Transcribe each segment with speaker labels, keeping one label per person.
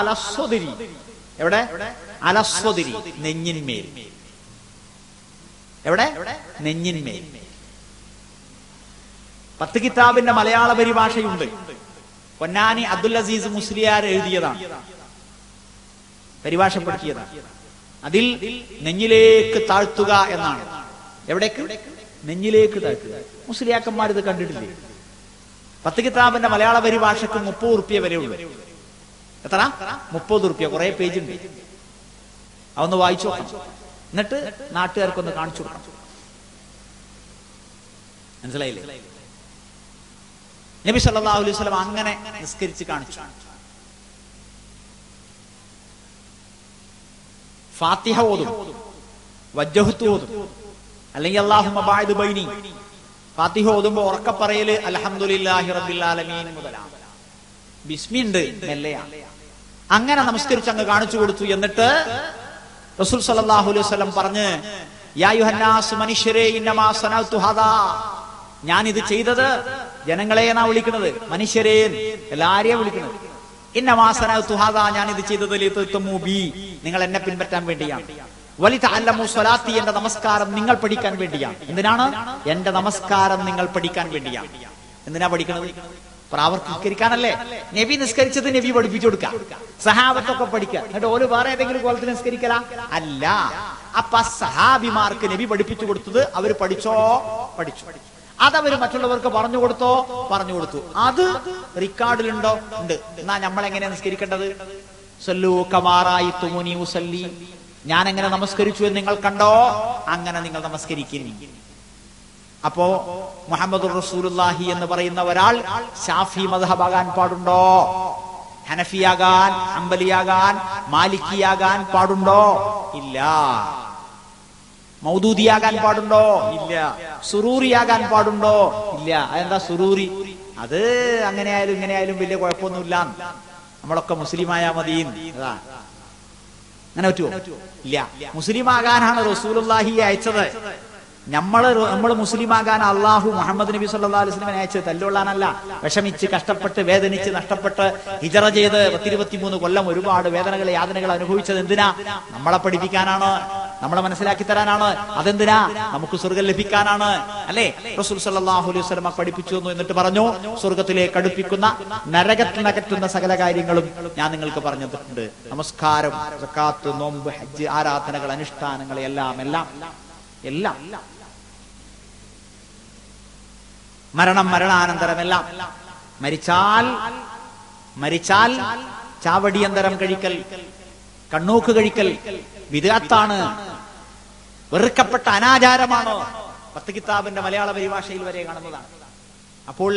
Speaker 1: അലസ്വദിരി. എവിടെ? അലസ്വദിരി, നെഞ്ഞിന്മേൽ. എവിടെ? നെഞ്ഞിന്മേൽ. 10 കിതാബിന്റെ മലയാള പരിഭാഷയുണ്ട്. പൊന്നാനി അബ്ദുൽ അസീസ് മുസ്ലിയാർ എഴുതിയതാണ്, പരിഭാഷപ്പെടുത്തിയതാണ്. അതിൽ നെഞ്ഞിലേക്ക് താഴ്ത്തുക എന്നാണ്. എവിടേക്ക്? നെഞ്ഞിലേക്ക് താഴ്ത്തുക. മുസ്ലിയാക്കന്മാർ ഇത് കണ്ടിട്ടില്ലേ? 10 കിതാബിന്റെ മലയാള പരിഭാഷക്ക് 30 റുപ്യ വരെ ഉള്ളു. എത്ര? 30 റുപ്യ. കുറെ പേജ് ഉണ്ട്. അതൊന്ന് വായിച്ചു നോക്കണം. എന്നിട്ട് നാട്ടുകാർക്കൊന്ന് കാണിച്ചു കൊടുക്കണം. മനസ്സിലായില്ലേ? നബി സല്ലല്ലാഹു അലൈഹി വസല്ലം അങ്ങനെ നിസ്കരിച്ച് കാണിച്ചു. ഫാത്തിഹ ഓതും, വജ്ജഹ്തു ഓതും, അല്ലെങ്കിൽ അല്ലാഹുമ്മ ബഅദ് ബൈനി. ഫാത്തിഹ ഓതുമ്പോ ഉറക്കെ പറയല് അൽഹംദുലില്ലാഹി റബ്ബിൽ ആലമീൻ മുതലാണ്. ബിസ്മിണ്ട് മെല്ലെയാണ്. അങ്ങനെ നമസ്കരിച്ച് അങ്ങ് കാണിച്ചു കൊടുത്തു. എന്നിട്ട് റസൂൽ സല്ലല്ലാഹു അലൈഹി വസല്ലം പറഞ്ഞ്, യാ അയ്യുഹന്നാസ്, മനുഷ്യരേ, ഇന്നമാ സനഅതു ഹദാ, ഞാൻ ഇത് ചെയ്തത്, ജനങ്ങളെ എന്നാ വിളിക്കുന്നത്, മനുഷ്യരേ എല്ലാരെയും വിളിക്കുന്നത്. ഇന്നമാ സനഅതു ഹദാ, ഞാൻ ഇത് ചെയ്തത് ലിതഅ്തമൂ ബി, നിങ്ങൾ എന്നെ പിൻപറ്റാൻ വേണ്ടിയാണ്. വലിതഅല്ലമു സ്വലാത്തി, എന്റെ നമസ്കാരം നിങ്ങൾ പഠിക്കാൻ വേണ്ടിയാണ്. എന്തിനാണ്? എന്റെ നമസ്കാരം നിങ്ങൾ പഠിക്കാൻ വേണ്ടിയാണ്. എന്തിനാ പഠിക്കുന്നത്? പ്രാവർത്തികരിക്കാനല്ലേ. നബി നിസ്കരിച്ചത് നബി പഠിപ്പിച്ചു കൊടുക്കാം, സഹാബത്തൊക്കെ പഠിക്കുക. എന്നിട്ട് ഓല് വേറെ ഏതെങ്കിലും കോലത്തിൽ നിസ്കരിക്കല അല്ല. അപ്പൊ സഹാബിമാർക്ക് നബി പഠിപ്പിച്ചു കൊടുത്തത് അവർ പഠിച്ചോ? പഠിച്ചു. അതവര് മറ്റുള്ളവർക്ക് പറഞ്ഞു കൊടുത്തോ? പറഞ്ഞു കൊടുത്തു. അത് റെക്കോർഡിലുണ്ടോ? ഉണ്ട്. എന്നാ നമ്മൾ എങ്ങനെയാ നിസ്കരിക്കേണ്ടത്? സല്ലൂ കമാ റഅയ്തുമുനി ഉസല്ലി, ഞാൻ എങ്ങനെ നമസ്കരിച്ചു എന്ന് നിങ്ങൾ കണ്ടോ, അങ്ങനെ നിങ്ങൾ നമസ്കരിക്കുന്നു. അപ്പോ മുഹമ്മദുർ റസൂലുള്ളാഹി എന്ന് പറയുന്ന ഒരാൾ ശാഫി മദ്ഹബാകാൻ പാടുണ്ടോ? ഹനഫിയാകാൻ, ഹംബലിയാകാൻ, മാലിക്കിയാകാൻ പാടുണ്ടോ? ഇല്ല. മൗദൂദിയാകാൻ പാടുണ്ടോ? ഇല്ല. സുറൂറിയാകാൻ പാടുണ്ടോ? ഇല്ല. അതെന്താ സുറൂറി? അത് അങ്ങനെ ആയാലും ഇങ്ങനെ ആയാലും വലിയ കുഴപ്പമൊന്നുമില്ല, നമ്മളൊക്കെ മുസ്ലിമായ മതി. അതാ, അങ്ങനെ പറ്റുമോ? ഇല്ല. മുസ്ലിം ആകാനാണ് റസൂലുള്ളാഹിയെ അയച്ചത്. നമ്മൾ മുസ്ലിം ആകാൻ അള്ളാഹു മുഹമ്മദ് നബി സല്ലല്ലാഹു അലൈഹി വസല്ലം അയച്ചത് തല്ലുള്ളാനല്ല. വിഷമിച്ച്, കഷ്ടപ്പെട്ട്, വേദനിച്ച്, നഷ്ടപ്പെട്ട് ഹിജറ ചെയ്ത് 23 കൊല്ലം ഒരുപാട് വേദനകൾ, യാതനകൾ അനുഭവിച്ചത് എന്തിനാ? നമ്മളെ പഠിപ്പിക്കാനാണ്, നമ്മളെ മനസ്സിലാക്കി തരാനാണ്. അതെന്തിനാ? നമുക്ക് സ്വർഗം ലഭിക്കാനാണ്, അല്ലേ? റസൂൽ സല്ലല്ലാഹു അലൈഹി വസല്ലം പഠിപ്പിച്ചു തന്നു. എന്നിട്ട് പറഞ്ഞു, സ്വർഗത്തിലേക്ക് അടുപ്പിക്കുന്ന, നരകത്തിൽ അകറ്റുന്ന സകല കാര്യങ്ങളും ഞാൻ നിങ്ങൾക്ക് പറഞ്ഞു തന്നിട്ടുണ്ട്. നമസ്കാരം, സക്കാത്ത്, നോമ്പ്, ഹജ്ജ്, ആരാധനകൾ, അനുഷ്ഠാനങ്ങൾ, എല്ലാം എല്ലാം എല്ലാം. മരണം, മരണാനന്തരമെല്ലാം. മരിച്ചാൽ ചാവടിയന്തരം കഴിക്കൽ, കണ്ണൂക്ക് കഴിക്കൽ വിദഅത്താണ്, വെറുക്കപ്പെട്ട അനാചാരമാണ്. 10 കിതാബിന്റെ മലയാള പരിഭാഷയിൽ വരെ കാണുന്നതാണ്. അപ്പോൾ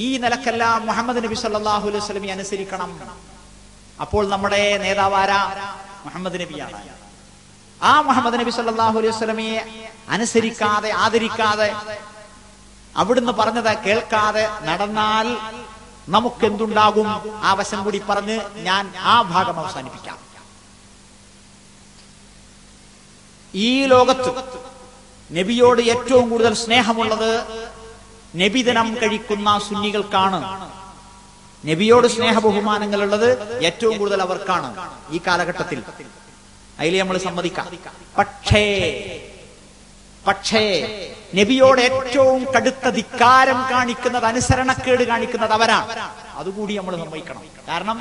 Speaker 1: ഈ നിലക്കെല്ലാം മുഹമ്മദ് നബി സല്ലല്ലാഹു അലൈഹി വസല്ലം അനുസരിക്കണം. അപ്പോൾ നമ്മുടെ നേതാവാരാ? മുഹമ്മദ് നബിയാണ്. ആ മുഹമ്മദ് നബി സല്ലല്ലാഹു അലൈഹി വസല്ലമയെ അനുസരിക്കാതെ, ആദരിക്കാതെ, അവിടുന്ന് പറഞ്ഞത് കേൾക്കാതെ നടന്നാൽ നമുക്ക് എന്തുണ്ടാകും? ആ വശം കൂടി പറഞ്ഞ് ഞാൻ ആ ഭാഗം അവസാനിപ്പിക്കാം. ഈ ലോകത്ത് നബിയോട് ഏറ്റവും കൂടുതൽ സ്നേഹമുള്ളത് നബിദിനം കഴിക്കുന്ന സുന്നികൾക്കാണ്. നബിയോട് സ്നേഹ ബഹുമാനങ്ങളുള്ളത് ഏറ്റവും കൂടുതൽ അവർക്കാണ് ഈ കാലഘട്ടത്തിൽ. അതിൽ നമ്മൾ സമ്മതിക്കാം. പക്ഷേ നബിയോട് ഏറ്റവും കടുത്ത ധിക്കാരം കാണിക്കുന്നത്, അനുസരണക്കേട് കാണിക്കുന്നത് അവരാണ്. അതുകൂടി നമ്മൾ സമ്മതിക്കണം. കാരണം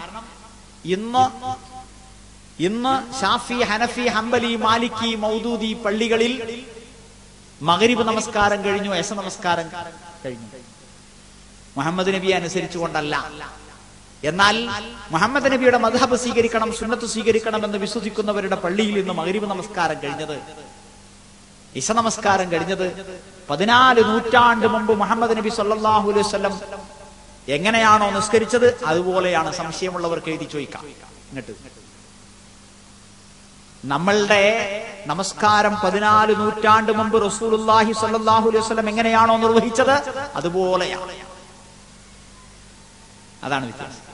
Speaker 1: ഇന്ന് ഷാഫി, ഹനഫി, ഹംബലി, മാലിക്കി, മൗദൂദി പള്ളികളിൽ മഗ്രിബ് നമസ്കാരം കഴിഞ്ഞു, എശ നമസ്കാരം കഴിഞ്ഞു. മുഹമ്മദ് നബിയെ അനുസരിച്ചുകൊണ്ടല്ല. എന്നാൽ മുഹമ്മദ് നബിയുടെ മദ്ഹബ് സ്വീകരിക്കണം, സുന്നത്ത് സ്വീകരിക്കണം എന്ന് വിശ്വസിക്കുന്നവരുടെ പള്ളിയിൽ ഇന്ന് മഗ്രിബ് നമസ്കാരം കഴിഞ്ഞത്, ഇശ നമസ്കാരം കഴിഞ്ഞത് 14 നൂറ്റാണ്ട് മുമ്പ് മുഹമ്മദ് നബി സല്ലല്ലാഹു അലൈഹി വസല്ലം എങ്ങനെയാണോ നിസ്കരിച്ചത് അതുപോലെയാണ്. സംശയമുള്ളവർക്ക് എഴുതി ചോദിക്കാം. എന്നിട്ട് നമ്മളുടെ നമസ്കാരം 14 നൂറ്റാണ്ട് മുമ്പ് റസൂലുള്ളാഹി സ്വല്ലല്ലാഹു അലൈഹി വസല്ലം എങ്ങനെയാണോ നിർവഹിച്ചത് അതുപോലെയാണ്. അതാണ് വ്യത്യാസം.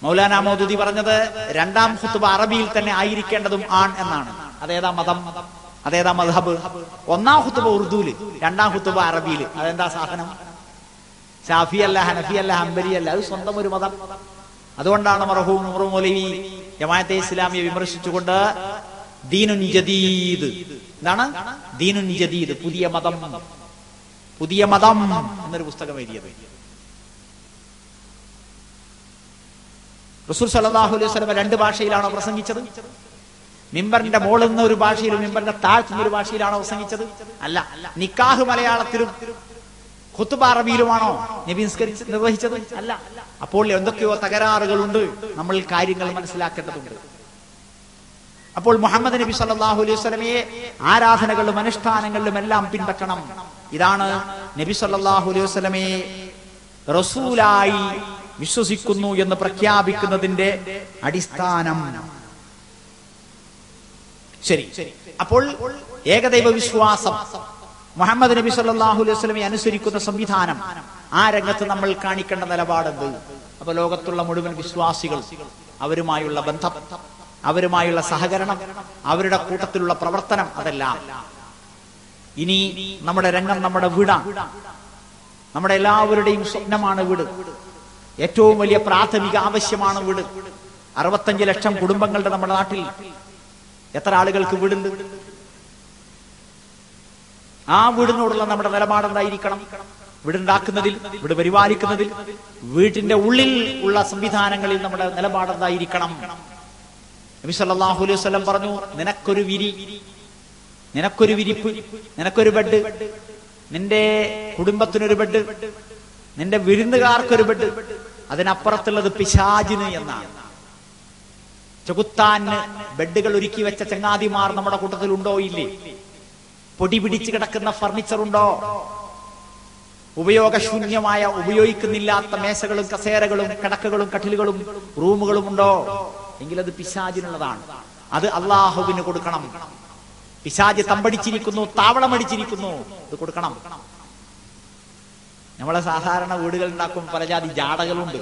Speaker 1: മൗലാന മൗദൂദി പറഞ്ഞത് രണ്ടാം ഖുത്ബ അറബിയിൽ തന്നെ ആയിരിക്കേണ്ടതും ആൺ എന്നാണ്. അതേതാ മതം? അതേതാ മദ്ഹബ്? ഒന്നാം ഖുത്ബ ഉറുദുവില്, രണ്ടാം ഖുത്ബ അറബിയിൽ. അതെന്താ സാധനം? ഷാഫി അല്ല, ഹനഫി അല്ല, ഹംബലി അല്ല, അത് സ്വന്തം ഒരു മതം. അതുകൊണ്ടാണ് മർഹൂം ഉമർ മൗലവി ജമാഅത്തെ ഇസ്ലാമിയെ വിമർശിച്ചുകൊണ്ട് ദീനുൻ ജദീദ്, എന്താണ് ദീനുൻ ജദീദ്, പുതിയ മതം എന്നൊരു പുസ്തകം എഴുതിയത്. റസൂൽ സല്ലല്ലാഹു അലൈഹി വസല്ലം 2 ഭാഷയിലാണോ പ്രസംഗിച്ചത്? മിമ്പറിന്റെ മുകളിൽ നിന്ന് ഒരു ഭാഷയിലും മിമ്പറിന്റെ താഴ്ത്തുന്ന ഒരു ഭാഷയിലാണോ പ്രസംഗിച്ചത്? അല്ല. നിക്കാഹ് മലയാളത്തിലും ഖുത്ബ അറബിയിലുമാണോ നബി നിർവഹിച്ചത്? അല്ല. അപ്പോൾ എന്തൊക്കെയോ തകരാറുകളുണ്ട്, നമ്മൾ കാര്യങ്ങൾ മനസ്സിലാക്കേണ്ടതുണ്ട്. അപ്പോൾ മുഹമ്മദ് നബി സല്ലല്ലാഹു അലൈഹി വസല്ലമയെ ആരാധനകളിലും അനുഷ്ഠാനങ്ങളിലും എല്ലാം പിൻപറ്റണം. ഇതാണ് നബി സല്ലല്ലാഹു അലൈഹി വസല്ലമയെ റസൂലായി വിശ്വസിക്കുന്നു എന്ന് പ്രഖ്യാപിക്കുന്നതിന്റെ അടിസ്ഥാനം. ശരി, അപ്പോൾ ഏകദൈവ വിശ്വാസം, മുഹമ്മദ് നബി സല്ലല്ലാഹു അലൈഹി വസല്ലമയെ അനുസരിക്കുന്ന സംവിധാനം, ആ രംഗത്ത് നമ്മൾ കാണിക്കേണ്ട നിലപാടെന്ത്? അപ്പൊ ലോകത്തുള്ള മുഴുവൻ വിശ്വാസികൾ, അവരുമായുള്ള ബന്ധം, അവരുമായുള്ള സഹകരണം, അവരുടെ കൂട്ടത്തിലുള്ള പ്രവർത്തനം, അതെല്ലാം. ഇനി നമ്മുടെ രംഗം നമ്മുടെ വീടാണ്. നമ്മുടെ എല്ലാവരുടെയും സ്വപ്നമാണ് വീട്. ഏറ്റവും വലിയ പ്രാഥമിക ആവശ്യമാണ് വീട്. 65 ലക്ഷം കുടുംബങ്ങളുടെ നമ്മുടെ നാട്ടിൽ എത്ര ആളുകൾക്ക് വീടുണ്ട്? ആ വീടിനോടുള്ള നമ്മുടെ നിലപാടെന്തായിരിക്കണം? വീടുണ്ടാക്കുന്നതിൽ, വീട് പരിപാലിക്കുന്നതിൽ, വീട്ടിന്റെ ഉള്ളിൽ ഉള്ള സംവിധാനങ്ങളിൽ നമ്മുടെ നിലപാടെന്തായിരിക്കണം? നബി സല്ലല്ലാഹു അലൈഹി വസല്ലം പറഞ്ഞു, നിനക്കൊരു വിരി, നിനക്കൊരു വിരിപ്പ്, നിനക്കൊരു ബെഡ്, നിന്റെ കുടുംബത്തിനൊരു ബെഡ്, നിന്റെ വിരുന്നുകാർക്കൊരു ബെഡ്, അതിനപ്പുറത്തുള്ളത് പിശാചിന് എന്നാണ്. ചെകുത്താന് ബെഡുകൾ ഒരുക്കി വെച്ച ചങ്ങാതിമാർ നമ്മുടെ കൂട്ടത്തിൽ ഉണ്ടോ? ഇല്ലേ? പൊടി പിടിച്ചു കിടക്കുന്ന ഫർണിച്ചർ ഉണ്ടോ? ഉപയോഗശൂന്യമായ, ഉപയോഗിക്കുന്നില്ലാത്ത മേശകളും കസേരകളും കിടക്കകളും കട്ടിലുകളും റൂമുകളും ഉണ്ടോ? എങ്കിൽ അത് പിശാചിനുള്ളതാണ്. അത് അള്ളാഹുവിന് കൊടുക്കണം. പിശാച് തമ്പടിച്ചിരിക്കുന്നു, താവളമടിച്ചിരിക്കുന്നു, അത് കൊടുക്കണം. നമ്മളെ സാധാരണ വീടുകൾ ഉണ്ടാക്കും പല ജാതി ജാടകളുണ്ട്.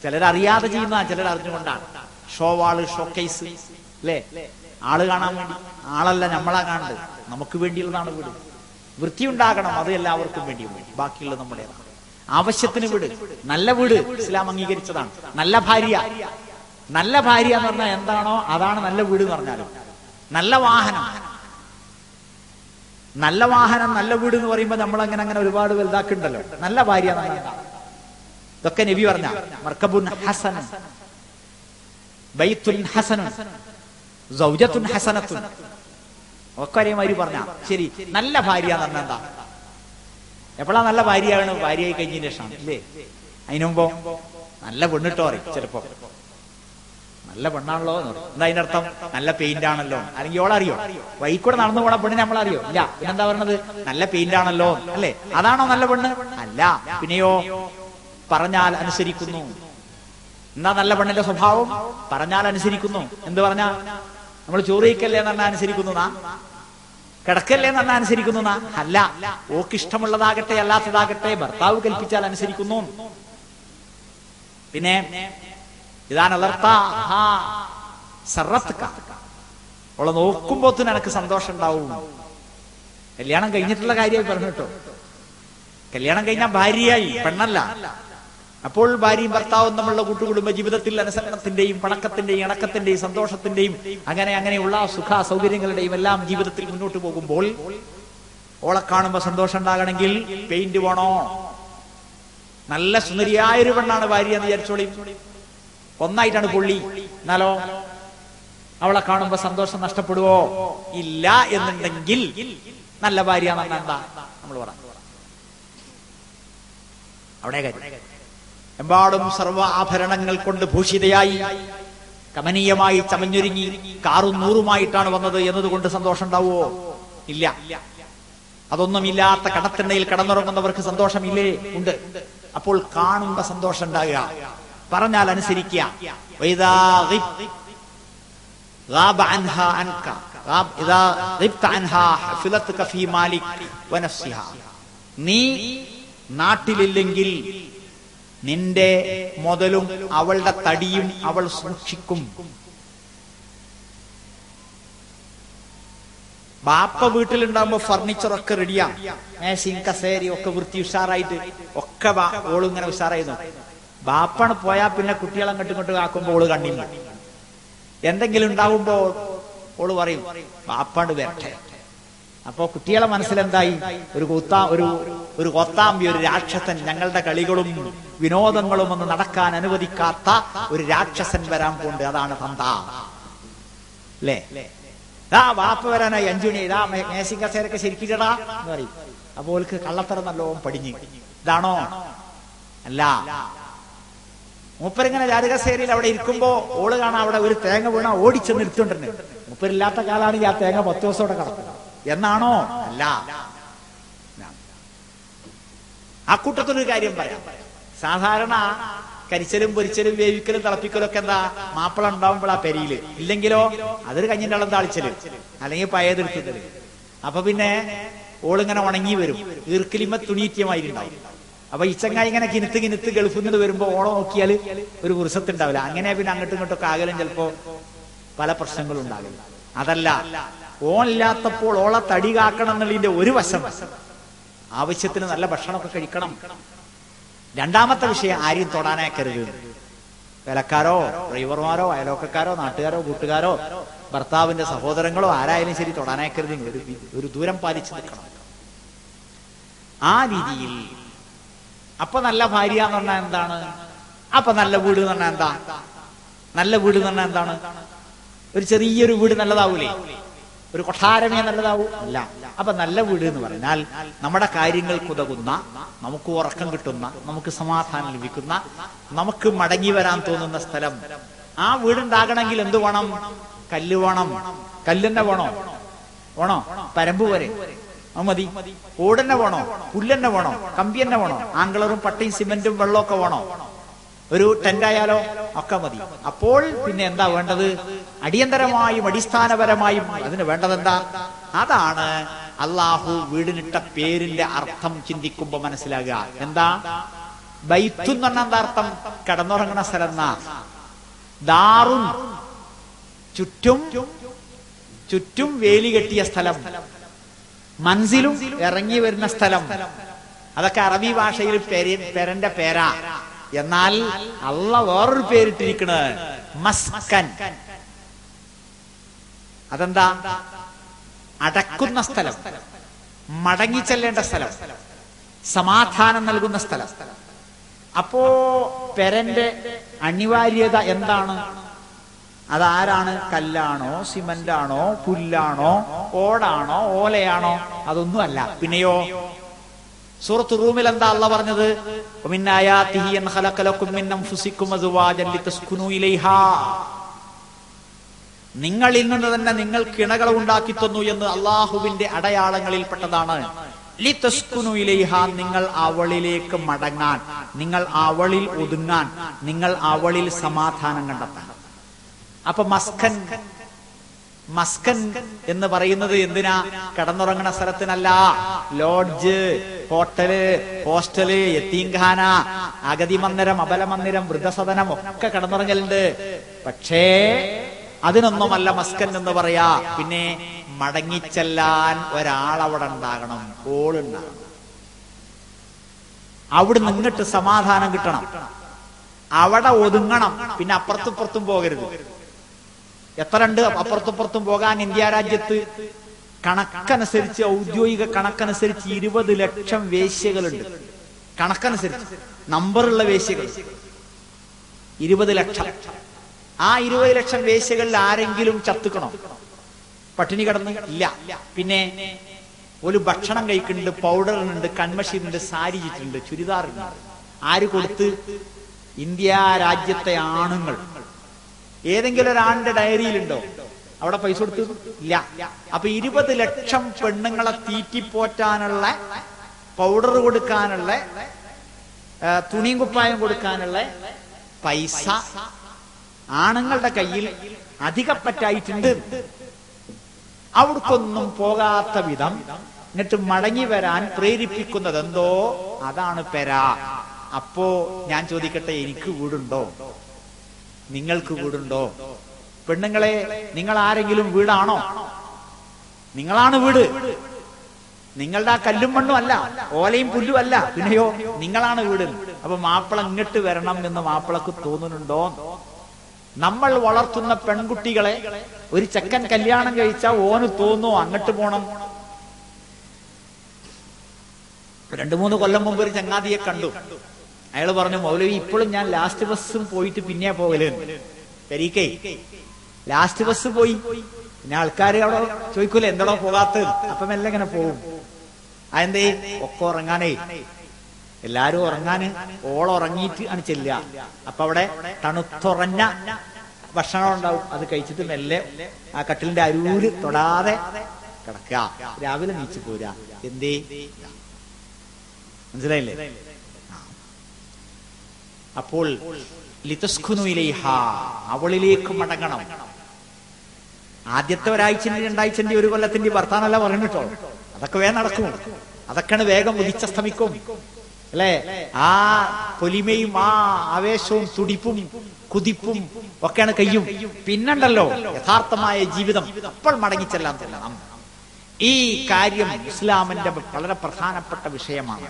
Speaker 1: ചിലരറിയാതെ ചെയ്യുന്ന, ചിലർ അറിഞ്ഞുകൊണ്ടാണ്. ഷോവാള്, ഷോക്കേസ്, അല്ലേ? ആള് കാണാൻ വേണ്ടി. ആളല്ല, നമ്മളാ കാണുന്നത്. നമുക്ക് വേണ്ടിയുള്ളതാണ് വീട്. വൃത്തിയുണ്ടാകണം, അത് എല്ലാവർക്കും വേണ്ടിയും വേണ്ടി. ബാക്കിയുള്ളത് നമ്മുടെ ആവശ്യത്തിന് വീട്. നല്ല വീട് ഇസ്ലാം അംഗീകരിച്ചതാണ്. നല്ല ഭാര്യ, നല്ല ഭാര്യ എന്ന് പറഞ്ഞാൽ എന്താണോ അതാണ് നല്ല വീട് എന്ന് പറഞ്ഞാലും. നല്ല വാഹനം, നല്ല വാഹനം, നല്ല വീട് എന്ന് പറയുമ്പോൾ നമ്മൾ അങ്ങനെ ഒരുപാട് വലുതാക്കുന്നുണ്ടല്ലോ. നല്ല ഭാര്യ എന്ന് പറഞ്ഞാൽ ഇതൊക്കെ നബി പറഞ്ഞ മർക്കബുൻ ഹസൻ, ബൈത്തുൻ ഹസനുൻ, സൗജത്തുൻ ഹസനത്തുൻ ഒക്കെ ഒരേമാതിരി പറഞ്ഞ. ശരി, നല്ല ഭാര്യ എന്ന് പറഞ്ഞാൽ എന്താ? എപ്പോഴാ നല്ല ഭാര്യയാണ്? ഭാര്യയായി കഴിഞ്ഞതിന് ശേഷം അല്ലേ? അതിനുമ്പോ നല്ല പെണ്ണിട്ടോ പറയും ചിലപ്പോ. നല്ല പെണ്ണാണല്ലോ എന്ന് പറയും. എന്താ അതിനർത്ഥം? നല്ല പെയിന്റ് ആണല്ലോ. അല്ലെങ്കിൽ ഓളറിയോ? വൈക്കൂടെ നടന്നു പോണ പെണ്ണിനെ നമ്മളറിയോ? ഇല്ല. പിന്നെന്താ പറയണത്? നല്ല പെയിന്റ് ആണല്ലോ, അല്ലേ? അതാണോ നല്ല പെണ്ണ്? അല്ല. പിന്നെയോ? പറഞ്ഞാൽ അനുസരിക്കുന്നു. എന്താ നല്ല പെണ്ണിന്റെ സ്വഭാവം? പറഞ്ഞാൽ അനുസരിക്കുന്നു. എന്ത് പറഞ്ഞാ? നമ്മൾ ചോറിക്കല്ലേ എന്ന് പറഞ്ഞാൽ അനുസരിക്കുന്നതാ? കിടക്കല്ലേ എന്ന് പറഞ്ഞാൽ അനുസരിക്കുന്നതാ? അല്ല. ഓക്ക് ഇഷ്ടമുള്ളതാകട്ടെ അല്ലാത്തതാകട്ടെ ഭർത്താവ് കൽപ്പിച്ചാൽ അനുസരിക്കുന്നു. പിന്നെ ഇതാണ് അവളെ നോക്കുമ്പോത്തിന് എനിക്ക് സന്തോഷം ഉണ്ടാവും. കല്യാണം കഴിഞ്ഞിട്ടുള്ള കാര്യമായി പറഞ്ഞു കേട്ടോ. കല്യാണം കഴിഞ്ഞാൽ ഭാര്യയായി, പെണ്ണല്ല. അപ്പോൾ ഭാര്യയും ഭർത്താവും തമ്മിലുള്ള കൂട്ടുകുടുംബ ജീവിതത്തിൽ അനുസരണത്തിന്റെയും പണക്കത്തിന്റെയും ഇണക്കത്തിന്റെയും സന്തോഷത്തിന്റെയും അങ്ങനെയുള്ള സുഖ സൗകര്യങ്ങളുടെയും എല്ലാം ജീവിതത്തിൽ മുന്നോട്ട് പോകുമ്പോൾ ഓളെ കാണുമ്പോ സന്തോഷം ഉണ്ടാകണമെങ്കിൽ പെയിന്റ് വേണോ? നല്ല സുന്ദരിയായൊരു പെണ്ണാണ് ഭാര്യ എന്ന് വിചാരിച്ചോളി, ഒന്നായിട്ടാണ് പൊള്ളി, എന്നാലോ അവളെ കാണുമ്പോ സന്തോഷം നഷ്ടപ്പെടുവോ? ഇല്ല. എന്നുണ്ടെങ്കിൽ നല്ല ഭാര്യ എന്ന് പറഞ്ഞാൽ എന്താ നമ്മൾ പറ? അവിടെ കാര്യം. എമ്പാടും സർവ്വ ആഭരണങ്ങൾ കൊണ്ട് ഭൂഷിതയായി കമനീയമായി ചമഞ്ഞൊരുങ്ങി കാറും നൂറുമായിട്ടാണ് വന്നത് എന്നതുകൊണ്ട് സന്തോഷം ഉണ്ടാവുമോ? ഇല്ല. അതൊന്നുമില്ലാത്ത കടത്തിണ്ണയിൽ കടന്നുറങ്ങുന്നവർക്ക് സന്തോഷമില്ലേ? ഉണ്ട്. അപ്പോൾ കാണുമ്പോ സന്തോഷം ഉണ്ടാകുക, പറഞ്ഞാൽ അനുസരിക്കുക. നീ നാട്ടിലില്ലെങ്കിൽ നിന്റെ മുതലും അവളുടെ തടിയും അവൾ സൂക്ഷിക്കും. ബാപ്പ വീട്ടിലുണ്ടാകുമ്പോ ഫർണിച്ചറൊക്കെ റെഡിയാ, മേശയും കസേരയും ഒക്കെ വൃത്തി ഉഷാറായിട്ട് ഒക്കെ ഓളിങ്ങനെ ഉഷാറായി നോക്കും. ബാപ്പാണ് പോയാ പിന്നെ കുട്ടികളെ അങ്ങോട്ടും ഇങ്ങോട്ടും ആക്കുമ്പോ ഓള് കണ്ണില്ല. എന്തെങ്കിലും ഉണ്ടാവുമ്പോ ഓള് പറയും ബാപ്പാണ്ട് വരട്ടെ. അപ്പോ കുട്ടികളെ മനസ്സിലെന്തായി? ഒരു കൊത്താമ്പി, ഒരു രാക്ഷസൻ, ഞങ്ങളുടെ കളികളും വിനോദങ്ങളും ഒന്നും നടക്കാൻ അനുവദിക്കാത്ത ഒരു രാക്ഷസൻ വരാൻ പോണ്ട്. അതാണ് തന്ത അല്ലേ? വാപ്പ വരാനായി 5 മണി, മേശിൻ കസേരൊക്കെ ശരിക്കില്ലടാ എന്ന് പറയും. അപ്പൊ ഓൾക്ക് കള്ളത്തരം നല്ലോണം പടിഞ്ഞ്. ഇതാണോ? അല്ല. മൂപ്പരിങ്ങനെ ജാതകസേരിയിൽ അവിടെ ഇരിക്കുമ്പോ ഓള് കാണാൻ അവിടെ ഒരു തേങ്ങ വീണ ഓടിച്ചെന്ന് എടുത്തോണ്ടിരുന്നു. മൂപ്പരില്ലാത്ത കാലാണെങ്കിൽ ആ തേങ്ങ 10 ദിവസത്തോടെ കിടക്കും എന്നാണോ? അല്ല. ആ കൂട്ടത്തിലൊരു കാര്യം പറയാം. സാധാരണ കരിച്ചലും പൊരിച്ചലും വേവിക്കലും തിളപ്പിക്കലും ഒക്കെ എന്താ മാപ്പിള ഉണ്ടാവുമ്പോൾ ആ പെരിയില്, ഇല്ലെങ്കിലോ അതൊരു കഞ്ഞിന്റെ വെള്ളം താളിച്ചല് അല്ലെങ്കിൽ പയതെടുത്തത്. അപ്പൊ പിന്നെ ഓളിങ്ങനെ ഉണങ്ങി വരും, ഈർക്കിലിമ തുണീറ്റിയമായിട്ടുണ്ടാവും. അപ്പൊ ഇച്ചങ്ങായി ഇങ്ങനെ കിനുത്ത് ഗൾഫിൽ നിന്ന് വരുമ്പോ ഓളം നോക്കിയാൽ ഒരു വൃസത്തുണ്ടാവില്ല. അങ്ങനെ പിന്നെ അങ്ങോട്ടും ഇങ്ങോട്ടൊക്കെ ആകലും ചിലപ്പോ പല പ്രശ്നങ്ങളും ഉണ്ടാകില്ല. അതല്ല, ഓണില്ലാത്തപ്പോൾ ഓളെ തടി കാക്കണം എന്നുള്ളതിന്റെ ഒരു വശം, ആവശ്യത്തിന് നല്ല ഭക്ഷണമൊക്കെ കഴിക്കണം. രണ്ടാമത്തെ വിഷയം, ആരെയും തൊടാനേക്കരുത്. വിലക്കാരോ ഡ്രൈവർമാരോ അയലോക്കക്കാരോ നാട്ടുകാരോ കൂട്ടുകാരോ ഭർത്താവിന്റെ സഹോദരങ്ങളോ ആരായാലും ശരി തൊടാനേക്കരുത്. ഒരു ദൂരം പാലിച്ചു നിൽക്കണം. ആ രീതിയിൽ. അപ്പൊ നല്ല ഭാര്യ എന്ന് പറഞ്ഞാൽ എന്താണ്? അപ്പൊ നല്ല വീട് എന്ന് പറഞ്ഞാൽ എന്താ? നല്ല വീട് എന്ന് പറഞ്ഞാൽ എന്താണ്? ഒരു ചെറിയൊരു വീട് നല്ലതാവൂലേ? ഒരു കൊട്ടാരമേ നല്ലതാവൂ? അല്ല. അപ്പൊ നല്ല വീട് എന്ന് പറഞ്ഞാൽ നമ്മുടെ കാര്യങ്ങൾക്ക് ഉതകുന്ന, നമുക്ക് ഉറക്കം കിട്ടുന്ന, നമുക്ക് സമാധാനം ലഭിക്കുന്ന, നമുക്ക് മടങ്ങി വരാൻ തോന്നുന്ന സ്ഥലം. ആ വീടുണ്ടാകണമെങ്കിൽ എന്ത് വേണം? കല്ല് വേണം. കല്ലെന്നെ വേണോ? പരമ്പ് വരെ മതി. ഓടെന്നെ വേണോ? പുല്ലെന്നെ വേണോ? കമ്പിയെന്നെ വേണോ? ആംഗിളറും പട്ടയും സിമെന്റും വെള്ളമൊക്കെ വേണോ? ഒരു ടെന്റായാലോ? ഒക്കെ മതി. അപ്പോൾ പിന്നെ എന്താ വേണ്ടത്? അടിയന്തരമായും അടിസ്ഥാനപരമായും അതിന് വേണ്ടതെന്താ? അതാണ് അള്ളാഹു വീടിനിട്ട പേരിന്റെ അർത്ഥം ചിന്തിക്കുമ്പോ മനസ്സിലാകുക. എന്താ? ബൈത്തുൻ എന്ന് പറഞ്ഞാൽ എന്താ അർത്ഥം? കിടന്നുറങ്ങുന്ന സ്ഥലം എന്നാ. ദാറുൻ, ചുറ്റും വേലി കെട്ടിയ സ്ഥലം. മൻസിലും, ഇറങ്ങി വരുന്ന സ്ഥലം. അതൊക്കെ അറബി ഭാഷയിൽ പെരന്റെ പേരാ. എന്നാൽ അള്ളാഹ് വേറൊരു പേരിട്ടിരിക്കണ്, മസ്കൻ. അതെന്താ? അടക്കുന്ന സ്ഥലം, മടങ്ങിച്ചെല്ലേണ്ട സ്ഥലം, സമാധാനം നൽകുന്ന സ്ഥലം. അപ്പോ പെരന്റെ അനിവാര്യത എന്താണ്? അതാരാണ്? കല്ലാണോ, സിമന്റാണോ, പുല്ലാണോ, ഓടാണോ, ഓലയാണോ? അതൊന്നും അല്ല. പിന്നെയോ സൂറത്ത് റൂമിൽ എന്താ അള്ളാഹ് പറഞ്ഞത്? നിങ്ങളിൽ നിന്ന് തന്നെ നിങ്ങൾക്ക് ഇണകളെ ഉണ്ടാക്കി തന്നു എന്ന് അള്ളാഹുവിന്റെ അടയാളങ്ങളിൽപ്പെട്ടതാണ്. ലിതസ്കുനു ഇലൈഹ, നിങ്ങൾ അവളിലേക്ക് മടങ്ങാൻ, നിങ്ങൾ അവളിൽ ഒതുങ്ങാൻ, നിങ്ങൾ അവളിൽ സമാധാനം കണ്ടെത്താൻ. അപ്പൊ മസ്കൻ എന്ന് പറയുന്നത് എന്തിനാ? കിടന്നുറങ്ങുന്ന സ്ഥലത്തിനല്ല. ലോഡ്ജ്, ഹോട്ടല്, ഹോസ്റ്റല്, യത്തീംഖാന, അഗതി മന്ദിരം, അബലമന്ദിരം, വൃദ്ധസദനം ഒക്കെ കിടന്നുറങ്ങലുണ്ട്. പക്ഷേ അതിനൊന്നുമല്ല മസ്കൻ എന്ന് പറയാ. പിന്നെ മടങ്ങിച്ചെല്ലാൻ ഒരാളവിടെ ഉണ്ടാകണം, ഓളുണ്ടാകണം. അവിടെ നിന്നിട്ട് സമാധാനം കിട്ടണം, അവിടെ ഒതുങ്ങണം. പിന്നെ അപ്പുറത്തും പോകരുത്. എത്ര ഉണ്ട് അപ്പുറത്തും പോകാൻ? ഇന്ത്യ രാജ്യത്ത് കണക്കനുസരിച്ച്, ഔദ്യോഗിക കണക്കനുസരിച്ച് 20 ലക്ഷം വേശ്യകളുണ്ട്. കണക്കനുസരിച്ച് നമ്പറുള്ള വേശ്യകൾ 20 ലക്ഷം. ആ 20 ലക്ഷം വേശ്യകളിൽ ആരെങ്കിലും ചത്തുക്കണോ? പട്ടിണി കിടന്ന്? ഇല്ല. പിന്നെ ഒരു ഭക്ഷണം കഴിക്കുന്നുണ്ട്, പൗഡറുണ്ട്, കൺമഷിയുണ്ട്, സാരി ചുറ്റുണ്ട്, ചുരിദാറുണ്ട്. ആര് കൊടുത്ത്? ഇന്ത്യ രാജ്യത്തെ ആണുങ്ങൾ. ഏതെങ്കിലും ഒരാണിന്റെ ഡയറിയിലുണ്ടോ അവിടെ പൈസ കൊടുത്തു? ഇല്ല. അപ്പൊ 20 ലക്ഷം പെണ്ണുങ്ങളെ തീറ്റിപ്പോറ്റാനുള്ള, പൗഡർ കൊടുക്കാനുള്ള, തുണിയും കുപ്പായം കൊടുക്കാനുള്ള പൈസ ആണുങ്ങളുടെ കയ്യിൽ അധികപ്പറ്റായിട്ടുണ്ട്. അവർക്കൊന്നും പോകാത്ത വിധം എന്നിട്ട് മടങ്ങി വരാൻ പ്രേരിപ്പിക്കുന്നത് എന്തോ, അതാണ് പെര. അപ്പോ ഞാൻ ചോദിക്കട്ടെ, എനിക്ക് വീടുണ്ടോ? നിങ്ങൾക്ക് വീടുണ്ടോ? പെണ്ണുങ്ങളെ, നിങ്ങൾ ആരെങ്കിലും വീടാണോ? നിങ്ങളാണ് വീട്. നിങ്ങളുടെ ആ കല്ലും മണ്ണും അല്ല, ഓലയും പുല്ലും അല്ല, പിന്നെയോ നിങ്ങളാണ് വീട്. അപ്പൊ മാപ്പിള ഇങ്ങോട്ട് വരണം എന്ന് മാപ്പിളക്ക് തോന്നുന്നുണ്ടോ? നമ്മൾ വളർത്തുന്ന പെൺകുട്ടികളെ ഒരു ചെക്കൻ കല്യാണം കഴിച്ചാൽ ഓന് തോന്നുമോ അങ്ങോട്ട് പോണം? 2-3 കൊല്ലം മുമ്പ് ഒരു ചങ്ങാതിയെ കണ്ടു. അയാൾ പറഞ്ഞു, മൗലവി ഇപ്പോഴും ഞാൻ ലാസ്റ്റ് ബസ്സും പോയിട്ട് പിന്നെ പോകല്. പെരീക്കേ ലാസ്റ്റ് ബസ് പോയി. പിന്നെ ആൾക്കാര് അവിടെ ചോദിക്കൂലേ എന്താണോ പോകാത്തത്? അപ്പം എല്ലാം ഇങ്ങനെ പോകും. അതെന്തേ? ഒക്കെ ഉറങ്ങാനേ, എല്ലാരും ഉറങ്ങാന്. ഉറങ്ങിയിട്ട് ആണ് ചെല്ലുക. അപ്പൊ അവിടെ തണുത്തുറഞ്ഞ ഭക്ഷണം ഉണ്ടാവും. അത് കഴിച്ചിട്ട് മെല്ലെ ആ കട്ടിലിന്റെ അരൂര് തൊടാതെ കിടക്കുക. രാവിലെ നീച്ചു പോരാ. എന്തേ? മനസ്സിലായില്ലേ? അപ്പോൾ ലിതസ്കുനു ഇലൈഹ, അവളിലേക്ക് മടങ്ങണം. ആദ്യത്തെ ഒരാഴ്ചന്റെ 2 ആഴ്ചന്റെ 1 കൊല്ലത്തിന്റെ വർത്താനല്ല പറഞ്ഞിട്ടോ. അതൊക്കെ വേഗം നടക്കും. അതൊക്കെയാണ് വേഗം ഉദിച്ചസ്തമിക്കും അല്ലെ? ആ പൊലിമയും ആ ആവേശവും തുടിപ്പും കുതിപ്പും ഒക്കെയാണ് കയ്യും. പിന്നുണ്ടല്ലോ യഥാർത്ഥമായ ജീവിതം. അപ്പോൾ മടങ്ങിച്ചെല്ലാൻ ചെല്ലണം. ഈ കാര്യം ഇസ്ലാമിന്റെ വളരെ പ്രധാനപ്പെട്ട വിഷയമാണ്.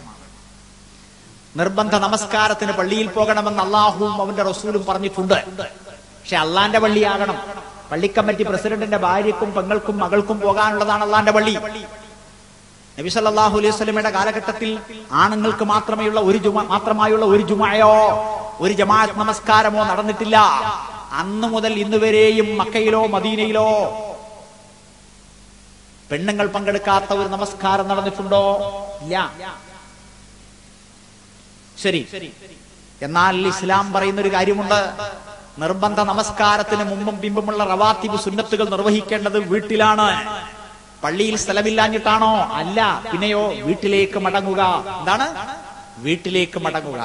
Speaker 1: നിർബന്ധ നമസ്കാരത്തിന് പള്ളിയിൽ പോകണമെന്ന് അള്ളാഹുവും അവന്റെ റസൂലും പറഞ്ഞിട്ടുണ്ട്. പക്ഷെ അള്ളാന്റെ പള്ളിയാകണം. പള്ളിക്കമ്മിറ്റി പ്രസിഡന്റിന്റെ ഭാര്യക്കും പെങ്ങൾക്കും മകൾക്കും പോകാനുള്ളതാണ് അള്ളാന്റെ പള്ളി. നബി സല്ലല്ലാഹു അലൈഹി വസല്ലമയുടെ കാലഘട്ടത്തിൽ ആണുങ്ങൾക്ക് മാത്രമായുള്ള ഒരു ജുമഅയോ ഒരു ജമാഅത്ത് നമസ്കാരമോ നടന്നിട്ടില്ല. അന്ന് മുതൽ ഇന്ന് വരെയും മക്കയിലോ മദീനയിലോ പെണ്ണുങ്ങൾ പങ്കെടുക്കാത്ത ഒരു നമസ്കാരം നടന്നിട്ടുണ്ടോ? ഇല്ല. ശരി. എന്നാൽ ഇസ്ലാം പറയുന്ന ഒരു കാര്യമുണ്ട്. നിർബന്ധ നമസ്കാരത്തിന് മുമ്പും പിമ്പുമുള്ള റവാത്തിബ് സുന്നത്തുകൾ നിർവഹിക്കേണ്ടത് വീട്ടിലാണ്. പള്ളിയിൽ സ്ഥലമില്ലാഞ്ഞിട്ടാണോ? അല്ല. പിന്നെയോ വീട്ടിലേക്ക് മടങ്ങുക. എന്താണ്? വീട്ടിലേക്ക് മടങ്ങുക.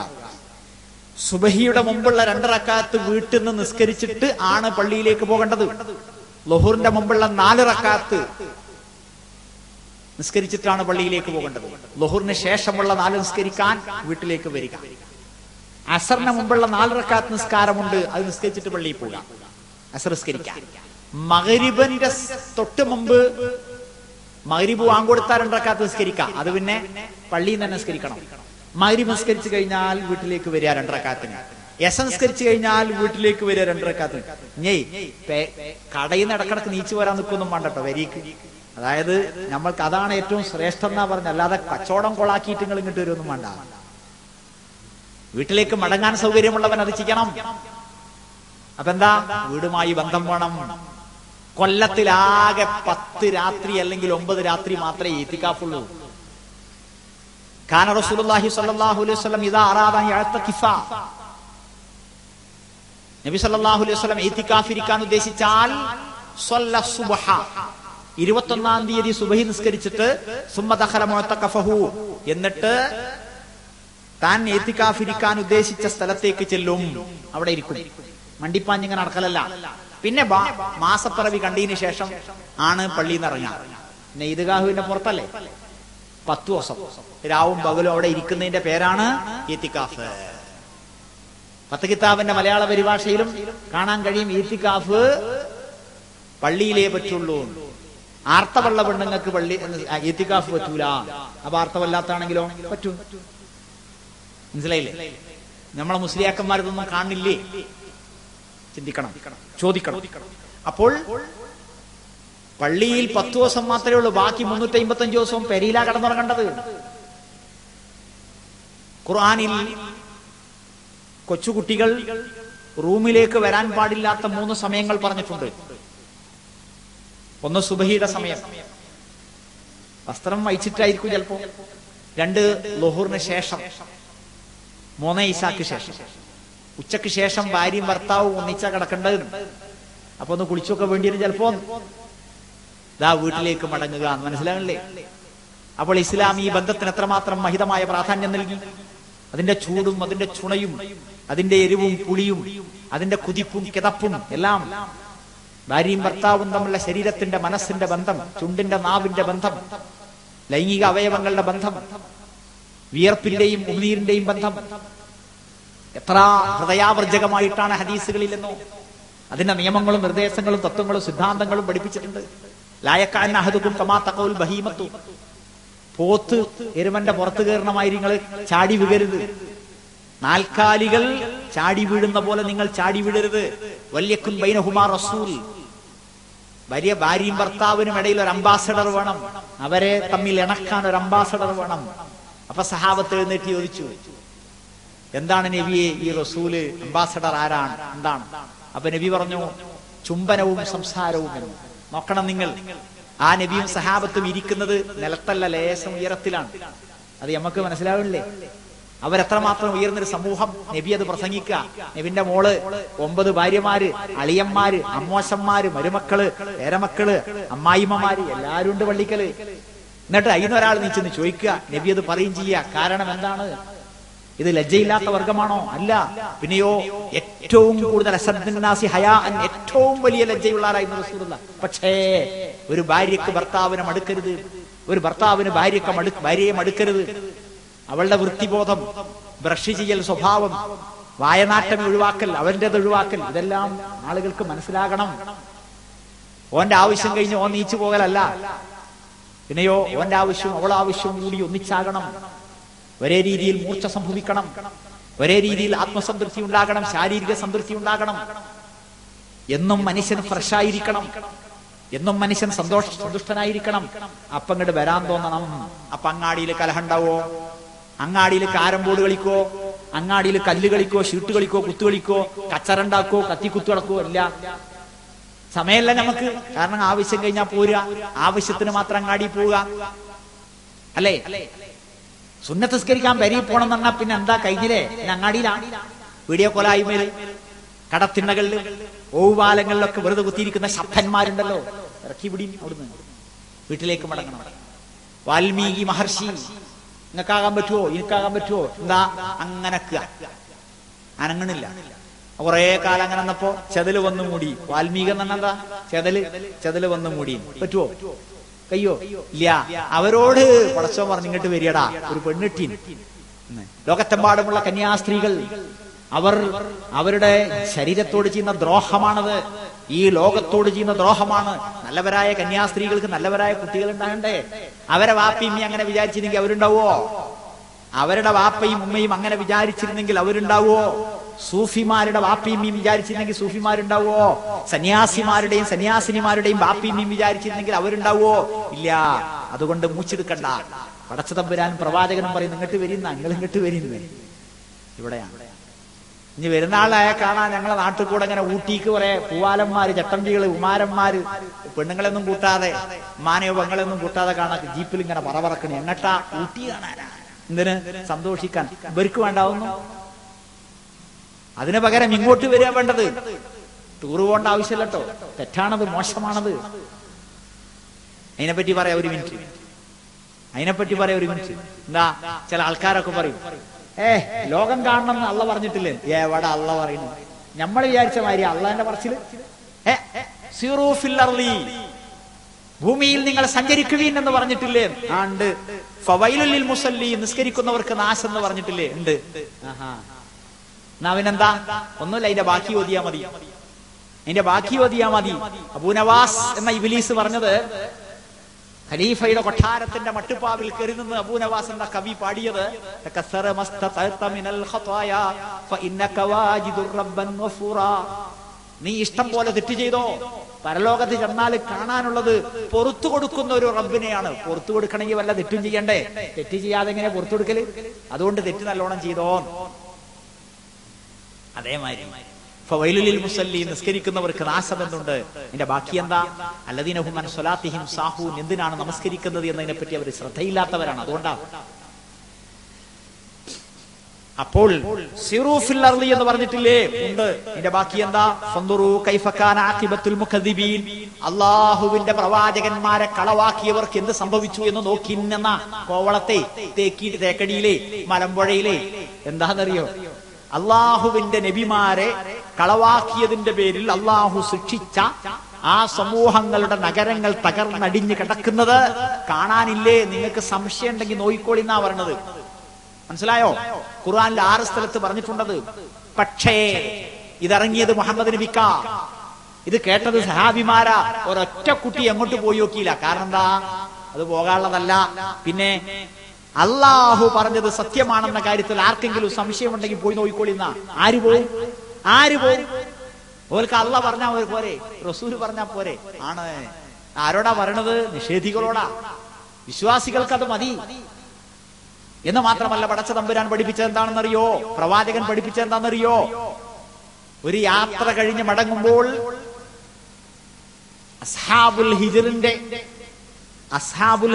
Speaker 1: സുബഹിയുടെ മുമ്പുള്ള 2 റക്അത്ത് വീട്ടിൽ നിന്ന് നിസ്കരിച്ചിട്ട് ആണ് പള്ളിയിലേക്ക് പോകേണ്ടത്. ളുഹുറിന്റെ മുമ്പുള്ള 4 റക്അത്ത് നിസ്കരിച്ചിട്ടാണ് പള്ളിയിലേക്ക് പോകേണ്ടത്. ളുഹുറിന് ശേഷമുള്ള 4 നിസ്കരിക്കാൻ വീട്ടിലേക്ക് വരിക. അസറിന് മുമ്പുള്ള 4 റക്അത്ത് നിസ്കാരമുണ്ട്, അത് നിസ്കരിച്ചിട്ട് പള്ളിയിൽ പോവുക. അസർ നിസ്കരിക്കാൻ. മഗ്രിബിന്റെ തൊട്ട് മുമ്പ് മഗ്രിബ് വാങ്ങിക്കൊടുത്താൽ 2 റക്അത്ത് നിസ്കരിക്കാം. അത് പിന്നെ പള്ളിയിൽ തന്നെ നിസ്കരിക്കണം. മഗ്രിബ് നിസ്കരിച്ചു കഴിഞ്ഞാൽ വീട്ടിലേക്ക് വരിക 2 റക്അത്തിന്. എസ നിസ്കരിച്ചു കഴിഞ്ഞാൽ വീട്ടിലേക്ക് വരിക 2 റക്അത്തിന്. കടയിൽ നിന്ന് ഇടക്കിടക്ക് നീച്ചു വരാൻ നിൽക്കൊന്നും വേണ്ടട്ടോ വരിക്ക്. അതായത് നമ്മൾക്ക് അതാണ് ഏറ്റവും ശ്രേഷ്ഠം എന്നാ പറഞ്ഞ, അല്ലാതെ കച്ചവടം കൊളാക്കിയിട്ട് നിങ്ങൾ ഇങ്ങോട്ട് വരുമൊന്നും വേണ്ട. വീട്ടിലേക്ക് മടങ്ങാൻ സൗകര്യമുള്ളവൻ അത് ചെയ്യണം. അപ്പൊ എന്താ? വീടുമായി ബന്ധം വേണം. കൊല്ലത്തിലാകെ 10 രാത്രി അല്ലെങ്കിൽ 9 രാത്രി മാത്രമേ ഇത്തികാഫുള്ളൂ. കാന റസൂലുള്ളാഹി സ്വല്ലല്ലാഹു അലൈഹി വസല്ലം ഇദാ അറാദ അൻ യഅ്തകിഫ, നബി സല്ലല്ലാഹു അലൈഹി വസല്ലം ഇത്തികാഫ് ഇരിക്കാൻ ഉദ്ദേശിച്ചാൽ സ്വല്ല സുബ്ഹ, 21-ാം തീയതി സുബഹി നിസ്കരിച്ചിട്ട് സുമ്മ ദഖല മുഅ്തഖഫഹു, എന്നിട്ട് താൻ ഇത്തികാഫ് ഇരിക്കാൻ ഉദ്ദേശിച്ച സ്ഥലത്തേക്ക് ചെല്ലും. അവിടെ ഇരിക്കും. മണ്ടിപ്പാഞ്ഞിങ്ങനെ നടക്കലല്ല. പിന്നെ മാസപ്പിറവി കണ്ടതിന് ശേഷം ആണ് പള്ളിയിൽ നിന്ന് ഇറങ്ങുക. പിന്നെ ഈദ്ഗാഹുവിന്റെ പുറത്തല്ലേ 10 ദിവസം രാവും പകലും അവിടെ ഇരിക്കുന്നതിന്റെ പേരാണ് ഇത്തികാഫ്. 10 കിതാബിന്റെ മലയാള പരിഭാഷയിലും കാണാൻ കഴിയും ഇത്തികാഫ് പള്ളിയിലേ പറ്റുള്ളൂ. ആർത്തവള്ള പെണ്ണുങ്ങൾക്ക് പള്ളി ഇത്തികാഫ് പറ്റൂല. അപ്പൊ ആർത്തവല്ലാത്താണെങ്കിലോ പറ്റും. മനസ്സിലായില്ലേ? നമ്മളെ മുസ്ലിയാക്കന്മാരിതൊന്നും കാണില്ലേ? ചിന്തിക്കണം, ചോദിക്കണം. അപ്പോൾ പള്ളിയിൽ 10 ദിവസം മാത്രമേ ഉള്ളൂ. ബാക്കി 355 ദിവസവും പെരീല കടന്നുറങ്ങേണ്ടത്. ഖുർആനിൽ കൊച്ചുകുട്ടികൾ റൂമിലേക്ക് വരാൻ പാടില്ലാത്ത 3 സമയങ്ങൾ പറഞ്ഞിട്ടുണ്ട്. ഒന്ന് സുബഹിയുടെ സമയം, വസ്ത്രം വഹിച്ചിട്ടായിരിക്കും ചിലപ്പോ. 2 ളുഹുറിന് ശേഷം, 3 ഇശാക്ക് ശേഷം. ഉച്ചക്ക് ശേഷം ഭാര്യയും ഭർത്താവും ഒന്നിച്ചാ കിടക്കേണ്ടത്. അപ്പൊ ഒന്ന് കുളിച്ചൊക്കെ വേണ്ടിയിട്ട് ചിലപ്പോ ദാ വീട്ടിലേക്ക് മടങ്ങുക. മനസ്സിലാകണില്ലേ? അപ്പോൾ ഇസ്ലാം ഈ ബന്ധത്തിന് എത്രമാത്രം മഹിതമായ പ്രാധാന്യം നൽകി. അതിന്റെ ചൂടും അതിന്റെ ചുണയും അതിന്റെ എരിവും പുളിയും അതിന്റെ കുതിപ്പും കിതപ്പും എല്ലാം, ഭാര്യയും ഭർത്താവും തമ്മിലുള്ള ശരീരത്തിന്റെ മനസ്സിന്റെ ബന്ധം, ചുണ്ടിന്റെ നാവിന്റെ ബന്ധം, ലൈംഗിക അവയവങ്ങളുടെ ബന്ധം, വിയർപ്പിന്റെയും ഉമിനീരിന്റെയും ബന്ധം എത്ര ഹൃദയാവർജകമായിട്ടാണ് ഹദീസുകളിലെന്നോ. അതിന്റെ നിയമങ്ങളും നിർദ്ദേശങ്ങളും തത്വങ്ങളും സിദ്ധാന്തങ്ങളും പഠിപ്പിച്ചിട്ടുണ്ട്. ലായക്കാന അഹദുക്കും കമാ തഖൗൽ ബഹീമത്തു, പോത്ത് എരുമന്റെ പുറത്ത് കയറണമായി നിങ്ങൾ ചാടി വീഴരുത്. നാൽക്കാലികൾ ചാടി വീഴുന്ന പോലെ നിങ്ങൾ ചാടി വീഴരുത്. വല്യക്കുൻ ബൈനഹുമാ റസൂൽ. ഭാര്യയും ഭർത്താവിനും ഇടയിൽ ഒരു അംബാസഡർ വേണം. അവരെ തമ്മിൽ ഇണക്കാൻ ഒരു അംബാസഡർ വേണം. അപ്പൊ സഹാബത്ത് എഴുന്നേറ്റ് ചോദിച്ചു, എന്താണ് നബിയെ ഈ റസൂല് അംബാസഡർ ആരാണ്, എന്താണ്? അപ്പൊ നബി പറഞ്ഞു, ചുംബനവും സംസാരവും എന്ന്. നോക്കണം നിങ്ങൾ, ആ നബിയും സഹാബത്തും ഇരിക്കുന്നത് നിലത്തല്ല, ലേശം ഉയരത്തിലാണ്. അത് നമുക്ക് മനസ്സിലാവില്ലേ? അവരെത്രമാത്രം ഉയർന്നൊരു സമൂഹം. നബി അത് പ്രസംഗിക്കുക. നബിന്റെ മോള് 9 ഭാര്യമാര്, അളിയന്മാര്, അമ്മോശന്മാര്, മരുമക്കള്, പേരമക്കള്, അമ്മായിമ്മമാര് എല്ലാരും ഉണ്ട് പള്ളിക്കല്. എന്നിട്ട് അതിനൊരാൾ നീച്ചെന്ന് ചോദിക്കുക, നബി അത് പറയും ചെയ്യുക. കാരണം എന്താണ്? ഇത് ലജ്ജയില്ലാത്ത വർഗമാണോ? അല്ല. പിന്നെയോ ഏറ്റവും കൂടുതൽ അസദ്ദുന്നാസി ഹയാഅൻ, ഏറ്റവും വലിയ ലജ്ജയുള്ളവരായിരുന്നു റസൂലുള്ളാഹ്. പക്ഷേ ഒരു ഭാര്യയ്ക്ക് ഭർത്താവിനെ മടുക്കരുത്, ഒരു ഭർത്താവിന് ഭാര്യയെ മടുക്കരുത്. അവളുടെ വൃത്തിബോധം, ബ്രഷ് ചെയ്യൽ സ്വഭാവം, വായനാട്ടം ഒഴിവാക്കൽ, അവന്റേത് ഒഴിവാക്കൽ, ഇതെല്ലാം ആളുകൾക്ക് മനസ്സിലാകണം. ഓന്റെ ആവശ്യം കഴിഞ്ഞ് ഓൻ നീച്ചു പോകലല്ല. പിന്നെയോ ഓന്റെ ആവശ്യവും അവളെ ആവശ്യവും കൂടി ഒന്നിച്ചാകണം. ഒരേ രീതിയിൽ മൂർച്ച സംഭവിക്കണം, ഒരേ രീതിയിൽ ആത്മസംതൃപ്തി ഉണ്ടാകണം, ശാരീരിക സംതൃപ്തി ഉണ്ടാകണം. എന്നും മനുഷ്യൻ ഫ്രഷ് ആയിരിക്കണം, എന്നും മനുഷ്യൻ സന്തുഷ്ടനായിരിക്കണം. അപ്പൊ അങ്ങോട്ട് വരാൻ തോന്നണം. അപ്പൊ അങ്ങാടിയിൽ കലഹണ്ടാവോ? അങ്ങാടിയിൽ കാരം ബോർഡ് കളിക്കോ? അങ്ങാടിയിൽ കല്ല് കളിക്കോ, ഷീട്ട് കളിക്കോ, കുത്തു കളിക്കോ, കച്ചറുണ്ടാക്കോ, കത്തി കുത്തു കളക്കോ? ഇല്ല, സമയമല്ല നമുക്ക്. കാരണം ആവശ്യം കഴിഞ്ഞാൽ പോരുക, ആവശ്യത്തിന് മാത്രം അങ്ങാടി പോവുക, അല്ലേ? സുന്നത്ത് നിസ്കരിക്കാൻ പെരിയിൽ പോണം എന്ന് പറഞ്ഞാൽ പിന്നെ എന്താ കഴിഞ്ഞില്ലേ? പിന്നെ അങ്ങാടിയിലാണ്. വീഡിയോ കോലായ്മയില്, കടത്തിണ്ണകളില്, ഓവുപാലങ്ങളിലൊക്കെ വെറുതെ കുത്തിയിരിക്കുന്ന ശബ്ദന്മാരുണ്ടല്ലോ, ഇറക്കി വിടി അവിടുന്ന്, വീട്ടിലേക്ക് മടങ്ങണം. വാൽമീകി മഹർഷി, നിങ്ങൾക്കാകാൻ പറ്റുമോ, എനിക്കാകാൻ പറ്റുമോ? എന്താ അങ്ങനെ അനങ്ങണില്ല. കുറെ കാലം അങ്ങനെ വന്നപ്പോ ചെതല് വന്നു മൂടി. വാൽമീകി എന്ന് പറഞ്ഞാ എന്താ? ചെതല് വന്നു മൂടി. പറ്റുമോ? കയ്യോ? ഇല്ല. അവരോട് പടച്ചോൻ പറഞ്ഞു, ഇങ്ങോട്ട് വരികടാ, ഒരു പെണ്ണിട്ടീൻ. ലോകത്തെമ്പാടുമുള്ള കന്യാസ്ത്രീകൾ അവരുടെ ശരീരത്തോട് ചെയ്യുന്ന ദ്രോഹമാണത്, ഈ ലോകത്തോട് ചെയ്യുന്ന ദ്രോഹമാണ്. നല്ലവരായ കന്യാസ്ത്രീകൾക്ക് നല്ലവരായ കുട്ടികൾ ഉണ്ടാകണ്ടേ? അവരെ വാപ്പയും അങ്ങനെ വിചാരിച്ചിരുന്നെങ്കിൽ അവരുണ്ടാവോ? അവരുടെ വാപ്പയും ഉമ്മയും അങ്ങനെ വിചാരിച്ചിരുന്നെങ്കിൽ അവരുണ്ടാവോ? സൂഫിമാരുടെ വാപ്പയും വിചാരിച്ചിരുന്നെങ്കിൽ സൂഫിമാരുണ്ടാവോ? സന്യാസിമാരുടെയും സന്യാസിനിമാരുടെയും വാപ്പയും വിചാരിച്ചിരുന്നെങ്കിൽ അവരുണ്ടാവോ? ഇല്ല. അതുകൊണ്ട് മൂച്ചെടുക്കണ്ട. പടച്ചതമ്പുരാൻ പ്രവാചകനും പറയുന്നു, ഇങ്ങോട്ട് വരുന്ന, നിങ്ങൾ ഇങ്ങോട്ട് വരുന്നേ. ഇവിടെയാണ്. ഇനി വരുന്ന ആളായ കാണാൻ ഞങ്ങളെ നാട്ടിൽ കൂടെ അങ്ങനെ ഊട്ടിക്ക് കുറെ പൂവാലന്മാര്, ചട്ടമ്പികള്, ഉമാരന്മാര്, പെണ്ണുങ്ങളെയൊന്നും കൂട്ടാതെ, ഉമ്മാനെയോ പെങ്ങളെയൊന്നും കൂട്ടാതെ കാണാൻ ജീപ്പിൽ ഇങ്ങനെ പറക്കണേ. എങ്ങട്ടാ? ഊട്ടി കാണാനാ. എന്തിന്? സന്തോഷിക്കാൻ. ഇവർക്ക് വേണ്ടാവുന്നു. അതിന് പകരം ഇങ്ങോട്ട് വരിക വേണ്ടത്. ടൂറ് പോകേണ്ട ആവശ്യമില്ലട്ടോ. തെറ്റാണത്, മോശമാണത്. അതിനെപ്പറ്റി പറയാം ഒരു മിനിറ്റ്. എന്താ? ചില ആൾക്കാരൊക്കെ പറയും, ലോകം കാണണം എന്ന് അള്ള പറഞ്ഞിട്ടില്ലേ? എവിടെ അള്ള പറയുന്നു? നമ്മൾ വിചാരിച്ച മാതിരി അള്ളാന്റെ പറച്ചില്. ഭൂമിയിൽ നിങ്ങൾ സഞ്ചരിക്കുവീൻ എന്ന് പറഞ്ഞിട്ടില്ലേ? ഉണ്ട്. ഫവൈലുൽ മുസല്ലി, നിസ്കരിക്കുന്നവർക്ക് നാശം എന്ന് പറഞ്ഞിട്ടില്ലേ? ഉണ്ട്. അവനെന്താ? ഒന്നുമില്ല, അതിന്റെ ബാക്കി ഓതിയാ മതി. അബൂനവാസ് എന്ന ഇബ്ലീസ് പറഞ്ഞത്, ഖലീഫയുടെ കൊട്ടാരത്തിന്റെ മട്ടുപ്പാവിൽ കയറി നിന്ന് അബൂനവാസ് എന്ന കവി പാടിയത്, നീ ഇഷ്ടം പോലെ തെറ്റ് ചെയ്തോ, പരലോകത്ത് ചെന്നാൽ കാണാനുള്ളത് പുറത്തു കൊടുക്കുന്ന ഒരു റബ്ബിനെയാണ്. പുറത്തു കൊടുക്കണമെങ്കിൽ വല്ല തെറ്റും ചെയ്യണ്ടേ? തെറ്റ് ചെയ്യാതെ എങ്ങനെ പുറത്തു കൊടുക്കല്? അതുകൊണ്ട് തെറ്റ് നല്ലോണം ചെയ്തോ. അതേമാതിരി ഫവൈലുൽ മുസല്ലി, നിസ്കരിക്കുന്നവർക്ക് നാശമെന്നുണ്ട്. ഇതിന്റെ ബാക്കി എന്താ? അല്ലദീന ഹും അൻ സ്വലാത്തിഹിം സാഹൂൻ, എന്തിനാണ് നമസ്കരിക്കുന്നത് എന്നതിനെ പറ്റി അവർ ശ്രദ്ധയില്ലാത്തവരാണ്. അതുകൊണ്ടാണ്. അപ്പോൾ സിറൂ ഫിൽ അർളി എന്ന് പറഞ്ഞിട്ടില്ലേ? ഉണ്ട്. ഇതിന്റെ ബാക്കി എന്താ? ഫൻദുറൂ കൈഫ കാന ആഖിബത്തുൽ മുകദ്ദിബീൻ, അല്ലാഹുവിന്റെ പ്രവാചകന്മാരെ കളവാക്കിയവർക്ക് എന്ത് സംഭവിച്ചു എന്ന് നോക്കിന്നെന്ന കോവളത്തെ തേക്കടിയിലെ മലമ്പുഴയിലെ എന്താണെന്നറിയോ? അള്ളാഹുവിന്റെ നബിമാരെ കളവാക്കിയതിന്റെ പേരിൽ അള്ളാഹു ശിക്ഷിച്ച ആ സമൂഹങ്ങളുടെ നഗരങ്ങൾ തകർന്നടിഞ്ഞ് കിടക്കുന്നത് കാണാനില്ലേ? നിങ്ങൾക്ക് സംശയം ഉണ്ടെങ്കിൽ നോയിക്കോളിന്നാ പറഞ്ഞത്. മനസ്സിലായോ? ഖുർആനിൽ 6 സ്ഥലത്ത് പറഞ്ഞിട്ടുണ്ടത്. പക്ഷേ ഇതറങ്ങിയത് മുഹമ്മദ് നബിക്ക, ഇത് കേട്ടത് സഹാബിമാരാ. ഒരൊറ്റ കുട്ടി എങ്ങോട്ട് പോയി നോക്കിയില്ല. കാരണം എന്താ? അത് പോകാനുള്ളതല്ല. പിന്നെ അള്ളാഹു പറഞ്ഞത് സത്യമാണെന്ന കാര്യത്തിൽ ആർക്കെങ്കിലും സംശയമുണ്ടെങ്കിൽ പോയി നോക്കിക്കോളിന്നാ. ആര് പോവും? ഓർക്ക് അള്ളാ പറഞ്ഞാ പോരെ, റസൂല് പറഞ്ഞാ പോരെ? ആണ്. ആരോടാ പറയണത്? നിഷേധികളോടാ. വിശ്വാസികൾക്ക് അത് മതി. എന്ന് മാത്രമല്ല, പടച്ച തമ്പുരാൻ പഠിപ്പിച്ചത് എന്താണെന്നറിയോ? പ്രവാചകൻ പഠിപ്പിച്ചത് എന്താണെന്നറിയോ? ഒരു യാത്ര കഴിഞ്ഞ് മടങ്ങുമ്പോൾ അസ്ഹാബുൽ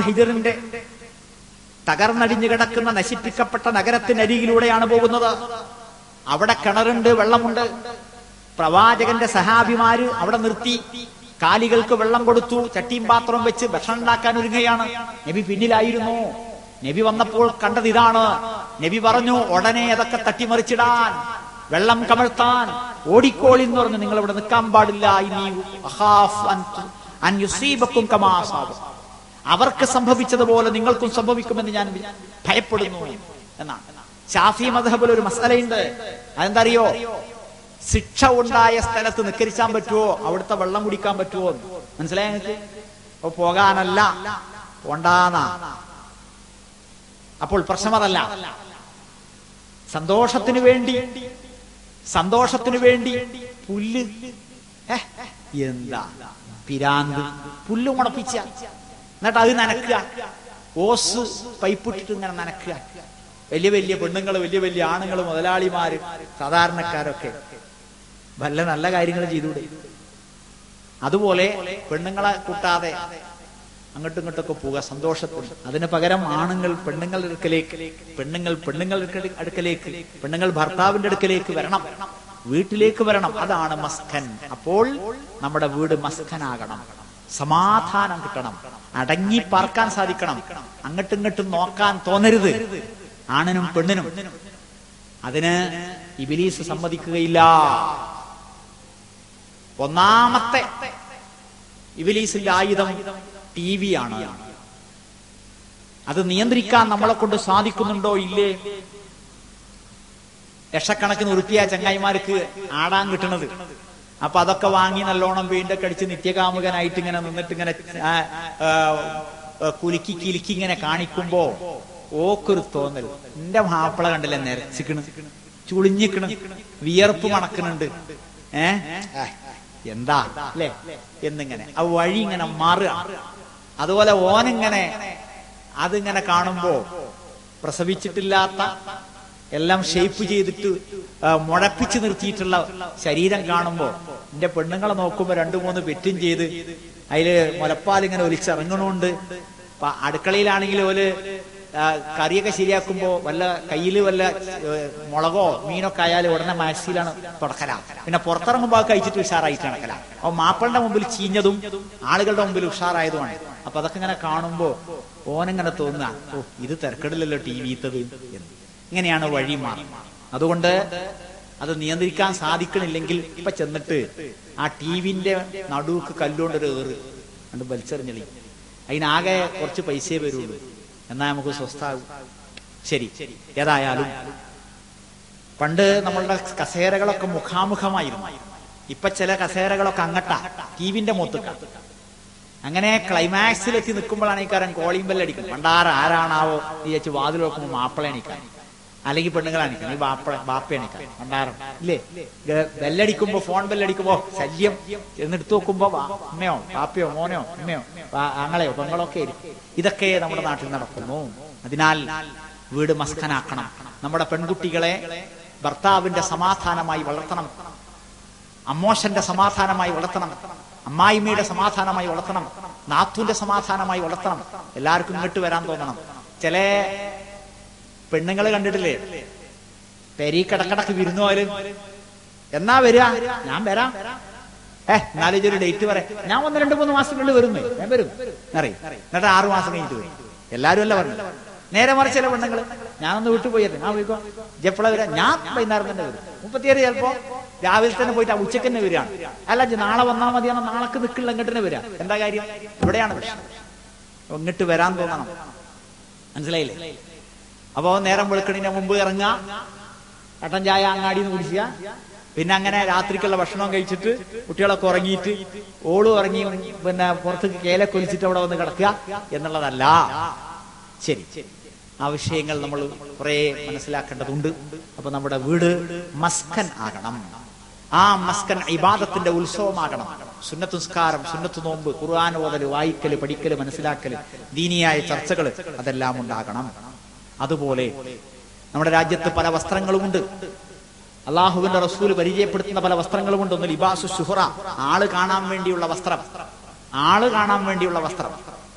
Speaker 1: ഹിജറിന്റെ തകർന്നടിഞ്ഞു കിടക്കുന്ന നശിപ്പിക്കപ്പെട്ട നഗരത്തിനരികിലൂടെയാണ് പോകുന്നത്. അവിടെ കിണറുണ്ട്, വെള്ളമുണ്ട്. പ്രവാചകന്റെ സഹാബിമാര് അവിടെ നിർത്തി കാലികൾക്ക് വെള്ളം കൊടുത്തു. ചട്ടിയും പാത്രവും വെച്ച് ഭക്ഷണം ഉണ്ടാക്കാൻ ഒരുങ്ങുകയാണ്. നബി പിന്നിലായിരുന്നു. നബി വന്നപ്പോൾ കണ്ടത് ഇതാണ്. നബി പറഞ്ഞു, ഉടനെ അതൊക്കെ തട്ടിമറിച്ചിടാൻ, വെള്ളം കമഴ്ത്താൻ ഓടിക്കോളി എന്ന് പറഞ്ഞു. നിങ്ങൾ ഇവിടെ നിൽക്കാൻ പാടില്ല. അവർക്ക് സംഭവിച്ചതുപോലെ നിങ്ങൾക്കും സംഭവിക്കുമെന്ന് ഞാൻ ഭയപ്പെടുന്നു എന്നാണ്. ശാഫി മദ്ഹബിൽ ഒരു മസലയുണ്ട്. അതെന്താ അറിയോ? ശിക്ഷ ഉണ്ടായ സ്ഥലത്ത് നിക്കരിച്ചാൻ പറ്റുമോ? അവിടുത്തെ വെള്ളം കുടിക്കാൻ പറ്റുമോ? മനസ്സിലായ നിങ്ങൾക്ക്? അപ്പൊ പോകാനല്ല, പോണ്ടാന്നാ. അപ്പോൾ പ്രശ്നമതല്ല. സന്തോഷത്തിനു വേണ്ടി പുല്ല്, എന്താ പിരാന്ത്, പുല്ല് മുളപ്പിച്ച, എന്നിട്ട് അത് നനക്കുക. ഓസ് പൈപ്പിട്ടിട്ട് ഇങ്ങനെ നനക്കുക. വലിയ വലിയ പെണ്ണുങ്ങൾ, വലിയ വലിയ ആണുങ്ങൾ, മുതലാളിമാര്, സാധാരണക്കാരൊക്കെ വല്ല നല്ല കാര്യങ്ങൾ ചെയ്തൂടെ? അതുപോലെ പെണ്ണുങ്ങളെ കൂട്ടാതെ അങ്ങോട്ടും ഇങ്ങോട്ടൊക്കെ പോവുക സന്തോഷത്തിന്. അതിന് പകരം ആണുങ്ങൾ പെണ്ണുങ്ങളുടെ അടുക്കലേക്ക്, പെണ്ണുങ്ങളുടെ അടുക്കലേക്ക്, പെണ്ണുങ്ങൾ ഭർത്താവിന്റെ അടുക്കലേക്ക് വരണം, വീട്ടിലേക്ക് വരണം. അതാണ് മസ്കൻ. അപ്പോൾ നമ്മുടെ വീട് മസ്കനാകണം. സമാധാനം കിട്ടണം, അടങ്ങി പാർക്കാൻ സാധിക്കണം. അങ്ങോട്ടും ഇങ്ങോട്ടും നോക്കാൻ തോന്നരുത് ആണിനും പെണ്ണിനും. അതിന് ഇബ്ലീസ് സമ്മതിക്കുകയില്ല. ഒന്നാമത്തെ ഇബ്ലീസിന്റെ ആയുധം TV ആണ്. അത് നിയന്ത്രിക്കാൻ നമ്മളെ കൊണ്ട് സാധിക്കുന്നുണ്ടോ ഇല്ലേ? ലക്ഷക്കണക്കിന് ഉറുപ്പിയ ചങ്ങായിമാർക്ക് ആടാൻ കിട്ടുന്നത്. അപ്പൊ അതൊക്കെ വാങ്ങി നല്ലോണം പെയിന്റൊക്കെ അടിച്ച് നിത്യകാമുകനായിട്ട് ഇങ്ങനെ നിന്നിട്ട് ഇങ്ങനെ കിലുക്കി ഇങ്ങനെ കാണിക്കുമ്പോ ഓക്കൊരു തോന്നൽ, എന്റെ മാപ്പിള കണ്ടില്ലേ നിരച്ചിക്കണ്, ചുളിഞ്ഞിക്കണ്, വിയർപ്പ് മണക്കുന്നുണ്ട്, എന്താ അല്ലേ എന്നിങ്ങനെ ആ വഴി ഇങ്ങനെ മാറുക. അതുപോലെ ഓനിങ്ങനെ അതിങ്ങനെ കാണുമ്പോ പ്രസവിച്ചിട്ടില്ലാത്ത, എല്ലാം ഷേപ്പ് ചെയ്തിട്ട് മുഴപ്പിച്ച് നിർത്തിയിട്ടുള്ള ശരീരം കാണുമ്പോ, എന്റെ പെണ്ണുങ്ങളെ നോക്കുമ്പോ 2-3 പെറ്റും ചെയ്ത് അതില് മുലപ്പാലിങ്ങനെ ഒലിച്ചിറങ്ങണോണ്ട്. അടുക്കളയിലാണെങ്കിൽ ഓല് കറിയൊക്കെ ശരിയാക്കുമ്പോ വല്ല കയ്യില് വല്ല മുളകോ മീനൊക്കെ ആയാലും ഉടനെ മാക്സിയിലാണ് തുടക്കല. പിന്നെ പുറത്തിറങ്ങുമ്പോ കഴിച്ചിട്ട് ഉഷാറായിട്ട് നടക്കല. അപ്പൊ മാപ്പിളുടെ മുമ്പിൽ ചീഞ്ഞതും ആളുകളുടെ മുമ്പിൽ ഉഷാറായതുമാണ്. അപ്പൊ അതൊക്കെ ഇങ്ങനെ കാണുമ്പോ ഓനെങ്ങനെ തോന്നുക, ഓ ഇത് തിരക്കടില്ലല്ലോ TV-ത്തത് എന്ന്. ഇങ്ങനെയാണ് വഴി മാറും. അതുകൊണ്ട് അത് നിയന്ത്രിക്കാൻ സാധിക്കണില്ലെങ്കിൽ ഇപ്പൊ ചെന്നിട്ട് ആ TV-ന്റെ നടുക്ക് കല്ലുകൊണ്ടൊരു ഏറ് കണ്ട് വലിച്ചെറിഞ്ഞളി. അതിനാകെ കുറച്ച് പൈസയെ വരുള്ളൂ, എന്നാ നമുക്ക് സ്വസ്ഥാകും. ശരി, ഏതായാലും പണ്ട് നമ്മളുടെ കസേരകളൊക്കെ മുഖാമുഖമായിരുന്നു. ഇപ്പൊ ചില കസേരകളൊക്കെ അങ്ങട്ടാ, TV-ന്റെ മുഖത്തുക. അങ്ങനെ ക്ലൈമാക്സിലെത്തി നിൽക്കുമ്പോഴാണ് ഈ കാരൻ കോളിംഗ് ബെല്ലടിക്കും. ആരാണാവോ വിചാരിച്ച് വാതിൽ നോക്കുമ്പോൾ മാപ്പിളണിക്കാൻ, അല്ലെങ്കിൽ പെണ്ണുങ്ങളാണിക്കാൻ, ഈ ബാപ്പയണിക്കാൻ ഭണ്ടാരം ഇല്ലേ. ബെല്ലടിക്കുമ്പോ, ഫോൺ ബെല്ലടിക്കുമ്പോ ശല്യം എന്നെടുത്ത് നോക്കുമ്പോ അമ്മയോ ബാപ്പയോ മോനോ അമ്മയോ ആങ്ങളെയോ പെങ്ങളൊക്കെ ആയിരിക്കും. ഇതൊക്കെ നമ്മുടെ നാട്ടിൽ നടക്കുന്നു. അതിനാൽ വീട് മസ്കനാക്കണം. നമ്മുടെ പെൺകുട്ടികളെ ഭർത്താവിന്റെ സമാധാനമായി വളർത്തണം, അമ്മോശന്റെ സമാധാനമായി വളർത്തണം, അമ്മായിമ്മയുടെ സമാധാനമായി വളർത്തണം, നാത്തൂന്റെ സമാധാനമായി വളർത്തണം. എല്ലാവർക്കും ഇങ്ങോട്ട് വരാൻ തോന്നണം. ചില പെണ്ണുങ്ങള് കണ്ടിട്ടില്ലേ, പെരീ കിടക്കിടക്ക് വിരുന്നു പോയാല്, എന്നാ വരിക, ഞാൻ വരാം, എന്നാലും ഇതൊരു ഡേറ്റ് പറയാം, ഞാൻ 1-2-3 മാസത്തിനുള്ളിൽ വരുന്നേ, ഞാൻ വരും എന്നറിയും. എന്നിട്ട് 6 മാസം കഴിഞ്ഞിട്ട് വരും. എല്ലാരും അല്ല പറഞ്ഞു. നേരെ മറിച്ച് ചില പെണ്ണുങ്ങള്, ഞാനൊന്ന് വിട്ടു പോയത്, ഞാൻ പോയിക്കോ, എപ്പോഴാ വരാം, ഞാൻ വൈകുന്നേരം തന്നെ വരും. 36 ചിലപ്പോ രാവിലെ തന്നെ പോയിട്ട് ആ ഉച്ചക്ക് തന്നെ വരികയാണ്. അല്ല നാളെ വന്നാൽ മതിയാണോ, നാളേക്ക് നിൽക്കില്ല, ഇങ്ങോട്ട് തന്നെ വരാം. എന്താ കാര്യം? ഇവിടെയാണ് പ്രശ്നം. ഇങ്ങോട്ട് വരാൻ തോന്നണം. മനസ്സിലായില്ലേ? അപ്പോ നേരം വെളുക്കണിന്റെ മുമ്പ് ഇറങ്ങുക, കട്ടൻ ചായ അങ്ങാടിന്ന് കുടിക്കുക, പിന്നെ അങ്ങനെ രാത്രിക്കുള്ള ഭക്ഷണം കഴിച്ചിട്ട് കുട്ടികളൊക്കെ ഉറങ്ങിയിട്ട് ഓളും ഉറങ്ങി പിന്നെ പുറത്തേക്ക് കേല കൊലിച്ചിട്ട് അവിടെ വന്ന് കിടക്കുക എന്നുള്ളതല്ല ശരി. ആ വിഷയങ്ങൾ നമ്മൾ കുറെ മനസ്സിലാക്കേണ്ടതുണ്ട്. അപ്പൊ നമ്മുടെ വീട് മസ്കൻ ആകണം. ആ മസ്കൻ ഇബാദത്തിന്റെ ഉത്സവമാകണം. സുന്നത്ത് നിസ്കാരം, സുന്നത്ത് നോമ്പ്, ഖുർആൻ ഓതല്, വായിക്കല്, പഠിക്കല്, മനസ്സിലാക്കല്, ദീനിയായ ചർച്ചകള് അതെല്ലാം ഉണ്ടാകണം. അതുപോലെ നമ്മുടെ രാജ്യത്ത് പല വസ്ത്രങ്ങളുമുണ്ട്. അള്ളാഹുവിന്റെ റസൂൽ പരിചയപ്പെടുത്തുന്ന പല വസ്ത്രങ്ങളുമുണ്ട്. ഒന്ന് ലിബാസു ശുഹ്റ, ആള് കാണാൻ വേണ്ടിയുള്ള വസ്ത്രം. ആള് കാണാൻ വേണ്ടിയുള്ള വസ്ത്രം.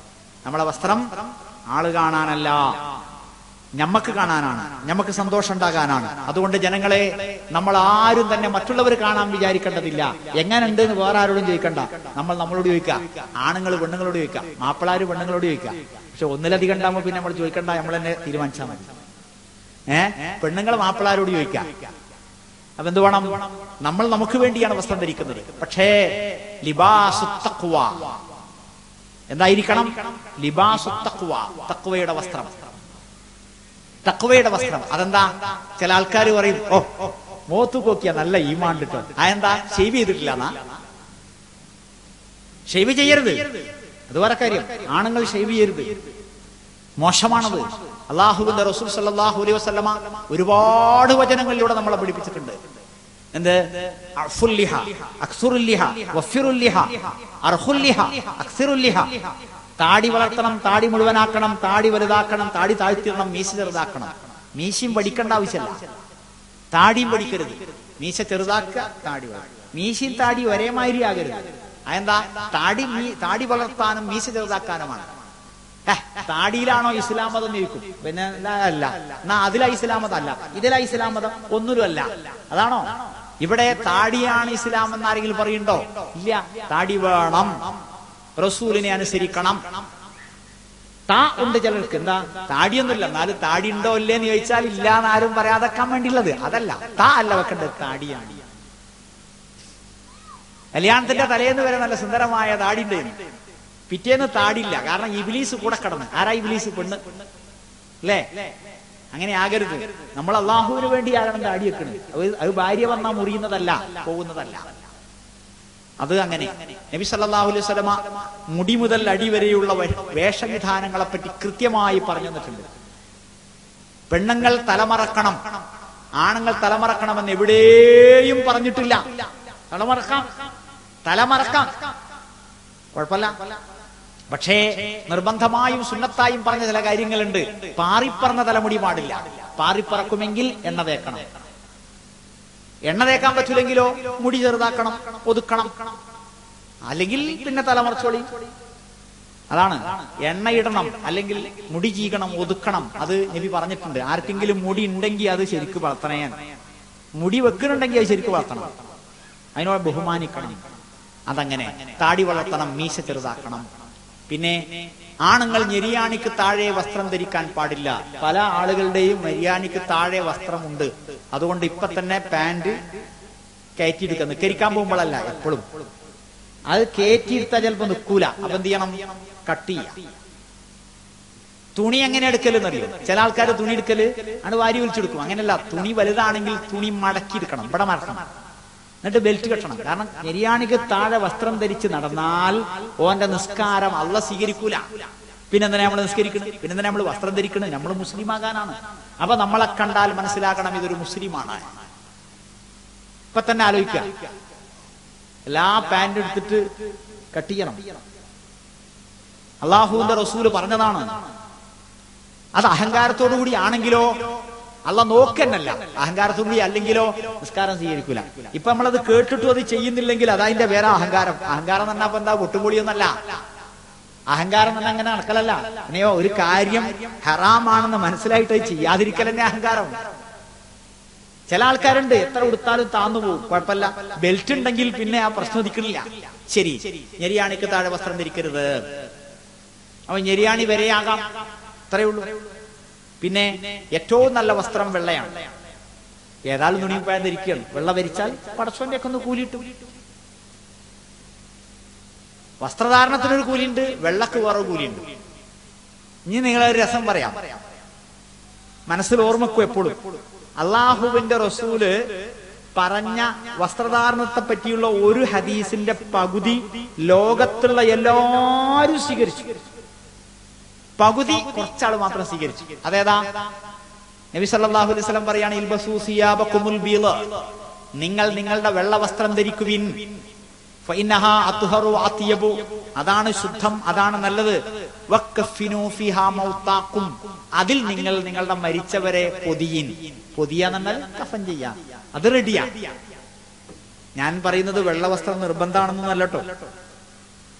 Speaker 1: നമ്മളെ വസ്ത്രം ആള് കാണാനല്ല, ഞമ്മക്ക് കാണാനാണ്, ഞമ്മക്ക് സന്തോഷം ഉണ്ടാകാനാണ്. അതുകൊണ്ട് ജനങ്ങളെ നമ്മൾ ആരും തന്നെ മറ്റുള്ളവർ കാണാൻ വിചാരിക്കേണ്ടതില്ല. എങ്ങനെയുണ്ട് എന്ന് വേറെ ആരോടും ചോദിക്കണ്ട. നമ്മൾ നമ്മളോട് ചോദിക്കാം. ആണുങ്ങൾ പെണ്ണുങ്ങളോട് ചോദിക്കാം, മാപ്പിളാര് പെണ്ണുങ്ങളോട് ചോദിക്കാം. പക്ഷെ ഒന്നിലധികം ഉണ്ടാകുമ്പോൾ പിന്നെ നമ്മൾ ചോദിക്കണ്ട, നമ്മൾ തന്നെ തീരുമാനിച്ചാൽ മതി. പെണ്ണുങ്ങൾ മാപ്പിളാരോട് ചോദിക്കാം. അപ്പൊ എന്ത് വേണം? നമ്മൾ നമുക്ക് വേണ്ടിയാണ് വസ്ത്രം ധരിക്കുന്നത്. പക്ഷേ ലിബാസു തഖ്വ എന്തായിരിക്കണം? ലിബാസു തഖ്വ, തഖ്വയുടെ വസ്ത്രം. തഖ്വയുടെ വസ്ത്രം അതെന്താ? ചില ആൾക്കാർ പറയും, ഓ മോത്ത് നോക്കിയാ നല്ല ഈമാൻ കിട്ടും. അതെന്താ? ഷെയ്വ് ചെയ്തിട്ടില്ല എന്നാ? ഷെയ്വ് ചെയ്യരുത്, അത് വേറെ കാര്യം. ആണുങ്ങൾ ഷെയ്വ് ചെയ്യരുത്, മോശമാണത്. അള്ളാഹുവിന്റെ റസൂൽ സല്ലല്ലാഹു അലൈഹി വസല്ലമ ഒരുപാട് വചനങ്ങളിലൂടെ നമ്മളെ പഠിപ്പിച്ചിട്ടുണ്ട്. എന്ത്? അഫുല്ലിഹ, അക്സുറുല്ലിഹ, വഫിറുല്ലിഹ, അർഹുല്ലിഹ, അക്സിറുല്ലിഹ. താടി വളർത്തണം, താടി മുഴുവനാക്കണം, താടി വലുതാക്കണം, താടി താഴ്ത്തിടണം, മീശ ചെറുതാക്കണം. മീശയും പഠിക്കേണ്ട ആവശ്യമല്ല, താടിയും പഠിക്കരുത്. മീശ ചെറുതാക്കുക, താടി വളർത്തുക. മീശയും താടി ഒരേ മാതിരി ആകരുത്. അതെന്താ? താടി വളർത്താനും മീശ ചെറുതാക്കാനുമാണ്. താടിയിലാണോ ഇസ്ലാം മതം ചോദിക്കും. പിന്നെ അല്ല, എന്നാ അതിലാ ഇസ്ലാം മതം അല്ല, ഇതിലാ ഇസ്ലാം മതം, ഒന്നിലും അല്ല. അതാണോ? ഇവിടെ താടിയാണ് ഇസ്ലാം എന്നാരെങ്കിലും പറയുന്നുണ്ടോ? ഇല്ല. താടി വേണം, റസൂലിനെ അനുസരിക്കണം. താ ഉണ്ട് ചിലർക്ക്. എന്താ? താടിയൊന്നുമില്ല, എന്നാലും താടി ഉണ്ടോ ഇല്ലേന്ന് ചോദിച്ചാൽ ഇല്ല എന്നാരും പറയാതെക്കാൻ വേണ്ടിയുള്ളത് അതല്ല. താ അല്ല വെക്കേണ്ടത്, താടിയാണ്. കല്യാണത്തിന്റെ തലേന്ന് വരെ നല്ല സുന്ദരമായ താടി ഉണ്ട്, പിറ്റേന്ന് താടിയില്ല. കാരണം ഇബ്ലീസ് കൂടെ കടന്ന്. ആരാ ഇബ്ലീസ്? പെണ്ണ് അല്ലേ? അങ്ങനെ ആകരുത്. നമ്മൾ അള്ളാഹുവിന് വേണ്ടിയാകണം താടി വെക്കണത്. അത് ഭാര്യ വന്നാൽ മുറിയുന്നതല്ല, പോകുന്നതല്ല. അത് അങ്ങനെ നബി സല്ലല്ലാഹു അലൈഹി വസല്ലമ മുടി മുതൽ അടി വരെയുള്ള വേഷവിധാനങ്ങളെ പറ്റി കൃത്യമായി പറഞ്ഞു തന്നിട്ടുണ്ട്. പെണ്ണുങ്ങൾ തലമറക്കണം, ആണുങ്ങൾ തലമറക്കണമെന്ന് എവിടെയും പറഞ്ഞിട്ടില്ല. തലമറക്കാം, കുഴപ്പമില്ല. പക്ഷേ നിർബന്ധമായും സുന്നത്തായും പറഞ്ഞ ചില കാര്യങ്ങളുണ്ട്. പാറിപ്പറന്ന തലമുടി പാടില്ല. പാറിപ്പറക്കുമെങ്കിൽ എണ്ണ തേക്കണം. എണ്ണ തേക്കാൻ പറ്റില്ലെങ്കിലോ മുടി ചെറുതാക്കണം, ഒതുക്കണം. അല്ലെങ്കിൽ പിന്നെ തലമറച്ചോളി. അതാണ്. എണ്ണയിടണം, അല്ലെങ്കിൽ മുടി ചീകണം, ഒതുക്കണം. അത് നബി പറഞ്ഞിട്ടുണ്ട്. ആർക്കെങ്കിലും മുടി ഉണ്ടെങ്കിൽ അത് ശരിക്ക് വളർത്തണേ. മുടി വെക്കുന്നുണ്ടെങ്കിൽ അത് ശരിക്ക് വളർത്തണം, അതിനോട് ബഹുമാനിക്കണം. അതങ്ങനെ. താടി വളർത്തണം, മീശ ചെറുതാക്കണം. പിന്നെ ആണുങ്ങൾ ഞെരിയാണിക്ക് താഴെ വസ്ത്രം ധരിക്കാൻ പാടില്ല. പല ആളുകളുടെയും ഞെരിയാണിക്ക് താഴെ വസ്ത്രമുണ്ട്. അതുകൊണ്ട് ഇപ്പൊ തന്നെ പാന്റ് കയറ്റിയെടുക്കുക. നിക്കരിക്കാൻ പോകുമ്പോഴല്ല, എപ്പോഴും. അത് കയറ്റിയെടുത്താൽ ചിലപ്പോ നിൽക്കൂല. അപ്പൊ എന്ത് ചെയ്യണം? കട്ട് ചെയ്യാം. തുണി എങ്ങനെ എടുക്കലെന്നറിയോ? ചില ആൾക്കാർ തുണി എടുക്കല് ആണ് വാരി വലിച്ചെടുക്കും. അങ്ങനെയല്ല. തുണി വലുതാണെങ്കിൽ തുണി മടക്കി എടുക്കണം, ഇവിടെ മടക്കണം. എന്നിട്ട് ബെൽറ്റ് കെട്ടണം. കാരണം ഞെരിയാണിക്ക് താഴെ വസ്ത്രം ധരിച്ച് നടന്നാൽ ഓന്റെ നിസ്കാരം അള്ളാഹ് സ്വീകരിക്കൂല. പിന്നെന്തിനാ നമ്മൾ നിസ്കരിക്കണം? പിന്നെന്തിനാ നമ്മൾ വസ്ത്രം ധരിക്കണം? നമ്മൾ മുസ്ലിം ആകാനാണ്. അപ്പൊ നമ്മളെ കണ്ടാൽ മനസ്സിലാക്കണം ഇതൊരു മുസ്ലിമാണ്. ഇപ്പൊ തന്നെ ആലോചിക്കുക, എല്ലാ പാന്റ് എടുത്തിട്ട് കട്ട് ചെയ്യണം. അള്ളാഹുവിന്റെ റസൂല് പറഞ്ഞതാണ്. അത് അഹങ്കാരത്തോടു കൂടി ആണെങ്കിലോ അള്ളാഹ് നോക്കന്നല്ല. അഹങ്കാരത്തോടുകൂടി അല്ലെങ്കിലോ നിസ്കാരം സ്വീകരിക്കൂല. ഇപ്പൊ നമ്മളത് കേട്ടിട്ടും അത് ചെയ്യുന്നില്ലെങ്കിൽ അതതിന്റെ വേറെ അഹങ്കാരം. അഹങ്കാരം എന്ന് പറഞ്ഞാൽ എന്താ? പൊട്ടുപൊളിയൊന്നല്ല. അഹങ്കാരം തന്നെ അങ്ങനെ നടക്കലല്ല. അനെയോ ഒരു കാര്യം ഹറാമാണെന്ന് മനസ്സിലായിട്ട് ചെയ്യാതിരിക്കൽ തന്നെ അഹങ്കാരം. ചില ആൾക്കാരുണ്ട്, എത്ര ഉടുത്താലും താന്നു പോകും, കുഴപ്പമില്ല. ബെൽറ്റ് ഉണ്ടെങ്കിൽ പിന്നെ ആ പ്രശ്നം ഉദിക്കണില്ല. ശരി, ഞെരിയാണിക്ക് താഴെ വസ്ത്രം ധരിക്കരുത്. അപ്പൊ ഞെരിയാണി വരെയാകാം, അത്രയേ ഉള്ളൂ. പിന്നെ ഏറ്റവും നല്ല വസ്ത്രം വെള്ളയാണ്. ഏതായാലും തുണിപ്പായ ധരിക്കുകയാണ്. വെള്ള ധരിച്ചാൽ പടച്ചോന്റെ ഒക്കെ ഒന്ന് കൂലിയിട്ടു. വസ്ത്രധാരണത്തിനൊരു കൂലിയുണ്ട്, വെള്ളക്ക് വേറെ കൂലിയുണ്ട്. ഇനി നിങ്ങളൊരു രസം പറയാം, മനസ്സിൽ ഓർമ്മക്കും എപ്പോഴും. അള്ളാഹുവിന്റെ റസൂല് പറഞ്ഞ വസ്ത്രധാരണത്തെ പറ്റിയുള്ള ഒരു ഹദീസിന്റെ പകുതി ലോകത്തുള്ള എല്ലാവരും സ്വീകരിച്ചു. പകുതി കുറച്ചാൾ മാത്രം സ്വീകരിച്ചു. അതേതാ? നബി സല്ലല്ലാഹു അലൈഹി വസല്ലം പറയാണ്, ഇൽബസൂ സിയാബകുമുൽ ബീള, നിങ്ങൾ നിങ്ങളുടെ വെള്ള വസ്ത്രം ധരിക്കുവിൻ, ഫഇന്നഹാ അത്ഹറു അത്യബു, അതാണ് ശുദ്ധം, അതാണ് നല്ലത്, വക്കഫിനൂ ഫിഹാ മൗതാക്കും, അതിൽ നിങ്ങൾ നിങ്ങളുടെ മരിച്ചവരെ പൊതിയിൻ. പൊതിയാന്നെന്നാൽ കഫൻ ചെയ്യാം, അത് റെഡിയാ. ഞാൻ പറയുന്നത് വെള്ള വസ്ത്രം നിർബന്ധമാണെന്നല്ല കേട്ടോ,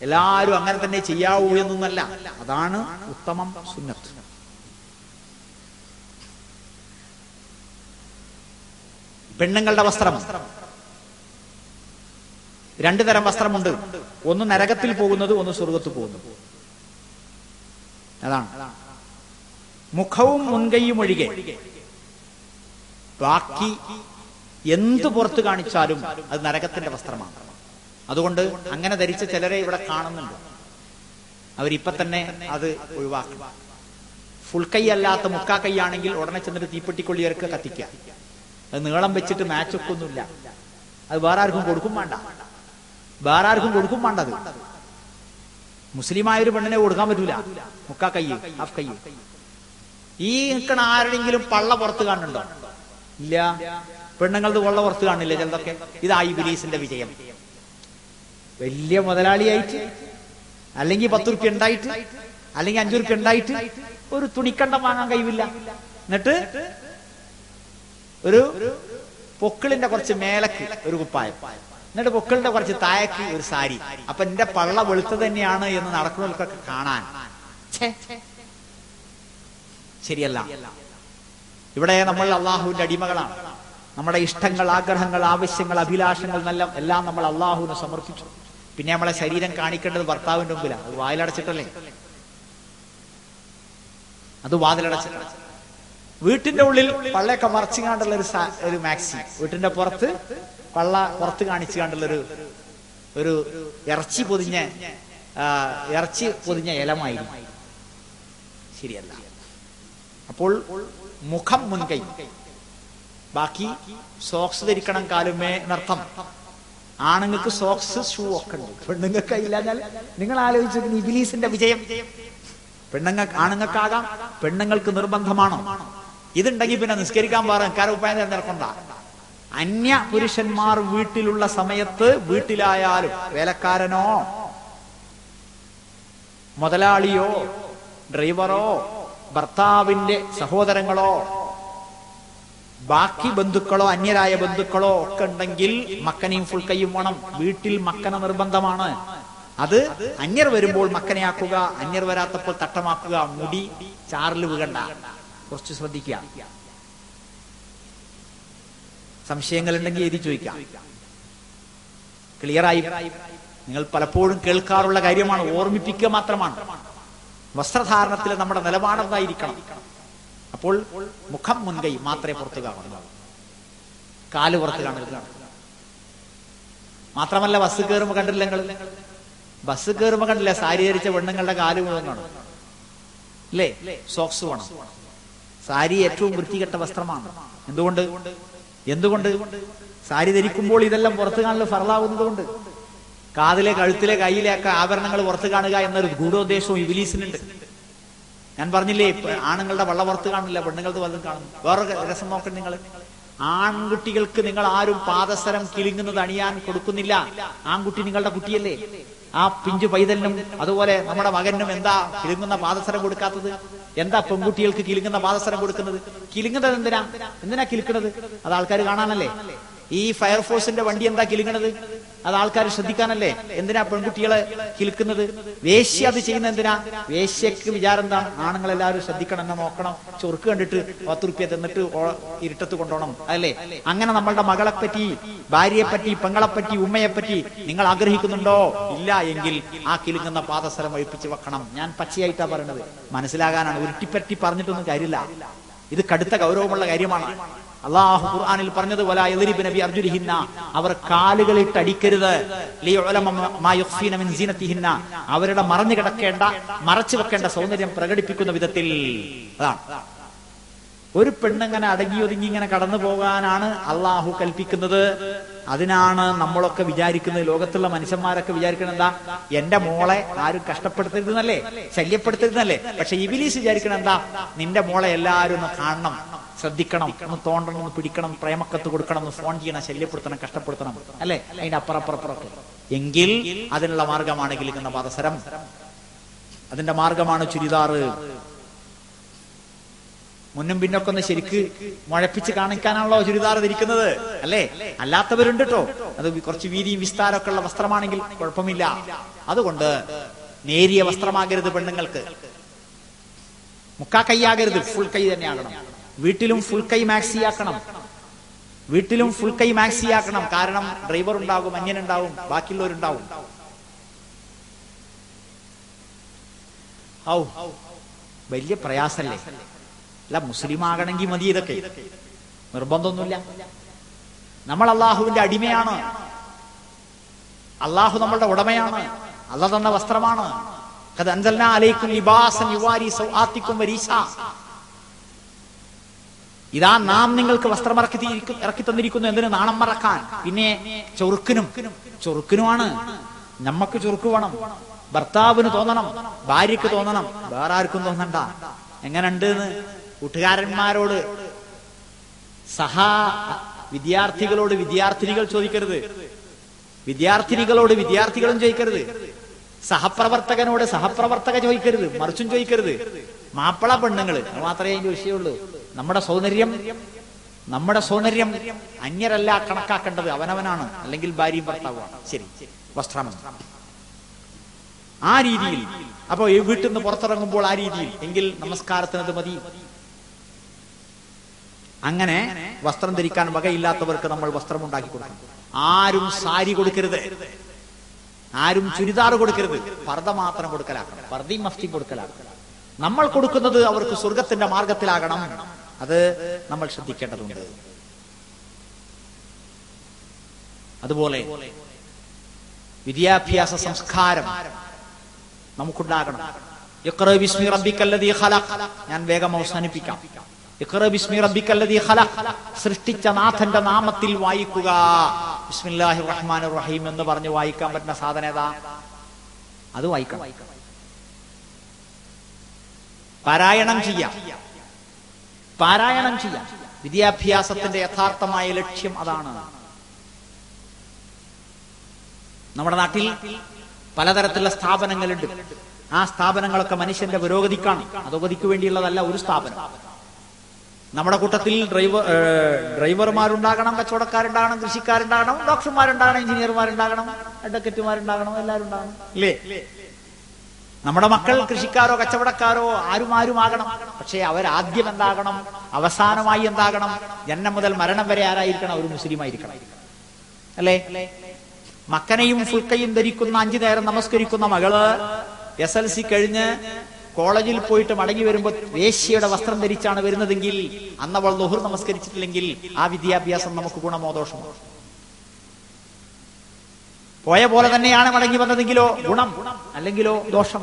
Speaker 1: എല്ലാരും അങ്ങനെ തന്നെ ചെയ്യാവൂ എന്നൊന്നല്ല, അതാണ് ഉത്തമം, സുന്നത്ത്. പെണ്ണുങ്ങളുടെ വസ്ത്രം, രണ്ടു തരം വസ്ത്രമുണ്ട്. ഒന്ന് നരകത്തിൽ പോകുന്നത്, ഒന്ന് സ്വർഗത്തിൽ പോകുന്നത്. അതാണ് മുഖവും മുൻകൈയും ഒഴികെ ബാക്കി എന്ത് പുറത്ത് കാണിച്ചാലും അത് നരകത്തിന്റെ വസ്ത്രമാണ്. അതുകൊണ്ട് അങ്ങനെ ധരിച്ച ചിലരെ ഇവിടെ കാണുന്നുണ്ട്. അവരിപ്പൊ തന്നെ അത് ഒഴിവാക്കും. ഫുൾ കൈ അല്ലാത്ത മുക്കാ കൈയാണെങ്കിൽ ഉടനെ ചെന്നിട്ട് തീപ്പെട്ടിക്കൊള്ളിയൊക്കെ കത്തിക്കുക. അത് നീളം വെച്ചിട്ട് മാച്ച് ഒക്കെ ഒന്നുമില്ല. അത് വേറെ ആർക്കും കൊടുക്കും വേണ്ട, വേറെ ആർക്കും കൊടുക്കും വേണ്ടത്. മുസ്ലിമായൊരു പെണ്ണിനെ കൊടുക്കാൻ പറ്റൂല മുക്കാ കൈ, ഹാഫ് കൈ. ഈ നിൽക്കണ ആരുടെങ്കിലും പള്ള പുറത്ത് കാണുന്നുണ്ടോ? ഇല്ല. പെണ്ണുങ്ങളത് കൊള്ള പുറത്ത് കാണില്ല ചിലതൊക്കെ. ഇതായി ഇബ്ലീസിന്റെ വിജയം. വലിയ മുതലാളിയായിട്ട്, അല്ലെങ്കിൽ 10 റുപ്യ ഉണ്ടായിട്ട്, അല്ലെങ്കിൽ 5 റുപ്യ ഉണ്ടായിട്ട് ഒരു തുണിക്കണ്ടം വാങ്ങാൻ കഴിവില്ല. എന്നിട്ട് ഒരു പൊക്കിളിന്റെ കുറച്ച് മേലക്ക് ഒരു കുപ്പായം, എന്നിട്ട് പൊക്കിളിന്റെ കുറച്ച് താഴേക്ക് ഒരു സാരി. അപ്പൊ എന്റെ പള്ള വെളുത്ത തന്നെയാണ് എന്ന് നടക്കുന്നവർക്കൊക്കെ കാണാൻ. ശരിയല്ല. ഇവിടെ നമ്മൾ അള്ളാഹുവിന്റെ അടിമകളാണ്. നമ്മുടെ ഇഷ്ടങ്ങൾ, ആഗ്രഹങ്ങൾ, ആവശ്യങ്ങൾ, അഭിലാഷങ്ങൾ എല്ലാം നമ്മൾ അള്ളാഹുവിന് സമർപ്പിച്ചു. പിന്നെ നമ്മളെ ശരീരം കാണിക്കേണ്ടത് ഭർത്താവിന്റെ മുമ്പിലാണ്. അത് വാതിലടച്ചിട്ടല്ലേ? അത് വാതിലടച്ചിട്ടാണ്. വീട്ടിന്റെ ഉള്ളിൽ പള്ളയൊക്കെ മറച്ചുകാണ്ടുള്ള ഒരു മാക്സി, വീട്ടിന്റെ പുറത്ത് പള്ള പുറത്ത് കാണിച്ചു കാണ്ടുള്ള ഒരു ഇറച്ചി പൊതിഞ്ഞ ഇലമായിരുന്നു. ശരിയല്ല. അപ്പോൾ മുഖം മുൻകൈ, ബാക്കി സോക്സ് ധരിക്കണം കാലുമേ എന്നർത്ഥം. ആണുങ്ങൾക്ക് സോക്സ്, ഷൂ ഒക്കെ ഉണ്ട്, പെണ്ണുങ്ങൾക്ക് ഇല്ലാഞ്ഞാൽ നിങ്ങൾ ആലോചിച്ചു ഇബ്ലീസിന്റെ വിജയം. ആണുങ്ങൾക്കാകാം, പെണ്ണുങ്ങൾക്ക് നിർബന്ധമാണോ? ഇതുണ്ടെങ്കിൽ പിന്നെ നിസ്കരിക്കാൻ പാറക്കാരുപ്പായം തിരഞ്ഞെടുക്കണ്ട. അന്യ പുരുഷന്മാർ വീട്ടിലുള്ള സമയത്ത്, വീട്ടിലായാലും വേലക്കാരനോ മുതലാളിയോ ഡ്രൈവറോ ഭർത്താവിന്റെ സഹോദരങ്ങളോ ബാക്കി ബന്ധുക്കളോ അന്യരായ ബന്ധുക്കളോ ഒക്കെ ഉണ്ടെങ്കിൽ മക്കനെയും ഫുൾ കൈയും വേണം. വീട്ടിൽ മക്കന നിർബന്ധമാണ്. അത് അന്യർ വരുമ്പോൾ മക്കനെയാക്കുക, അന്യർ വരാത്തപ്പോൾ തട്ടമാക്കുക. മുടി ചാറിൽ വീകണ്ട, കുറച്ച് ശ്രദ്ധിക്കുക. സംശയങ്ങൾ ഉണ്ടെങ്കിൽ എഴുതി ചോദിക്കാം. ക്ലിയറായി? നിങ്ങൾ പലപ്പോഴും കേൾക്കാറുള്ള കാര്യമാണ്, ഓർമ്മിപ്പിക്കുക മാത്രമാണ്. വസ്ത്രധാരണത്തിൽ നമ്മുടെ നിലപാടെന്തായിരിക്കണം? അപ്പോൾ മുഖം മുൻകൈ മാത്രമേ പുറത്ത് കാണുന്നു, കാല് പുറത്ത് കാണരുത്. മാത്രമല്ല ബസ് കയറുമ്പോ കണ്ടില്ല നിങ്ങൾ? ബസ് കയറുമ്പോ കണ്ടില്ല സാരി ധരിച്ച പെണ്ണുങ്ങളുടെ കാല് മുഴുവൻ കാണും അല്ലേ? സോക്സ് വേണം. സാരി ഏറ്റവും വൃത്തികെട്ട വസ്ത്രമാണ്. എന്തുകൊണ്ട് സാരി ധരിക്കുമ്പോൾ ഇതെല്ലാം പുറത്ത് കാണൽ ഫർളാവുന്നത് കൊണ്ട്. കാതിലെ, കഴുത്തിലെ, കയ്യിലെയൊക്കെ ആഭരണങ്ങൾ പുറത്ത് കാണുക എന്നൊരു ഗൂഢോദ്ദേശവും ഇബ്ലീസിനുണ്ട്. ഞാൻ പറഞ്ഞില്ലേ, ആണുങ്ങളുടെ വള്ള പുറത്ത് കാണില്ല, പെണ്ണുങ്ങളുടെ വല്ലതും കാണുന്നു. വേറെ രസം നോക്കണം നിങ്ങൾ. ആൺകുട്ടികൾക്ക് നിങ്ങൾ ആരും പാദസരം കിലുങ്ങുന്നത് അണിയാൻ കൊടുക്കുന്നില്ല. ആൺകുട്ടി നിങ്ങളുടെ കുട്ടിയല്ലേ? ആ പിഞ്ചു പൈതലിനും അതുപോലെ നമ്മുടെ മകനും എന്താ കിലുങ്ങുന്ന പാദസരം കൊടുക്കാത്തത്? എന്താ പെൺകുട്ടികൾക്ക് കിലുങ്ങുന്ന പാദസരം കൊടുക്കുന്നത്? കിലുങ്ങുന്നത് എന്തിനാ കിലുക്കുന്നത്? അത് ആൾക്കാർ കാണാനല്ലേ? ഈ ഫയർഫോഴ്സിന്റെ വണ്ടി എന്താ കിലുങ്ങണത്? അത് ആൾക്കാർ ശ്രദ്ധിക്കാനല്ലേ? എന്തിനാ പെൺകുട്ടികളെ കിലുക്കുന്നത്? വേശ്യ അത് ചെയ്യുന്ന എന്തിനാ? വേശ്യക്ക് വിചാരം എന്താണ്? ആണുങ്ങളെല്ലാവരും ശ്രദ്ധിക്കണം, എന്നെ നോക്കണം, ചൊറുക്ക് കണ്ടിട്ട് 10 റുപ്യ തന്നിട്ട് ഇരുട്ടത്ത് കൊണ്ടുപോകണം, അല്ലേ? അങ്ങനെ നമ്മളുടെ മകളെപ്പറ്റി, ഭാര്യയെപ്പറ്റി, പെങ്ങളെപ്പറ്റി, ഉമ്മയെപ്പറ്റി നിങ്ങൾ ആഗ്രഹിക്കുന്നുണ്ടോ? ഇല്ല എങ്കിൽ ആ കിലുങ്ങുന്ന പാദസരം ഒഴിപ്പിച്ച് വെക്കണം. ഞാൻ പച്ചയായിട്ടാ പറയണത്, മനസ്സിലാകാനാണ്. ഉരുട്ടിപ്പറ്റി പറഞ്ഞിട്ടൊന്നും കാര്യമില്ല. ഇത് കടുത്ത ഗൗരവമുള്ള കാര്യമാണ്. അല്ലാഹു ഖുർആനിൽ പറഞ്ഞത് വലാ യദ്രിബന ബി അർജുലിഹിന്ന, അവർ കാലുകളിട്ട് അടിക്കരുത്. ലിയുഅലമ മാ യുഖ്ഫീന മിൻ സീനതിഹിന്ന, അവരുടെ മറഞ്ഞു വെക്കേണ്ട സൗന്ദര്യം പ്രകടിപ്പിക്കുന്ന വിധത്തിൽ. അതാണ് ഒരു പെണ്ണിങ്ങനെ അടങ്ങി ഒതുങ്ങി ഇങ്ങനെ കടന്നു പോകാനാണ് അള്ളാഹു കൽപ്പിക്കുന്നത്. അതിനാണ് നമ്മളൊക്കെ വിചാരിക്കുന്നത്, ലോകത്തുള്ള മനുഷ്യന്മാരൊക്കെ വിചാരിക്കണം എന്താ, എന്റെ മോളെ ആരും കഷ്ടപ്പെടുത്തരുതെന്നല്ലേ, ശല്യപ്പെടുത്തരുതെന്നല്ലേ. പക്ഷെ ഇബ്ലീസ് വിചാരിക്കണം എന്താ, നിന്റെ മോളെ എല്ലാവരും ഒന്ന് കാണണം, ശ്രദ്ധിക്കണം, ഒന്ന് തോണ്ടണം, ഒന്ന് പിടിക്കണം, പ്രേമക്കത്ത് കൊടുക്കണം, ഒന്ന് ഫോൺ ചെയ്യണം, ശല്യപ്പെടുത്തണം, കഷ്ടപ്പെടുത്തണം, അല്ലെ? അതിന്റെ അപ്പുറപ്പുറപ്പുറൊക്കെ. എങ്കിൽ അതിനുള്ള മാർഗമാണ് കിലുങ്ങുന്ന പാദസരം, അതിന്റെ മാർഗമാണ് ചുരിദാറ്. മുന്നും പിന്നൊക്കെ ഒന്ന് ശരിക്ക് മുഴപ്പിച്ച് കാണിക്കാനാണല്ലോ ചുരിദാർ ധരിക്കുന്നത്, അല്ലേ? അല്ലാത്തവരുണ്ട് കേട്ടോ, അത് കുറച്ച് വീതിയും വിസ്താരമൊക്കെ ഉള്ള വസ്ത്രമാണെങ്കിൽ കുഴപ്പമില്ല. അതുകൊണ്ട് നേരിയ വസ്ത്രമാകരുത് പെണ്ണുങ്ങൾക്ക്, മുക്കാ കൈയാകരുത്, ഫുൾ കൈ തന്നെ ആകണം. വീട്ടിലും ഫുൾ കൈ മാക്സി ആക്കണം, വീട്ടിലും ഫുൾ കൈ മാക്സി ആക്കണം. കാരണം ഡ്രൈവർ ഉണ്ടാകും, അന്യനുണ്ടാവും, ബാക്കിയുള്ളവരുണ്ടാവും. വലിയ പ്രയാസല്ലേ? അല്ല, മുസ്ലിം ആകണമെങ്കിൽ മതി, ഇതൊക്കെ നിർബന്ധമൊന്നുമില്ല. നമ്മൾ അള്ളാഹുവിന്റെ അടിമയാണ്, അള്ളാഹു നമ്മളുടെ ഉടമയാണ്, അള്ളാഹ് തന്ന വസ്ത്രമാണ്. ഇതാ നാം നിങ്ങൾക്ക് വസ്ത്രം ഇറക്കി തന്നിരിക്കുന്നു. എന്തിന്? നാണം മറക്കാൻ. പിന്നെ ചൊറുക്കിനുമാണ്. നമ്മക്ക് ചൊറുക്ക് വേണം, ഭർത്താവിന് തോന്നണം, ഭാര്യക്ക് തോന്നണം, വേറെ ആർക്കും തോന്നണ്ട. എങ്ങനെയുണ്ട് എന്ന് കൂട്ടുകാരന്മാരോട്, വിദ്യാർത്ഥികളോട് വിദ്യാർത്ഥിനികൾ ചോദിക്കരുത്, വിദ്യാർത്ഥിനികളോട് വിദ്യാർത്ഥികളും ചോദിക്കരുത്, സഹപ്രവർത്തകനോട് സഹപ്രവർത്തക ചോദിക്കരുത്, മറിച്ചും ചോദിക്കരുത്. മാപ്പിള പെണ്ണുങ്ങള് മാത്രമേ അതിന്റെ വിഷയമുള്ളൂ. നമ്മുടെ സൗന്ദര്യം അന്യരല്ല കണക്കാക്കേണ്ടത്, അവനവനാണ്, അല്ലെങ്കിൽ ഭാര്യയും ഭർത്താവുമാണ്. ശരി, വസ്ത്രം ആ രീതിയിൽ. അപ്പൊ വീട്ടിൽ നിന്ന് പുറത്തിറങ്ങുമ്പോൾ ആ രീതിയിൽ, എങ്കിൽ നമസ്കാരത്തിനത് മതി. അങ്ങനെ വസ്ത്രം ധരിക്കാൻ വകയില്ലാത്തവർക്ക് നമ്മൾ വസ്ത്രം ഉണ്ടാക്കി കൊടുക്കണം. ആരും സാരി കൊടുക്കരുത്, ആരും ചുരിദാർ കൊടുക്കരുത്, പർദ്ദ മാത്രം കൊടുക്കലാക്കണം, പർദ്ദയും മഫ്തിയും കൊടുക്കലാക്കണം. നമ്മൾ കൊടുക്കുന്നത് അവർക്ക് സ്വർഗത്തിന്റെ മാർഗത്തിലാകണം. അത് നമ്മൾ ശ്രദ്ധിക്കേണ്ടതുണ്ട്. അതുപോലെ വിദ്യാഭ്യാസ സംസ്കാരം നമുക്കുണ്ടാകണം. ഇഖ്റ ബിസ്മി റബ്ബിക്കല്ലദീ ഖലഖ്. ഞാൻ വേഗം അവസാനിപ്പിക്കാം. ഇഖ്റ ബിസ്മി റബ്ബിക്കല്ലദീ ഖലഖ്, സൃഷ്ടിച്ച നാഥന്റെ നാമത്തിൽ വായിക്കുക. ബിസ്മില്ലാഹിർ റഹ്മാനിർ റഹീം എന്ന് പറഞ്ഞ് വായിക്കാൻ പറ്റുന്ന സാധനം ഏതാ? അത് വായിക്കണം, പാരായണം ചെയ്യാം. വിദ്യാഭ്യാസത്തിന്റെ യഥാർത്ഥമായ ലക്ഷ്യം അതാണ്. നമ്മുടെ നാട്ടിൽ പലതരത്തിലുള്ള സ്ഥാപനങ്ങളുണ്ട്. ആ സ്ഥാപനങ്ങളൊക്കെ മനുഷ്യന്റെ പുരോഗതിക്കാണ്, അധോഗതിക്ക് വേണ്ടിയുള്ളതല്ല ഒരു സ്ഥാപനം. നമ്മുടെ കൂട്ടത്തിൽ ഡ്രൈവർമാരുണ്ടാകണം, കച്ചവടക്കാരുണ്ടാകണം, കൃഷിക്കാരുണ്ടാകണം, ഡോക്ടർമാരുണ്ടാകണം, എഞ്ചിനീയർമാരുണ്ടാകണം, അഡ്വക്കറ്റുമാരുണ്ടാകണം, എല്ലാവരും ഉണ്ടാകണം, അല്ലേ? നമ്മുടെ മക്കൾ കൃഷിക്കാരോ കച്ചവടക്കാരോ ആരും ആകണം. പക്ഷേ അവരാദ്യം എന്താകണം? അവസാനമായി എന്താകണം? ജന്മം മുതൽ മരണം വരെ ആരായിരിക്കണം? ഒരു മുസ്ലിം ആയിരിക്കണം, അല്ലേ? മക്കനെയും ഫുൽക്കയും ധരിക്കുന്ന, 5 നേരം നമസ്കരിക്കുന്ന മകള് SLC കഴിഞ്ഞ് കോളേജിൽ പോയിട്ട് മടങ്ങി വരുമ്പോൾ വേശ്യയുടെ വസ്ത്രം ധരിച്ചാണ് വരുന്നതെങ്കിൽ, അന്നവൾ ളുഹർ നമസ്കരിച്ചിട്ടില്ലെങ്കിൽ ആ വിദ്യാഭ്യാസം നമുക്ക് ഗുണമോ ദോഷമോ? പോയ പോലെ തന്നെയാണ് മടങ്ങി വന്നതെങ്കിലോ ഗുണം, അല്ലെങ്കിലോ ദോഷം.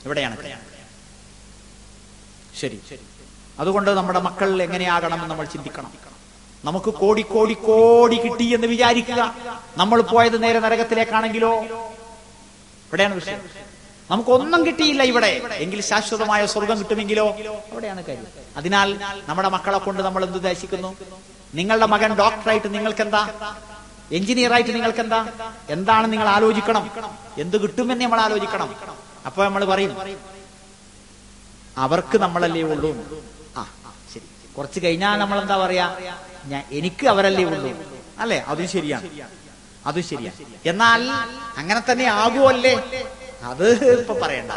Speaker 1: എവിടെയാണ്? ശരി. അതുകൊണ്ട് നമ്മുടെ മക്കൾ എങ്ങനെയാകണമെന്ന് നമ്മൾ ചിന്തിക്കണം. നമുക്ക് കോടി കിട്ടി എന്ന് വിചാരിക്കുക. നമ്മൾ പോയത് നേരെ നരകത്തിലേക്കാണെങ്കിലോ? എവിടെയാണ് വിഷയം? നമുക്കൊന്നും കിട്ടിയില്ല ഇവിടെ, എങ്കിൽ ശാശ്വതമായ സ്വർഗം കിട്ടുമെങ്കിലോ? അവിടെയാണ് കാര്യം. അതിനാൽ നമ്മുടെ മക്കളെ കൊണ്ട് നമ്മൾ എന്ത് ഉദ്ദേശിക്കുന്നു? നിങ്ങളുടെ മകൻ ഡോക്ടറായിട്ട് നിങ്ങൾക്കെന്താ? എഞ്ചിനീയറായിട്ട് നിങ്ങൾക്കെന്താ? എന്താണ് നിങ്ങൾ ആലോചിക്കണം? എന്ത് കിട്ടുമെന്ന് നമ്മൾ ആലോചിക്കണം. അപ്പൊ നമ്മൾ പറയും അവർക്ക് നമ്മളല്ലേ ഉള്ളൂ. ശരി, കുറച്ച് കഴിഞ്ഞാൽ നമ്മൾ എന്താ പറയാ? എനിക്ക് അവരല്ലേ ഉള്ളൂ, അല്ലെ? അതും ശരിയാണ്. എന്നാൽ അങ്ങനെ തന്നെ ആകുമല്ലേ? അത് ഇപ്പൊ പറയണ്ട.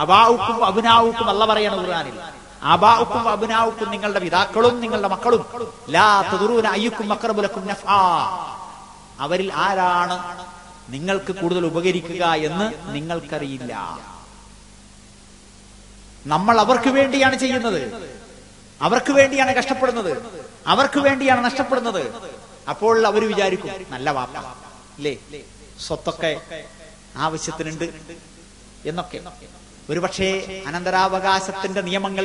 Speaker 1: അബാഉക്കും അബ്നാഉക്കും അല്ല പറയണ ഖുർആനിൽ. അബാഉക്കും അബ്നാഉക്കും, നിങ്ങളുടെ പിതാക്കളും നിങ്ങളുടെ മക്കളും. ലാ തദറൂന അയ്യുക്കും അഖ്റബു ലക്കും നഫ്ആ, അവരിൽ ആരാണ് നിങ്ങൾക്ക് കൂടുതൽ ഉപകരിക്കുക എന്ന് നിങ്ങൾക്കറിയില്ല. നമ്മൾ അവർക്ക് വേണ്ടിയാണ് ചെയ്യുന്നത്, അവർക്ക് വേണ്ടിയാണ് കഷ്ടപ്പെടുന്നത്, അവർക്ക് വേണ്ടിയാണ് നഷ്ടപ്പെടുന്നത്. അപ്പോൾ അവർ വിചാരിക്കും നല്ല വാപ്പ അല്ലേ, സ്വത്തൊക്കെ ആവശ്യത്തിനുണ്ട് എന്നൊക്കെ. ഒരുപക്ഷെ അനന്തരാവകാശത്തിന്റെ നിയമങ്ങൾ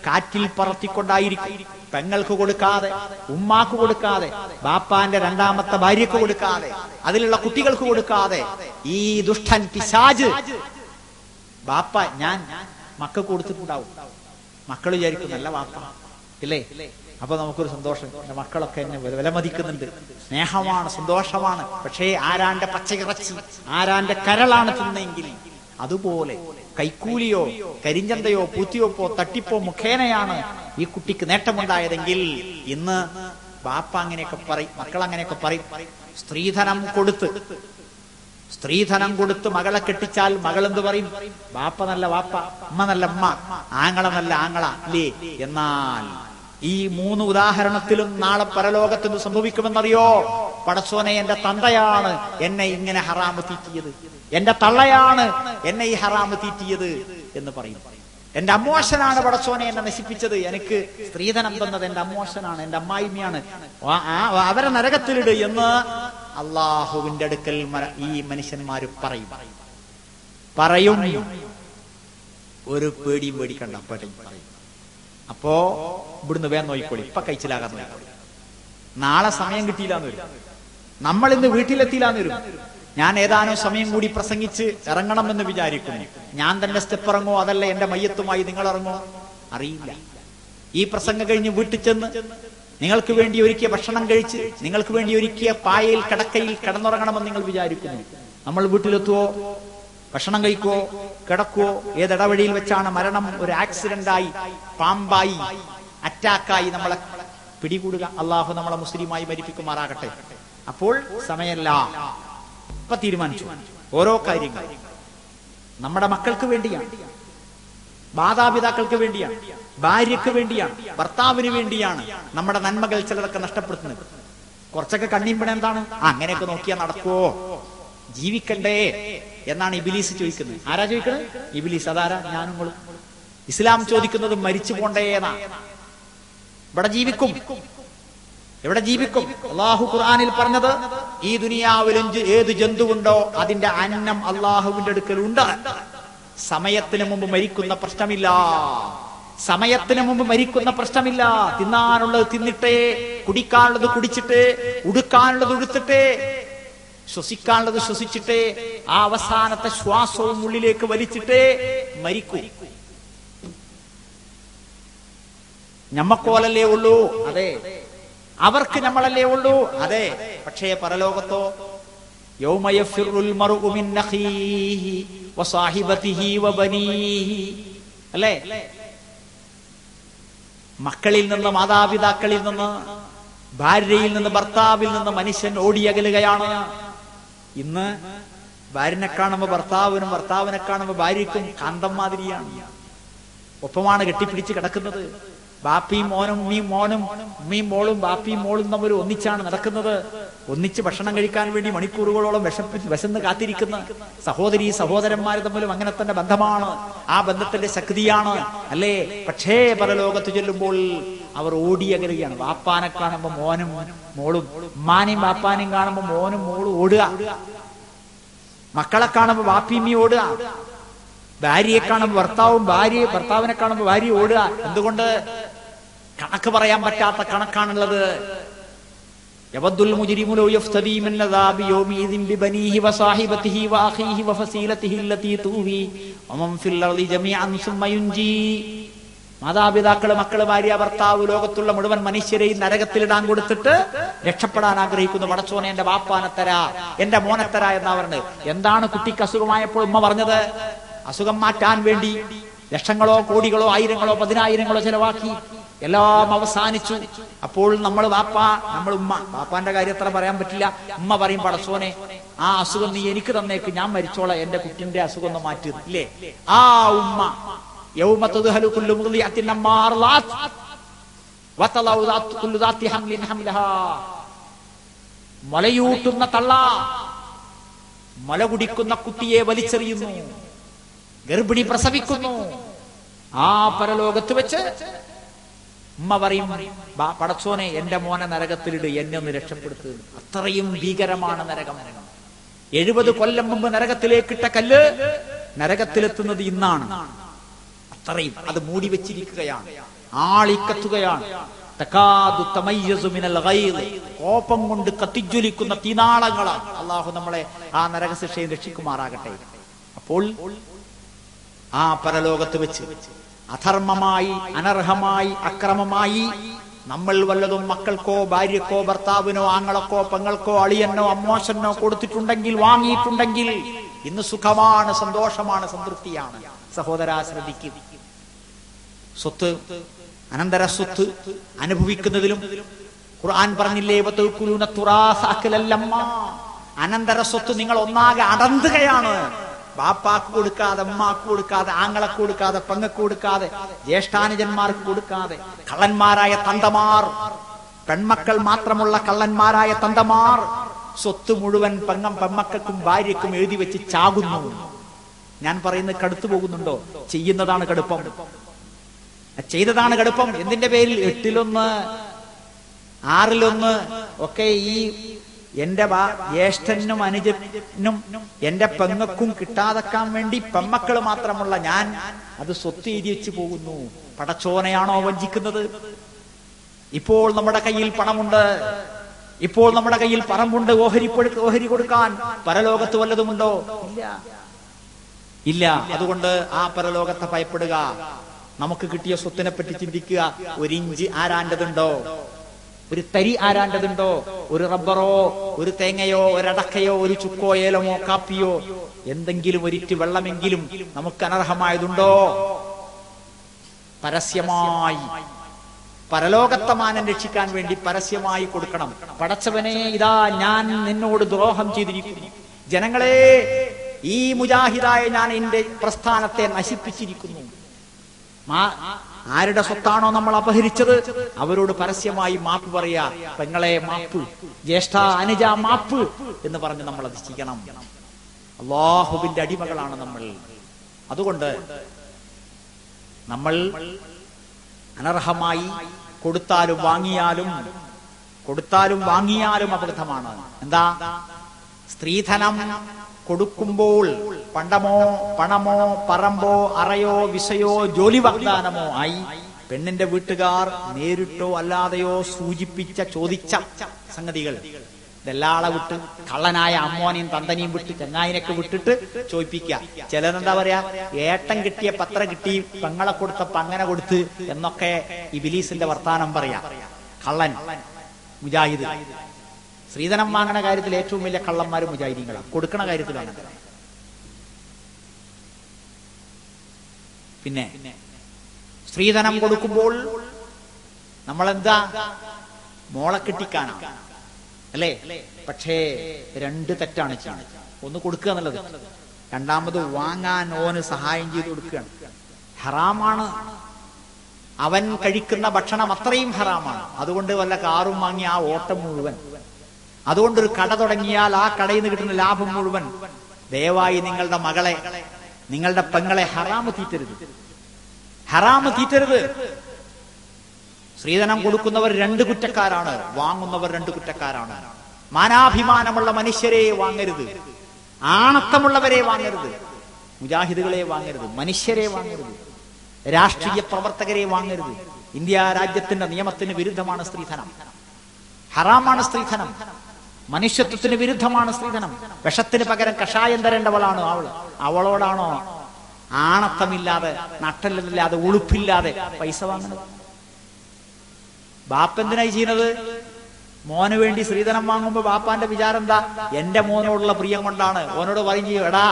Speaker 1: കാറ്റിൽ പറത്തിക്കൊണ്ടായിരിക്കും. പെങ്ങൾക്ക് കൊടുക്കാതെ, ഉമ്മാക്ക് കൊടുക്കാതെ, ബാപ്പാന്റെ രണ്ടാമത്തെ ഭാര്യക്ക് കൊടുക്കാതെ, അതിലുള്ള കുട്ടികൾക്ക് കൊടുക്കാതെ ഈ ദുഷ്ടൻ പിശാച് ബാപ്പ ഞാൻ മക്കൾക്ക് കൊടുത്തിട്ടുണ്ടാവും. മക്കൾ വിചാരിക്കും നല്ല വാപ്പ ഇല്ലേ, അപ്പൊ നമുക്കൊരു സന്തോഷം, എന്റെ മക്കളൊക്കെ എന്നെ വിലമതിക്കുന്നുണ്ട്, സ്നേഹമാണ്, സന്തോഷമാണ്. പക്ഷേ ആരാന്റെ പച്ചയിറച്ചി, ആരാന്റെ കരളാണ് തിന്നെങ്കിൽ അതുപോലെ കൈക്കൂലിയോ കരിഞ്ചന്തയോ പൂത്തിയോപ്പോ തട്ടിപ്പോ മുഖേനയാണ് ഈ കുട്ടിക്ക് നേട്ടമുണ്ടായതെങ്കിൽ ഇന്ന് ബാപ്പ അങ്ങനെയൊക്കെ പറയും, മക്കൾ അങ്ങനെയൊക്കെ പറയും. സ്ത്രീധനം കൊടുത്ത് മകളെ കെട്ടിച്ചാൽ മകൾ എന്ത് പറയും? ബാപ്പ നല്ല വാപ്പ, അമ്മ നല്ല അമ്മ, ആങ്ങള നല്ല ആങ്ങള അല്ലേ? എന്നാൽ ഈ 3 ഉദാഹരണത്തിലും നാളെ പരലോകത്തിന് സംഭവിക്കുമെന്നറിയോ? പടച്ചോനെ, എന്റെ തന്തയാണ് എന്നെ ഇങ്ങനെ ഹറാമ് തീറ്റിയത്, എന്റെ തള്ളയാണ് എന്നെ ഈ ഹറാമ് തീറ്റിയത് എന്ന് പറയും. എന്റെ അമ്മോശനാണ് പടച്ചോനെ എന്നെ നശിപ്പിച്ചത്, എനിക്ക് സ്ത്രീധനം തന്നത് എന്റെ അമ്മോശനാണ്, എന്റെ അമ്മായിമ്മയാണ്, അവരെ നരകത്തിലിട് എന്ന് അള്ളാഹുവിന്റെ അടുക്കൽ ഈ മനുഷ്യന്മാര് പറയും. ഒരു പേടിയും പേടിക്കണ്ട, പറയും. അപ്പോ ഇവിടുന്ന് വേഗം നോയിക്കോളി, ഇപ്പൊ കഴിച്ചിലാകാൻ നോയിക്കോളി. നാളെ സമയം കിട്ടിയില്ലാന്ന് വരും, നമ്മൾ ഇന്ന് വീട്ടിലെത്തിയില്ലാന്ന് വരും. ഞാൻ ഏതാനും സമയം കൂടി പ്രസംഗിച്ച് ഇറങ്ങണം എന്ന് വിചാരിക്കുന്നു. ഞാൻ തന്നെ സ്റ്റെപ്പ് ഇറങ്ങോ, അതല്ല എന്റെ മയ്യത്തുമായി നിങ്ങൾ ഇറങ്ങോ, അറിയില്ല. ഈ പ്രസംഗം കഴിഞ്ഞ് വീട്ടിൽ ചെന്ന് നിങ്ങൾക്ക് വേണ്ടി ഒരുക്കിയ ഭക്ഷണം കഴിച്ച് നിങ്ങൾക്ക് വേണ്ടി ഒരുക്കിയ പായയിൽ കിടക്കയിൽ കിടന്നുറങ്ങണമെന്ന് നിങ്ങൾ വിചാരിക്കുന്നു. നമ്മൾ വീട്ടിലെത്തുവോ, ഭക്ഷണം കഴിക്കുവോ, കിടക്കുവോ, ഏതിടവഴിയിൽ വെച്ചാണ് മരണം? ഒരു ആക്സിഡന്റായി, പാമ്പായി, അറ്റാക്കായി നമ്മളെ പിടികൂടുക. അള്ളാഹു നമ്മളെ മുസ്ലിമായി മരിപ്പിക്കുമാറാകട്ടെ. അപ്പോൾ സമയമല്ല, ഇപ്പൊ തീരുമാനിച്ചു. ഓരോ കാര്യങ്ങൾ നമ്മുടെ മക്കൾക്ക് വേണ്ടിയാണ്, മാതാപിതാക്കൾക്ക് വേണ്ടിയാണ്, ഭാര്യയ്ക്ക് വേണ്ടിയാണ്, ഭർത്താവിന് വേണ്ടിയാണ് നമ്മുടെ നന്മകൾ ചിലരൊക്കെ നഷ്ടപ്പെടുത്തുന്നത്. കുറച്ചൊക്കെ കണ്ണിമ്പണ എന്താണ്? അങ്ങനെയൊക്കെ നോക്കിയാൽ നടക്കുവോ? ജീവിക്കണ്ടേ എന്നാണ് ഇബ്ലീസ് ചോദിക്കുന്നത്. ആരാ ചോദിക്കുന്നത്? ഇബ്ലീസ്. അതാരാ? ഞാനും നിങ്ങളും. ഇസ്ലാം ചോദിക്കുന്നത് മരിച്ചു പോണ്ടേന്നാ. ഇവിടെ ജീവിക്കും, എവിടെ ജീവിക്കും? അള്ളാഹു ഖുർആനിൽ പറഞ്ഞത്, ഈ ദുനിയാവിലും ഏത് ജന്തുവുണ്ടോ അതിന്റെ അന്നം അള്ളാഹുവിന്റെ അടുക്കലുണ്ട്. സമയത്തിന് മുമ്പ് മരിക്കുന്ന പ്രശ്നമില്ല, സമയത്തിന് മുമ്പ് മരിക്കുന്ന പ്രശ്നമില്ല. തിന്നാനുള്ളത് തിന്നിട്ടേ, കുടിക്കാനുള്ളത് കുടിച്ചിട്ടേ, ഉടുക്കാനുള്ളത് ഉടുത്തിട്ടേ, ശ്വസിക്കാനുള്ളത് ശ്വസിച്ചിട്ടേ, ആ അവസാനത്തെ ശ്വാസവും ഉള്ളിലേക്ക് വലിച്ചിട്ടേ മരിക്കൂ. ഞമ്മക്കോലല്ലേ ഉള്ളൂ, അതെ. അവർക്ക് നമ്മളല്ലേ ഉള്ളൂ, അതെ. പക്ഷേ പരലോകത്തോ? യൗമ യഫിറുൽ മർഉ മിൻ അഖീഹി വസാഹിബതിഹി വബനീഹി, അല്ലേ? മക്കളിൽ നിന്ന്, മാതാപിതാക്കളിൽ നിന്ന്, ഭാര്യയിൽ നിന്ന്, ഭർത്താവിൽ നിന്ന് മനുഷ്യൻ ഓടിയകലുകയാണ്. ഇന്ന് ഭാര്യനെ കാണുമ്പോ ഭർത്താവിനും, ഭർത്താവിനെ കാണുമ്പോ ഭാര്യയ്ക്കും കാന്തം മാതിരിയാണ്. ഒപ്പമാണ് കെട്ടിപ്പിടിച്ച് കിടക്കുന്നത്. ബാപ്പിയും മോനും, ഉമ്മയും മോനും, ഉമ്മയും മോളും, ബാപ്പിയും മോളും തമ്മിൽ ഒന്നിച്ചാണ് നടക്കുന്നത്. ഒന്നിച്ച് ഭക്ഷണം കഴിക്കാൻ വേണ്ടി മണിക്കൂറുകളോളം വിശന്ന് കാത്തിരിക്കുന്ന സഹോദരി സഹോദരന്മാർ തമ്മിലും അങ്ങനെ തന്നെ ബന്ധമാണ്. ആ ബന്ധത്തിന്റെ ശക്തിയാണ്, അല്ലേ? പക്ഷേ പരലോകത്ത് ചെല്ലുമ്പോൾ അവർ ഓടിയകലുകയാണ്. ബാപ്പാനെ കാണുമ്പോ മോനും മോളും, ഉമ്മാനെയും ബാപ്പാനെയും കാണുമ്പോ മോനും മോളും ഓടുക, മക്കളെ കാണുമ്പോ ബാപ്പിയമ്മി ഓടുക, ഭാര്യയെ കാണുമ്പോ ഭർത്താവും, ഭർത്താവിനെ കാണുമ്പോ ഭാര്യ ഓടുക. എന്തുകൊണ്ട്? കണക്ക് പറയാൻ പറ്റാത്ത കണക്കാണുള്ളത്. യവദ്ദുൽ മുജ്രിമു ലൗ യഫ്തദി മിൻ അദാബി യൗമിഇദിൻ ബിബനീഹി വസാഹിബതിഹി വഅഖീഹി വഫസീലതിഹി അല്ലതി തൂവി വമൻ ഫിൽ അർളി ജമീഅൻ സുമ്മ യുൻജി. മാതാപിതാക്കള്, മക്കള്, ഭാര്യ, ഭർത്താവ്, ലോകത്തുള്ള മുഴുവൻ മനുഷ്യരെയും നരകത്തിലിടാൻ കൊടുത്തിട്ട് രക്ഷപ്പെടാൻ ആഗ്രഹിക്കുന്നു. പടച്ചോനെ, എന്റെ ബാപ്പാനെ തരാ, എന്റെ മോനെ തരാ എന്നാ പറഞ്ഞത്. എന്താണ് കുട്ടിക്ക് അസുഖമായപ്പോൾ ഉമ്മ പറഞ്ഞത്? അസുഖം മാറ്റാൻ വേണ്ടി ലക്ഷങ്ങളോ കോടികളോ ആയിരങ്ങളോ പതിനായിരങ്ങളോ ചെലവാക്കി. എല്ലാം അവസാനിച്ചു. അപ്പോൾ നമ്മൾ ബാപ്പ, നമ്മൾ ഉമ്മ, ബാപ്പാന്റെ കാര്യം അത്ര പറയാൻ പറ്റില്ല. ഉമ്മ പറയും, പടച്ചോനെ, ആ അസുഖം നീ എനിക്ക് തന്നേക്ക്, ഞാൻ മരിച്ചോളാം, എന്റെ കുട്ടിന്റെ അസുഖം ഒന്ന് മാറ്റി, ഇല്ലേ? ആ ഉമ്മ യൗമ തദ്ഹലു കുല്ലു മുർദിഅത്തിൻ അമ്മാ അർളഅത് വതലൗ കുല്ലു ദാത്തി ഹംലിൻ ഹംലഹാ. മലയൂട്ടുന്ന തള്ള മല കുടിക്കുന്ന കുട്ടിയെ വലിച്ചെറിയുന്നു, ഗർഭിണി പ്രസവിക്കുന്നു. ആ പരലോകത്ത് വെച്ച് ഉമ്മ പറയും, പടച്ചോനെ, എന്റെ മോനെ നരകത്തിലിട്, എന്നെ ഒന്ന് രക്ഷപ്പെടുത്തുക. അത്രയും ഭീകരമാണ് നരകം. 70 കൊല്ലം മുമ്പ് നരകത്തിലേക്കിട്ട കല്ല് നരകത്തിലെത്തുന്നത് ഇന്നാണ്. അത്രയും അത് മൂടി വെച്ചിരിക്കുകയാണ്, ആളിക്കത്തുകയാണ്. കോപം കൊണ്ട് കത്തിജ്വലിക്കുന്ന തീനാളങ്ങളാണ്. അള്ളാഹു നമ്മളെ ആ നരകശിക്ഷയെ രക്ഷിക്കുമാറാകട്ടെ. അപ്പോൾ ആ പരലോകത്ത് വെച്ച് അധർമ്മമായി, അനർഹമായി, അക്രമമായി നമ്മൾ വല്ലതും മക്കൾക്കോ ഭാര്യക്കോ ഭർത്താവിനോ ആങ്ങളക്കോ പെങ്ങൾക്കോ അളിയനോ അമ്മോശനോ കൊടുത്തിട്ടുണ്ടെങ്കിൽ, വാങ്ങിയിട്ടുണ്ടെങ്കിൽ, ഇന്ന് സുഖമാണ്, സന്തോഷമാണ്, സംതൃപ്തിയാണ്. സഹോദരാ ശ്രദ്ധിക്കും. സ്വത്ത്, അനന്തര സ്വത്ത് അനുഭവിക്കുന്നതിലും ഖുർആൻ പറഞ്ഞില്ലേ, അനന്തര സ്വത്ത് നിങ്ങൾ ഒന്നാകെ അടന്തുകയാണ്. ബാപ്പാക്ക് കൊടുക്കാതെ, ഉമ്മാക്ക് കൊടുക്കാതെ, ആങ്ങളക്ക് കൊടുക്കാതെ, പെങ്ങക്ക് കൊടുക്കാതെ, ജ്യേഷ്ഠാനുജന്മാർക്ക് കൊടുക്കാതെ, കള്ളന്മാരായ തന്തമാർ, പെൺമക്കൾ മാത്രമുള്ള കള്ളന്മാരായ തന്തമാർ സ്വത്ത് മുഴുവൻ പെമ്മക്കും ഭാര്യക്കും എഴുതി വെച്ച് ചാകുന്നു. ഞാൻ പറയുന്നത് കടുത്തു പോകുന്നുണ്ടോ? ചെയ്യുന്നതാണ് കടുപ്പം, ചെയ്തതാണ് കടുപ്പം. എന്തിന്റെ പേരിൽ? 8-1, 6-1 ഒക്കെ ഈ എന്റെ ജ്യേഷ്ഠനും അനുജനും എന്റെ പെങ്ങക്കും കിട്ടാതെക്കാൻ വേണ്ടി പെമ്മക്കൾ മാത്രമുള്ള ഞാൻ അത് സ്വത്ത് എഴുതി വെച്ച് പോകുന്നു. പടച്ചോനെയാണോ വഞ്ചിക്കുന്നത്? ഇപ്പോൾ നമ്മുടെ കയ്യിൽ പണമുണ്ട്, ഇപ്പോൾ നമ്മുടെ കയ്യിൽ പറമ്പുണ്ട്, ഓഹരി കൊടുക്കാൻ. പരലോകത്ത് വല്ലതുമുണ്ടോ? ഇല്ല. അതുകൊണ്ട് ആ പരലോകത്തെ ഭയപ്പെടുക. നമുക്ക് കിട്ടിയ സ്വത്തിനെ പറ്റി ചിന്തിക്കുക. 1 ഇഞ്ച് ആരാണ്ടതുണ്ടോ? ഒരു തരി ആരാണ്ടതുണ്ടോ? ഒരു റബ്ബറോ, ഒരു തേങ്ങയോ, ഒരടക്കയോ, ഒരു ചുക്കോ, ഏലമോ, കാപ്പിയോ, എന്തെങ്കിലും ഒരിറ്റ് വെള്ളമെങ്കിലും നമുക്ക് അനർഹമായതുണ്ടോ? പരസ്യമായി പരലോകത്തെ മാനം രക്ഷിക്കാൻ വേണ്ടി പരസ്യമായി കൊടുക്കണം. പടച്ചവനെ, ഇതാ ഞാൻ നിന്നോട് ദ്രോഹം ചെയ്തിരിക്കുന്നു. ജനങ്ങളെ, ഈ മുജാഹിദായ ഞാൻ എന്റെ പ്രസ്ഥാനത്തെ നശിപ്പിച്ചിരിക്കുന്നു. ആരുടെ സ്വത്താണോ നമ്മൾ അപഹരിച്ചത് അവരോട് പരസ്യമായി മാപ്പ് പറയാ. പെങ്ങളെ മാപ്പ്, ജ്യേഷ്ഠ അനുജ മാപ്പ് എന്ന് പറഞ്ഞ് നമ്മൾ അത് ചെയ്യണം. അല്ലാഹുവിന്റെ അടിമകളാണ് നമ്മൾ. അതുകൊണ്ട് നമ്മൾ അനർഹമായി കൊടുത്താലും വാങ്ങിയാലും അബദ്ധമാണ്. എന്താ? സ്ത്രീധനം കൊടുക്കുമ്പോൾ പണമോ പറമ്പോ അറയോ വിസയോ ജോലി വാഗ്ദാനമോ ആയി പെണ്ണിന്റെ വീട്ടുകാർ നേരിട്ടോ അല്ലാതെയോ ചോദിച്ച സംഗതികൾ, ഇതെല്ലാളെ വിട്ട്, കള്ളനായ അമ്മോനെയും തന്തനെയും വിട്ട്, ചെങ്ങായിനൊക്കെ വിട്ടിട്ട് ചോദിപ്പിക്കുക. ചിലരെന്താ പറയാ, ഏട്ടൻ കിട്ടിയ പത്ര കിട്ടി, പെങ്ങളെ കൊടുത്തപ്പോ അങ്ങനെ കൊടുത്ത് എന്നൊക്കെ ഇബ്ലീസിന്റെ വർത്താനം പറയാ. കള്ളൻ മുജാഹിദ്. സ്ത്രീധനം വാങ്ങണ കാര്യത്തിൽ ഏറ്റവും വലിയ കള്ളന്മാരും മുജാഹിദീങ്ങളാണ്. കൊടുക്കണ കാര്യത്തിൽ അങ്ങനെ. പിന്നെ സ്ത്രീധനം കൊടുക്കുമ്പോൾ നമ്മളെന്താ, മോളെ കെട്ടിക്കാനാണ് അല്ലേ? പക്ഷേ 2 തെറ്റാണ് ചെയ്യുന്നത്. ഒന്ന് കൊടുക്കുക എന്നുള്ളത്, രണ്ടാമത് വാങ്ങാൻ ഓന് സഹായം ചെയ്ത് കൊടുക്കുകയാണ്. ഹറാമാണ്. അവൻ കഴിക്കുന്ന ഭക്ഷണം അത്രയും ഹറാമാണ്. അതുകൊണ്ട് വല്ല കാറും വാങ്ങി ആ ഓട്ടം മുഴുവൻ, അതുകൊണ്ടൊരു കട തുടങ്ങിയാൽ ആ കടയിൽ നിന്ന് കിട്ടുന്ന ലാഭം മുഴുവൻ. ദയവായി നിങ്ങളുടെ മകളെ, നിങ്ങളുടെ പെങ്ങളെ ഹറാമ് തീറ്റരുത്. സ്ത്രീധനം കൊടുക്കുന്നവർ 2 കുറ്റക്കാരാണ്, വാങ്ങുന്നവർ 2 കുറ്റക്കാരാണ്. മാനാഭിമാനമുള്ള മനുഷ്യരെ വാങ്ങരുത്, ആണത്തമുള്ളവരെ വാങ്ങരുത്, മുജാഹിദുകളെ വാങ്ങരുത്, മനുഷ്യരെ വാങ്ങരുത്, രാഷ്ട്രീയ പ്രവർത്തകരെ വാങ്ങരുത്. ഇന്ത്യ രാജ്യത്തിന്റെ നിയമത്തിന് വിരുദ്ധമാണ് സ്ത്രീധനം, ഹറാമാണ് സ്ത്രീധനം, മനുഷ്യത്വത്തിന് വിരുദ്ധമാണ് സ്ത്രീധനം. വിഷത്തിന് പകരം കഷായം തരേണ്ടവളാണ് അവളോടാണോ ആണത്തമില്ലാതെ, നട്ടലില്ലാതെ, ഉളുപ്പില്ലാതെ പൈസ വാങ്ങുന്നത്? ബാപ്പെന്തിനായി ചെയ്യുന്നത്? മോന് വേണ്ടി സ്ത്രീധനം വാങ്ങുമ്പോ ബാപ്പാന്റെ വിചാരം എന്താ? എന്റെ മോനോടുള്ള പ്രിയം കൊണ്ടാണ്. ഓനോട് പറയും ചെയ്യും, എടാ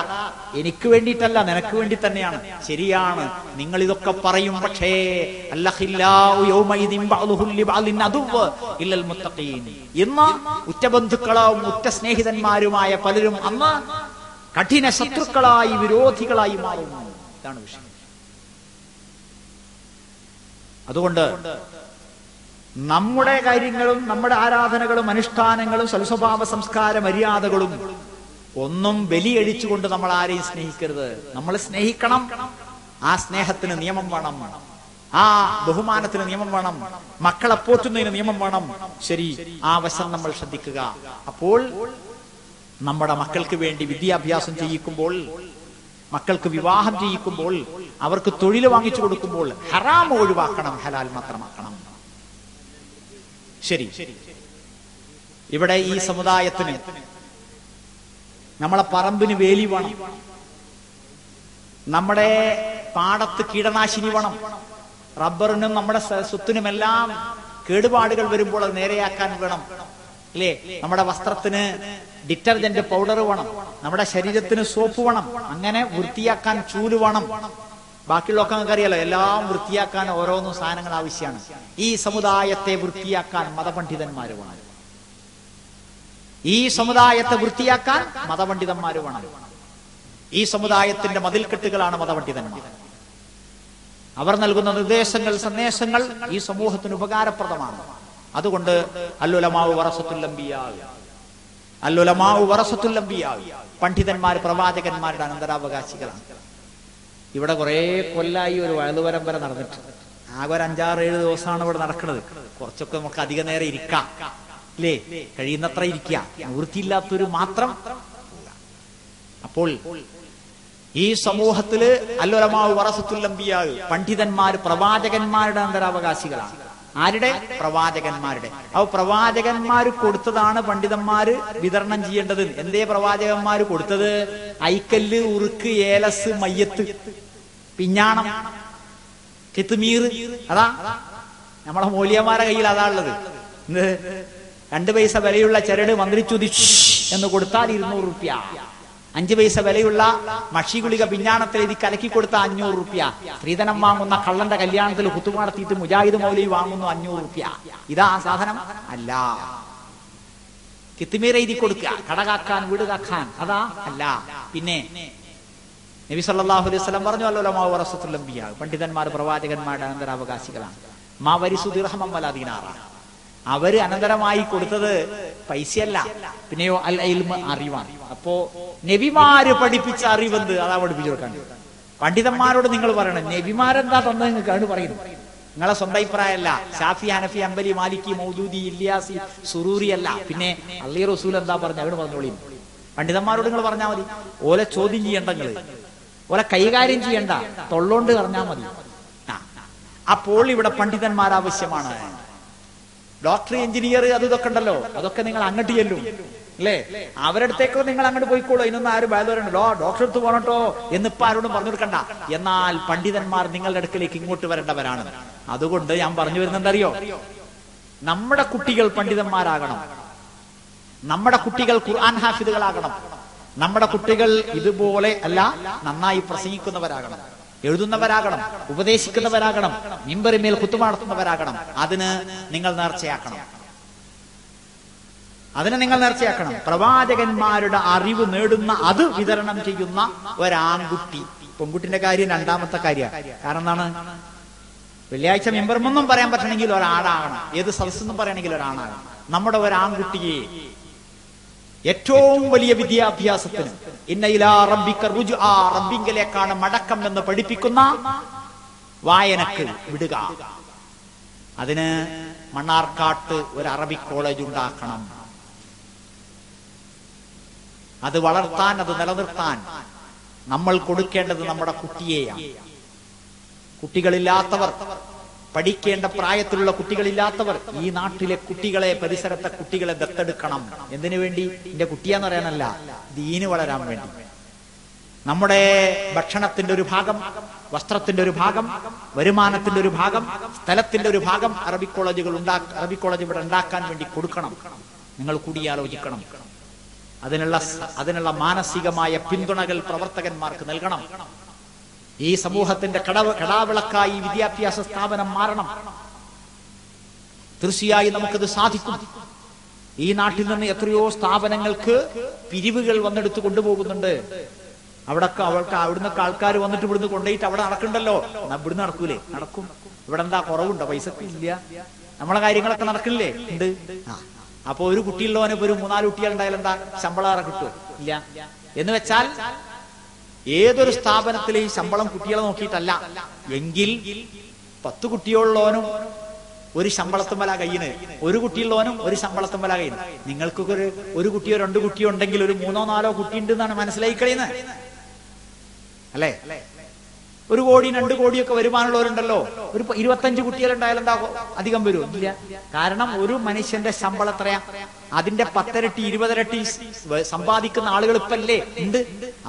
Speaker 1: എനിക്ക് വേണ്ടിയിട്ടല്ല, നിനക്ക് വേണ്ടി തന്നെയാണ്. ശരിയാണ്, നിങ്ങൾ ഇതൊക്കെ പറയും. പക്ഷേ ഇന്ന് ഉറ്റബന്ധുക്കളും ഉറ്റ സ്നേഹിതന്മാരുമായ പലരും അന്ന് കഠിന ശത്രുക്കളായി, വിരോധികളായി മാറുന്നു. ഇതാണ് വിഷയം. അതുകൊണ്ട് നമ്മുടെ കാര്യങ്ങളും നമ്മുടെ ആരാധനകളും അനുഷ്ഠാനങ്ങളും സൽസ്വഭാവ സംസ്കാര മര്യാദകളും ഒന്നും ബലിയഴിച്ചുകൊണ്ട് നമ്മൾ ആരെയും സ്നേഹിക്കരുത്. നമ്മൾ സ്നേഹിക്കണം. ആ സ്നേഹത്തിന് നിയമം വേണം, ആ ബഹുമാനത്തിന് നിയമം വേണം, മക്കളെ പോറ്റുന്നതിന് നിയമം വേണം. ശരി, ആ വശം നമ്മൾ ശ്രദ്ധിക്കുക. അപ്പോൾ നമ്മുടെ മക്കൾക്ക് വേണ്ടി വിദ്യാഭ്യാസം ചെയ്യിക്കുമ്പോൾ മക്കൾക്ക് വിവാഹം ചെയ്യിക്കുമ്പോൾ, അവർക്ക് തൊഴിൽ വാങ്ങിച്ചു കൊടുക്കുമ്പോൾ ഹറാം ഒഴിവാക്കണം, ഹലാൽ മാത്രമാക്കണം. ശരി, ഇവിടെ ഈ സമുദായത്തിന് നമ്മളെ പറമ്പിന് വേലി വേണം, നമ്മുടെ പാടത്ത് കീടനാശിനി വേണം, റബ്ബറിനും നമ്മുടെ സ്വത്തിനുമെല്ലാം കേടുപാടുകൾ വരുമ്പോൾ അത് നേരെയാക്കാൻ വേണം, അല്ലേ? നമ്മുടെ വസ്ത്രത്തിന് ഡിറ്റർജന്റ് പൗഡർ വേണം, നമ്മുടെ ശരീരത്തിന് സോപ്പ് വേണം, അങ്ങനെ വൃത്തിയാക്കാൻ ചൂല് വേണം. ബാക്കിയുള്ളതൊക്കെ നമുക്ക് അറിയാലോ, എല്ലാം വൃത്തിയാക്കാൻ ഓരോന്നും സാധനങ്ങൾ ആവശ്യമാണ്. ഈ സമുദായത്തെ വൃത്തിയാക്കാൻ മതപണ്ഡിതന്മാർ വേണം. ഈ സമുദായത്തെ വൃത്തിയാക്കാൻ മതപണ്ഡിതന്മാർ വേണം. ഈ സമുദായത്തിന്റെ മതിൽക്കെട്ടുകളാണ് മതപണ്ഡിതന്മാർ. അവർ നൽകുന്ന നിർദ്ദേശങ്ങൾ, സന്ദേശങ്ങൾ ഈ സമൂഹത്തിന് ഉപകാരപ്രദമാണ്. അതുകൊണ്ട് അല്ലുലമാഉ വറസത്തുൽ അംബിയാ, അല്ലുലമാഉ വറസത്തുൽ അംബിയാ, പണ്ഡിതന്മാർ പ്രവാചകന്മാരുടെ അനന്തരാവകാശികളാണ്. ഇവിടെ കുറെ കൊല്ലായി ഒരു വയലു പരമ്പര നടന്നിട്ട്, ആകെ ഒരു 5-6-7 ദിവസമാണ് ഇവിടെ നടക്കുന്നത്. കുറച്ചൊക്കെ നമുക്ക് അധിക നേരം ഇരിക്കാം, അല്ലേ? കഴിയുന്നത്ര ഇരിക്കുക, നിവൃത്തിയില്ലാത്തൊരു മാത്രം. അപ്പോൾ ഈ സമൂഹത്തില് അല്ലുലമാഉ വറസത്തുൽ അംബിയാ, പണ്ഡിതന്മാർ പ്രവാചകന്മാരുടെ അനന്തരാവകാശികളാണ്. ആരുടെ? പ്രവാചകന്മാരുടെ. അപ്പൊ പ്രവാചകന്മാര് കൊടുത്തതാണ് പണ്ഡിതന്മാര് വിതരണം ചെയ്യേണ്ടത്. എന്തേ പ്രവാചകന്മാര് കൊടുത്തത്? ഐക്കല്ല്, ഉറുക്ക്, ഏലസ്, മയ്യത്ത്, പിഞ്ഞാണം, കിത്മീർ. അതാ നമ്മളെ മൗലിയമാരുടെ കയ്യിൽ അതാ ഉള്ളത്. 2 പൈസ വിലയുള്ള ചരട് മന്ത്രിച്ചുതി എന്ന് കൊടുത്താൽ 200 രൂപ. 5 പൈസ വിലയുള്ള മഷി ഗുളിക പിഞ്ഞാണത്തിൽ എഴുതി കലക്കി കൊടുത്ത 500 രൂപ. സ്ത്രീധനം വാങ്ങുന്ന കള്ളന്റെ കല്യാണത്തിൽ കുത്തു നടത്തിയിട്ട് മുജാഹിദ് മൗലവി വാങ്ങുന്നു 500 രൂപ. ഇതാ ആ സാധനം അല്ല. കിത്മീർ എഴുതി കൊടുക്കുക, കട കാക്കാൻ, വീട് കാക്കാൻ, അതാ അല്ല. പിന്നെ നബി സല്ലല്ലാഹു അലൈഹി വസല്ലം പറഞ്ഞു, അല്ലുലമാഉ വറസത്തുൽ അംബിയാ, പണ്ഡിതന്മാർ പ്രവാചകന്മാരുടെ അനന്തരാവകാശികളാണ്. മാ വരിസു ദിർഹമൻ വലാ ദീനാറ, അവര് അനന്തരമായി കൊടുത്തത് പൈസയല്ല, പിന്നെയോ അൽ ഇൽമ്, അറിവാണ്. അപ്പോ നബിമാര് പഠിപ്പിച്ച അറിവെന്ത്? അതാ പഠിപ്പിച്ചു കൊടുക്കാൻ. പണ്ഡിതന്മാരോട് നിങ്ങൾ പറയണം, നബിമാരെന്താ തന്നെ നിങ്ങൾക്ക് പറയുന്നു. നിങ്ങളെ സ്വന്തം അഭിപ്രായമല്ല. ഷാഫി, ഹനഫി, അംബലി, മാലിക്കി, മൗദൂദി, ഇല്യാസി, സുറൂരി അല്ല. പിന്നെ അള്ളി റസൂൽ എന്താ പറഞ്ഞു അവിടെ പറഞ്ഞോളി. പണ്ഡിതന്മാരോട് നിങ്ങൾ പറഞ്ഞാൽ മതി. ഓലെ ചോദ്യം ചെയ്യണ്ട, നിങ്ങൾ ഓലെ കൈകാര്യം ചെയ്യണ്ട, തൊള്ളോണ്ട് പറഞ്ഞാൽ മതി. അപ്പോൾ ഇവിടെ പണ്ഡിതന്മാർ ആവശ്യമാണ്. ഡോക്ടർ, എഞ്ചിനീയർ, ഇതൊക്കെ ഉണ്ടല്ലോ, അതൊക്കെ നിങ്ങൾ അങ്ങോട്ട് ചെല്ലും, അല്ലേ? അവരടുത്തേക്കോ നിങ്ങൾ അങ്ങോട്ട് പോയിക്കോളൂ. അതിനൊന്നും ആരും ബാധവരുണ്ടല്ലോ, ഡോക്ടർ അടുത്ത് പോകണട്ടോ എന്നിപ്പോ ആരോടും പറഞ്ഞു കൊടുക്കണ്ട. എന്നാൽ പണ്ഡിതന്മാർ നിങ്ങളുടെ അടുക്കലേക്ക് ഇങ്ങോട്ട് വരേണ്ടവരാണ്. അതുകൊണ്ട് ഞാൻ പറഞ്ഞു വരുന്നുണ്ടറിയോ, നമ്മുടെ കുട്ടികൾ പണ്ഡിതന്മാരാകണം, നമ്മുടെ കുട്ടികൾ ഖുർആൻ ഹാഫിദുകളാകണം, നമ്മുടെ കുട്ടികൾ ഇതുപോലെ അല്ല നന്നായി പ്രസംഗിക്കുന്നവരാകണം, എഴുതുന്നവരാകണം, ഉപദേശിക്കുന്നവരാകണം, മിമ്പറിമേൽ ഖുതുബ നടത്തുന്നവരാകണം. അതിന് നിങ്ങൾ നേർച്ചയാക്കണം, പ്രവാചകന്മാരുടെ അറിവ് നേടുന്ന, അത് വിതരണം ചെയ്യുന്ന ഒരാൺകുട്ടി. പെൺകുട്ടിന്റെ കാര്യം രണ്ടാമത്തെ കാര്യമാണ്. കാരണം എന്താണ്? വെള്ളിയാഴ്ച മിമ്പറുമൊന്നും പറയാൻ പറ്റണമെങ്കിൽ ഒരാളാകണം, ഏത് സദസ്സെന്നും പറയണമെങ്കിൽ ഒരാളാകണം. നമ്മുടെ ഒരാൺകുട്ടിയെ ഏറ്റവും വലിയ വിദ്യാഭ്യാസത്തിന്, ഇന്ന ഇലാ റബ്ബിക റുജ്ആ, റബ്ബിങ്കലേക്കാണ് മടക്കം എന്ന് പഠിപ്പിക്കുന്ന വായനക്ക് വിടുക. അതിന് മണ്ണാർക്കാട്ട് ഒരു അറബിക് കോളേജ് ഉണ്ടാക്കണം. അത് വളർത്താൻ, അത് നിലനിർത്താൻ നമ്മൾ കൊടുക്കേണ്ടത് നമ്മുടെ കുട്ടിയെയാണ്. കുട്ടികളില്ലാത്തവർ, പഠിക്കേണ്ട പ്രായത്തിലുള്ള കുട്ടികളില്ലാത്തവർ, ഈ നാട്ടിലെ കുട്ടികളെ, പരിസരത്തെ കുട്ടികളെ ദത്തെടുക്കണം. എന്തിനു വേണ്ടി? എന്റെ കുട്ടിയാന്ന് പറയാനല്ല, ദീന് വളരാൻ വേണ്ടി. നമ്മുടെ ഭക്ഷണത്തിന്റെ ഒരു ഭാഗം, വസ്ത്രത്തിന്റെ ഒരു ഭാഗം, വരുമാനത്തിന്റെ ഒരു ഭാഗം, സ്ഥലത്തിന്റെ ഒരു ഭാഗം അറബിക് കോളേജുകൾ അറബിക് കോളേജ് ഇവിടെ ഉണ്ടാക്കാൻ വേണ്ടി കൊടുക്കണം. നിങ്ങൾ കൂടിയാലോചിക്കണം. അതിനുള്ള മാനസികമായ പിന്തുണകൾ പ്രവർത്തകന്മാർക്ക് നൽകണം. ഈ സമൂഹത്തിന്റെ കടാവിളക്കായി വിദ്യാഭ്യാസ സ്ഥാപനം മാറണം. തീർച്ചയായും നമുക്കത് സാധിക്കും. ഈ നാട്ടിൽ നിന്ന് എത്രയോ സ്ഥാപനങ്ങൾക്ക് പിരിവുകൾ വന്നെടുത്ത് കൊണ്ടുപോകുന്നുണ്ട്. അവിടുന്നൊക്കെ ആൾക്കാർ വന്നിട്ട് ഇവിടുന്ന് കൊണ്ടുപോയിട്ട് അവിടെ നടക്കണ്ടല്ലോ. ഇവിടുന്ന് നടക്കൂലേ? നടക്കും. ഇവിടെ എന്താ കുറവുണ്ടോ? പൈസക്ക് ഇല്ല. നമ്മളെ കാര്യങ്ങളൊക്കെ നടക്കില്ലേ? ഉണ്ട്. അപ്പൊ ഒരു കുട്ടിയുള്ളവന് ഒരു 3-4 കുട്ടികൾ ഉണ്ടായാലും എന്താ ശമ്പളം കിട്ടുമോ? ഇല്ല. എന്ന് വെച്ചാൽ ഏതൊരു സ്ഥാപനത്തിലെ ഈ ശമ്പളം കുട്ടികളെ നോക്കിയിട്ടല്ല. എങ്കിൽ 10 കുട്ടിയുള്ളവനും ഒരു ശമ്പളത്തുമ്പല കയ്യിന്, ഒരു കുട്ടിയുള്ളവനും ഒരു ശമ്പളത്തുമ്പല കയ്യിന്. നിങ്ങൾക്കൊക്കെ ഒരു കുട്ടിയോ 2 കുട്ടിയോ ഉണ്ടെങ്കിൽ ഒരു 3-4 കുട്ടി ഉണ്ട് എന്നാണ് മനസ്സിലായി കഴിയുന്നത്. അല്ലേ? 1 കോടി 2 കോടിയൊക്കെ വരുമാനമുള്ളവരുണ്ടല്ലോ. ഒരു 25 കുട്ടികളുണ്ടായാലും എന്താ അധികം വരുമോ? ഇല്ല. കാരണം ഒരു മനുഷ്യന്റെ ശമ്പളം എത്രയാ? അതിന്റെ 10 ഇരട്ടി 20 ഇരട്ടി സമ്പാദിക്കുന്ന ആളുകൾ ഇപ്പൊ അല്ലേ ഉണ്ട്.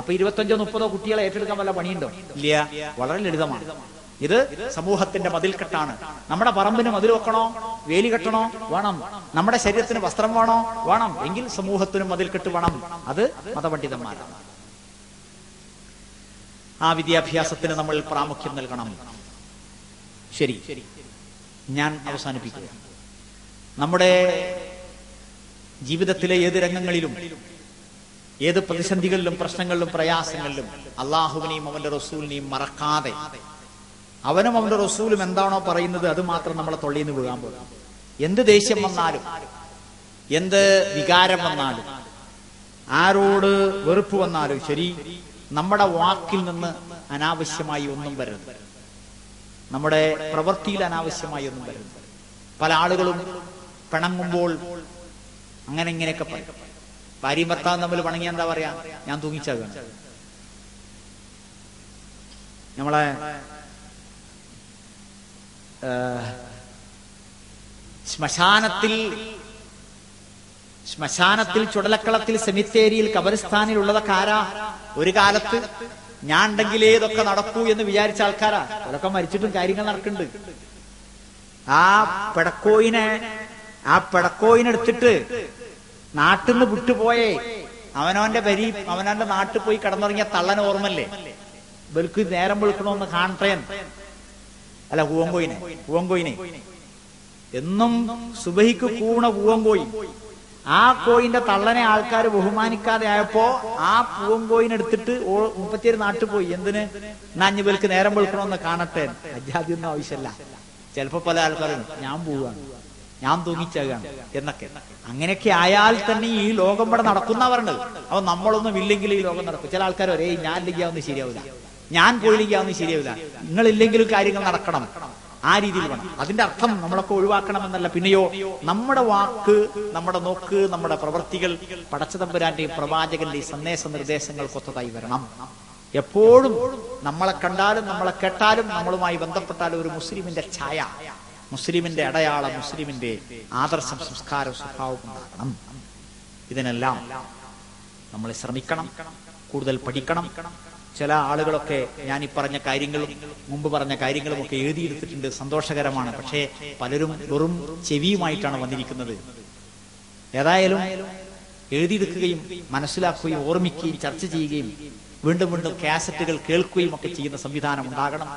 Speaker 1: അപ്പൊ 25 30 കുട്ടികളെ ഏറ്റെടുക്കാൻ വല്ല പണിയുണ്ടോ? ഇല്ല. വളരെ ലളിതമാണ്. ഇത് സമൂഹത്തിന്റെ മതിൽക്കെട്ടാണ്. നമ്മുടെ പറമ്പിന് മതിൽ വെക്കണോ? വേലി കെട്ടണോ? വേണം. നമ്മുടെ ശരീരത്തിന് വസ്ത്രം വേണോ? വേണം. എങ്കിൽ സമൂഹത്തിനും മതിൽക്കെട്ട് വേണം. അത് മതപണ്ഡിതന്മാരാണ്. ആ വിദ്യാഭ്യാസത്തിന് നമ്മൾ പ്രാമുഖ്യം നൽകണം. ശരി, ഞാൻ അവസാനിപ്പിക്കുക. നമ്മുടെ ജീവിതത്തിലെ ഏത് രംഗങ്ങളിലും ഏത് പ്രതിസന്ധികളിലും പ്രശ്നങ്ങളിലും പ്രയാസങ്ങളിലും അള്ളാഹുവിനെയും അവന്റെ റസൂലിനെയും മറക്കാതെ അവനും അവന്റെ റസൂലും എന്താണോ പറയുന്നത് അത് മാത്രം നമ്മളെ തൊള്ളിയിൽ നിന്ന് വീഴാൻ പോകും. എന്ത് ദേഷ്യം വന്നാലും എന്ത് വികാരം വന്നാലും ആരോട് വെറുപ്പ് വന്നാലും ശരി, നമ്മുടെ വാക്കിൽ നിന്ന് അനാവശ്യമായി ഒന്നും വരരുത്. നമ്മുടെ പ്രവൃത്തിയിൽ അനാവശ്യമായി ഒന്നും വരരുത്. പല ആളുകളും പിണങ്ങുമ്പോൾ അങ്ങനെ ഇങ്ങനെയൊക്കെ പറയും. ഭാര്യയും ഭർത്താവും തമ്മിൽ പിണങ്ങിയാൽ എന്താ പറയാ? ഞാൻ തൂങ്ങിച്ചാകുകയാണ്. നമ്മളെ ശ്മശാനത്തിൽ ചുടലക്കളത്തിൽ സെമിത്തേരിയിൽ കബറിസ്ഥാനിൽ ഉള്ളതൊക്കെ ആരാ? ഒരു കാലത്ത് ഞാൻ ഉണ്ടെങ്കിലേ ഇതൊക്കെ നടക്കൂ എന്ന് വിചാരിച്ച ആൾക്കാരാ. അതൊക്കെ മരിച്ചിട്ടും കാര്യങ്ങൾ നടക്കുന്നുണ്ട്. ആ പെടക്കോയിനെടുത്തിട്ട് നാട്ടിൽ നിന്ന് വിട്ടുപോയേ അവനവന്റെ നാട്ടിൽ പോയി കിടന്നുറങ്ങിയ തള്ളന് ഓർമ്മല്ലേ? ഇവർക്ക് നേരം വെളുക്കണമെന്ന് കാണട്ടെ. അല്ല, പൂവങ്കോയിനെ എന്നും സുബഹിക്ക് കൂണ പൂവങ്കോയി. ആ കോയിന്റെ തള്ളനെ ആൾക്കാർ ബഹുമാനിക്കാതെ ആയപ്പോ ആ പൂവങ്കോയിനെടുത്തിട്ട് 37 നാട്ടിൽ പോയി. എന്തിന്? നാഞ്ഞുബൽക്ക് നേരം വെളുക്കണമെന്ന് കാണട്ടെ. അജാതിയൊന്നും ആവശ്യമല്ല. ചിലപ്പോ പല ആൾക്കാരും ഞാൻ പോവുകയാണ്, ഞാൻ തൂങ്ങിച്ചാകുകയാണ് എന്നൊക്കെ. അങ്ങനെയൊക്കെ ആയാൽ തന്നെ ഈ ലോകം ഇവിടെ നടക്കുന്ന പറഞ്ഞത്. അപ്പൊ നമ്മളൊന്നും ഇല്ലെങ്കിൽ ഈ ലോകം നടക്കും. ചില ആൾക്കാർ ഒരേ ഞാൻ ഇല്ലെങ്കിൽ അതൊന്നും ശരിയാവില്ല, ഞാൻ പോയില്ലെങ്കിൽ അതൊന്നും ശരിയാവില്ല, നിങ്ങളില്ലെങ്കിലും കാര്യങ്ങൾ നടക്കണം. ആ രീതിയിൽ വേണം. അതിന്റെ അർത്ഥം നമ്മളൊക്കെ ഒഴിവാക്കണമെന്നല്ല. പിന്നെയോ നമ്മുടെ വാക്ക്, നമ്മുടെ നോക്ക്, നമ്മുടെ പ്രവൃത്തികൾ പടച്ചതമ്പുരാന്റെയും പ്രവാചകന്റെയും സന്ദേശ നിർദ്ദേശങ്ങൾക്കൊത്തതായി വരണം. എപ്പോഴും നമ്മളെ കണ്ടാലും നമ്മളെ കേട്ടാലും നമ്മളുമായി ബന്ധപ്പെട്ടാലും ഒരു മുസ്ലിമിന്റെ ഛായ, മുസ്ലിമിന്റെ അടയാളം, മുസ്ലിമിന്റെ ആദർശം, സംസ്കാരം, സ്വഭാവം ഉണ്ടാകണം. ഇതിനെല്ലാം നമ്മൾ ശ്രമിക്കണം, കൂടുതൽ പഠിക്കണം. ചില ആളുകളൊക്കെ ഞാൻ ഈ പറഞ്ഞ കാര്യങ്ങളും മുമ്പ് പറഞ്ഞ കാര്യങ്ങളും ഒക്കെ എഴുതിയെടുത്തിട്ടുണ്ട്. സന്തോഷകരമാണ്. പക്ഷേ പലരും വെറും ചെവിയുമായിട്ടാണ് വന്നിരിക്കുന്നത്. ഏതായാലും എഴുതിയെടുക്കുകയും മനസ്സിലാക്കുകയും ഓർമ്മിക്കുകയും ചർച്ച ചെയ്യുകയും വീണ്ടും വീണ്ടും കാസറ്റുകൾ കേൾക്കുകയും ഒക്കെ ചെയ്യുന്ന സംവിധാനം ഉണ്ടാകണം.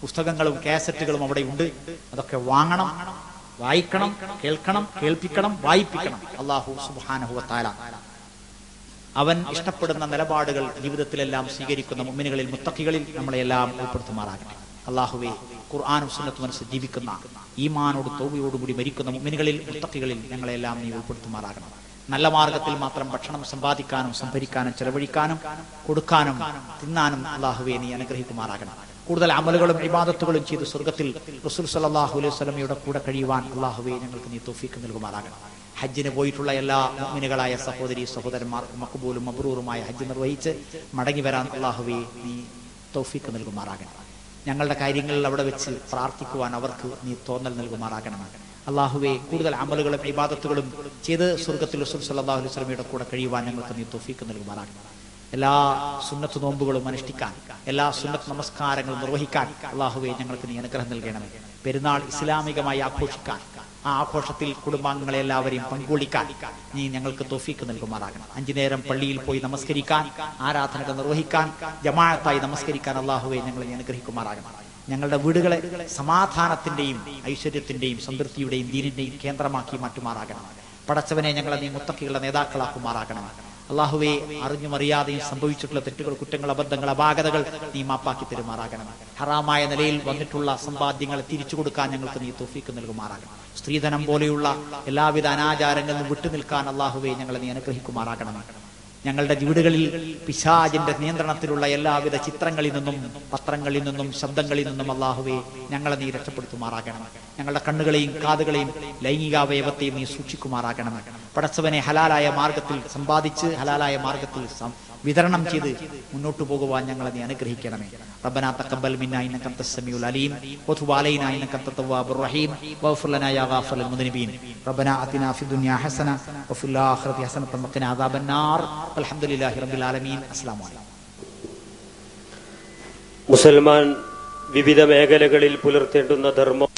Speaker 1: പുസ്തകങ്ങളും കാസറ്റുകളും അവിടെ ഉണ്ട്. അതൊക്കെ വാങ്ങണം, വായിക്കണം, കേൾക്കണം, കേൾപ്പിക്കണം, വായിപ്പിക്കണം. അല്ലാഹു സുബ്ഹാനഹു വ തആല അവൻ ഇഷ്ടപ്പെടുന്ന നിലപാടുകൾ ജീവിതത്തിലെല്ലാം സ്വീകരിക്കുന്ന മുഅ്മിനുകളിൽ, മുത്തഖികളിൽ നമ്മളെല്ലാം ഉൾപ്പെടുത്തുമാറാകട്ടെ. അല്ലാഹുവേ, ഖുർആനും സുന്നത്തും അനുസരിച്ച് ജീവിക്കുന്ന, ഈമാനോട് തൗബയോടുകൂടി മരിക്കുന്ന മുഅ്മിനുകളിൽ, മുത്തഖികളിൽ ഞങ്ങളെല്ലാം നീ ഉൾപ്പെടുത്തുമാറാകണം. നല്ല മാർഗത്തിൽ മാത്രം ഭക്ഷണം സമ്പാദിക്കാനും സംഭരിക്കാനും ചെലവഴിക്കാനും കൊടുക്കാനും തിന്നാനും അല്ലാഹുവേ നീ അനുഗ്രഹിക്കുമാറാകണം. കൂടുതൽ അമലുകളും ഇബാദത്തുകളും ചെയ്ത് സ്വർഗത്തിൽ റസൂൽ സല്ലല്ലാഹു അലൈഹി വസല്ലമയുടെ കൂടെ കഴിയുവാൻ അല്ലാഹുവേ ഞങ്ങൾക്ക് നീ തൗഫീഖ് നൽകുമാറാകണം. ഹജ്ജിന് പോയിട്ടുള്ള എല്ലാ മുഅ്മിനുകളായ സഹോദരി സഹോദരന്മാർക്കും മഖ്ബൂലും മബ്റൂറുമായ ഹജ്ജ് നിർവഹിച്ച് മടങ്ങി വരാൻ അല്ലാഹുവേ നീ തൗഫീഖ് നൽകുമാറാകണം. ഞങ്ങളുടെ കാര്യങ്ങളിൽ അവിടെ വെച്ച് പ്രാർത്ഥിക്കുവാൻ അവർക്ക് നീ തോന്നൽ നൽകുമാറാകണം. അല്ലാഹുവേ, കൂടുതൽ അമലുകളും ഇബാദത്തുകളും ചെയ്ത് സ്വർഗത്തിൽ റസൂൽ സല്ലല്ലാഹു അലൈഹി വസല്ലമയുടെ കൂടെ കഴിയുവാൻ ഞങ്ങൾക്ക് നീ തൗഫീഖ് നൽകുമാറാകണം. എല്ലാ സുന്നത്ത് നോമ്പുകളും അനുഷ്ഠിക്കാൻ, എല്ലാ സുന്നത്ത് നമസ്കാരങ്ങളും നിർവഹിക്കാൻ അല്ലാഹുവേ ഞങ്ങൾക്ക് നീ അനുഗ്രഹം നൽകണമേ. പെരുന്നാൾ ഇസ്ലാമികമായി ആഘോഷിക്കാൻ, ആ ആഘോഷത്തിൽ കുടുംബാംഗങ്ങളെ എല്ലാവരെയും പങ്കുകൊള്ളിക്കാൻ നീ ഞങ്ങൾക്ക് തൗഫീഖ് നൽകുമാറാകണം. 5 നേരം പള്ളിയിൽ പോയി നമസ്കരിക്കാൻ, ആരാധനകൾ നിർവഹിക്കാൻ, ജമാഅത്തായി നമസ്കരിക്കാൻ അല്ലാഹുവേ ഞങ്ങളെ അനുഗ്രഹിക്കുമാറാകണം. ഞങ്ങളുടെ വീടുകളെ സമാധാനത്തിന്റെയും ഐശ്വര്യത്തിന്റെയും സംതൃപ്തിയുടെയും ദീനിന്റെയും കേന്ദ്രമാക്കി മാറ്റുമാറാകണം. പടച്ചവനെ, ഞങ്ങളെ നീ മുത്തഖികളുടെ നേതാക്കളാക്കുമാറാകണം. അല്ലാഹുവേ, അറിഞ്ഞും അറിയാതെയും സംഭവിച്ചിട്ടുള്ള തെറ്റുകൾ, കുറ്റങ്ങൾ, അബദ്ധങ്ങൾ, അപാകതകൾ നീ മാപ്പാക്കി തരുമാറാകണം. ഹറാമായ നിലയിൽ വന്നിട്ടുള്ള സമ്പാദ്യങ്ങളെ തിരിച്ചു കൊടുക്കാൻ ഞങ്ങൾക്ക് നീ തൗഫീഖ് നൽകുമാറാകണം. സ്ത്രീധനം പോലെയുള്ള എല്ലാവിധ അനാചാരങ്ങളിലും വിട്ടുനിൽക്കാൻ അല്ലാഹുവേ ഞങ്ങളെ നീ അനുഗ്രഹിക്കുമാറാകണം. ഞങ്ങളുടെ വീടുകളിൽ പിശാചിന്റെ നിയന്ത്രണത്തിലുള്ള എല്ലാവിധ ചിത്രങ്ങളിൽ നിന്നും പത്രങ്ങളിൽ നിന്നും ശബ്ദങ്ങളിൽ നിന്നും അല്ലാഹുവേ ഞങ്ങളെ നീ രക്ഷപ്പെടുത്തുമാറാകണം. ഞങ്ങളുടെ കണ്ണുകളെയും കാതുകളെയും ലൈംഗികാവയവത്തെയും നീ സൂക്ഷിക്കുമാറാകണം. പടച്ചവനെ, ഹലാലായ മാർഗത്തിൽ സമ്പാദിച്ച് ഹലാലായ മാർഗത്തിൽ വിതരണം ചെയ്ത് മുന്നോട്ട് പോകുവാൻ ഞങ്ങളെ നീ അനുഗ്രഹിക്കണമേ. റബ്ബനാ തഖബ്ബൽ മിന്നാ ഇന്നക അൻതസ് സമീഉൽ അലീം വതുബ് അലൈനാ ഇന്നക അൻതത് തവ്വാബുർ റഹീം വഗ്ഫിർ ലനാ യാ ഗാഫിറൽ മുദ്നിബീൻ. റബ്ബനാ ആതിനാ ഫിദ് ദുനിയാ ഹസന വഫിൽ ആഖിറതി ഹസനതൻ വഖിനാ അദാബന്നാർ. അൽഹംദുലില്ലാഹി റബ്ബിൽ ആലമീൻ. അസ്സലാമു അലൈക്കും.
Speaker 2: മുസൽമാൻ വിവിധ മേഖലകളിൽ പുലർത്തേണ്ടുന്ന ധർമ്മം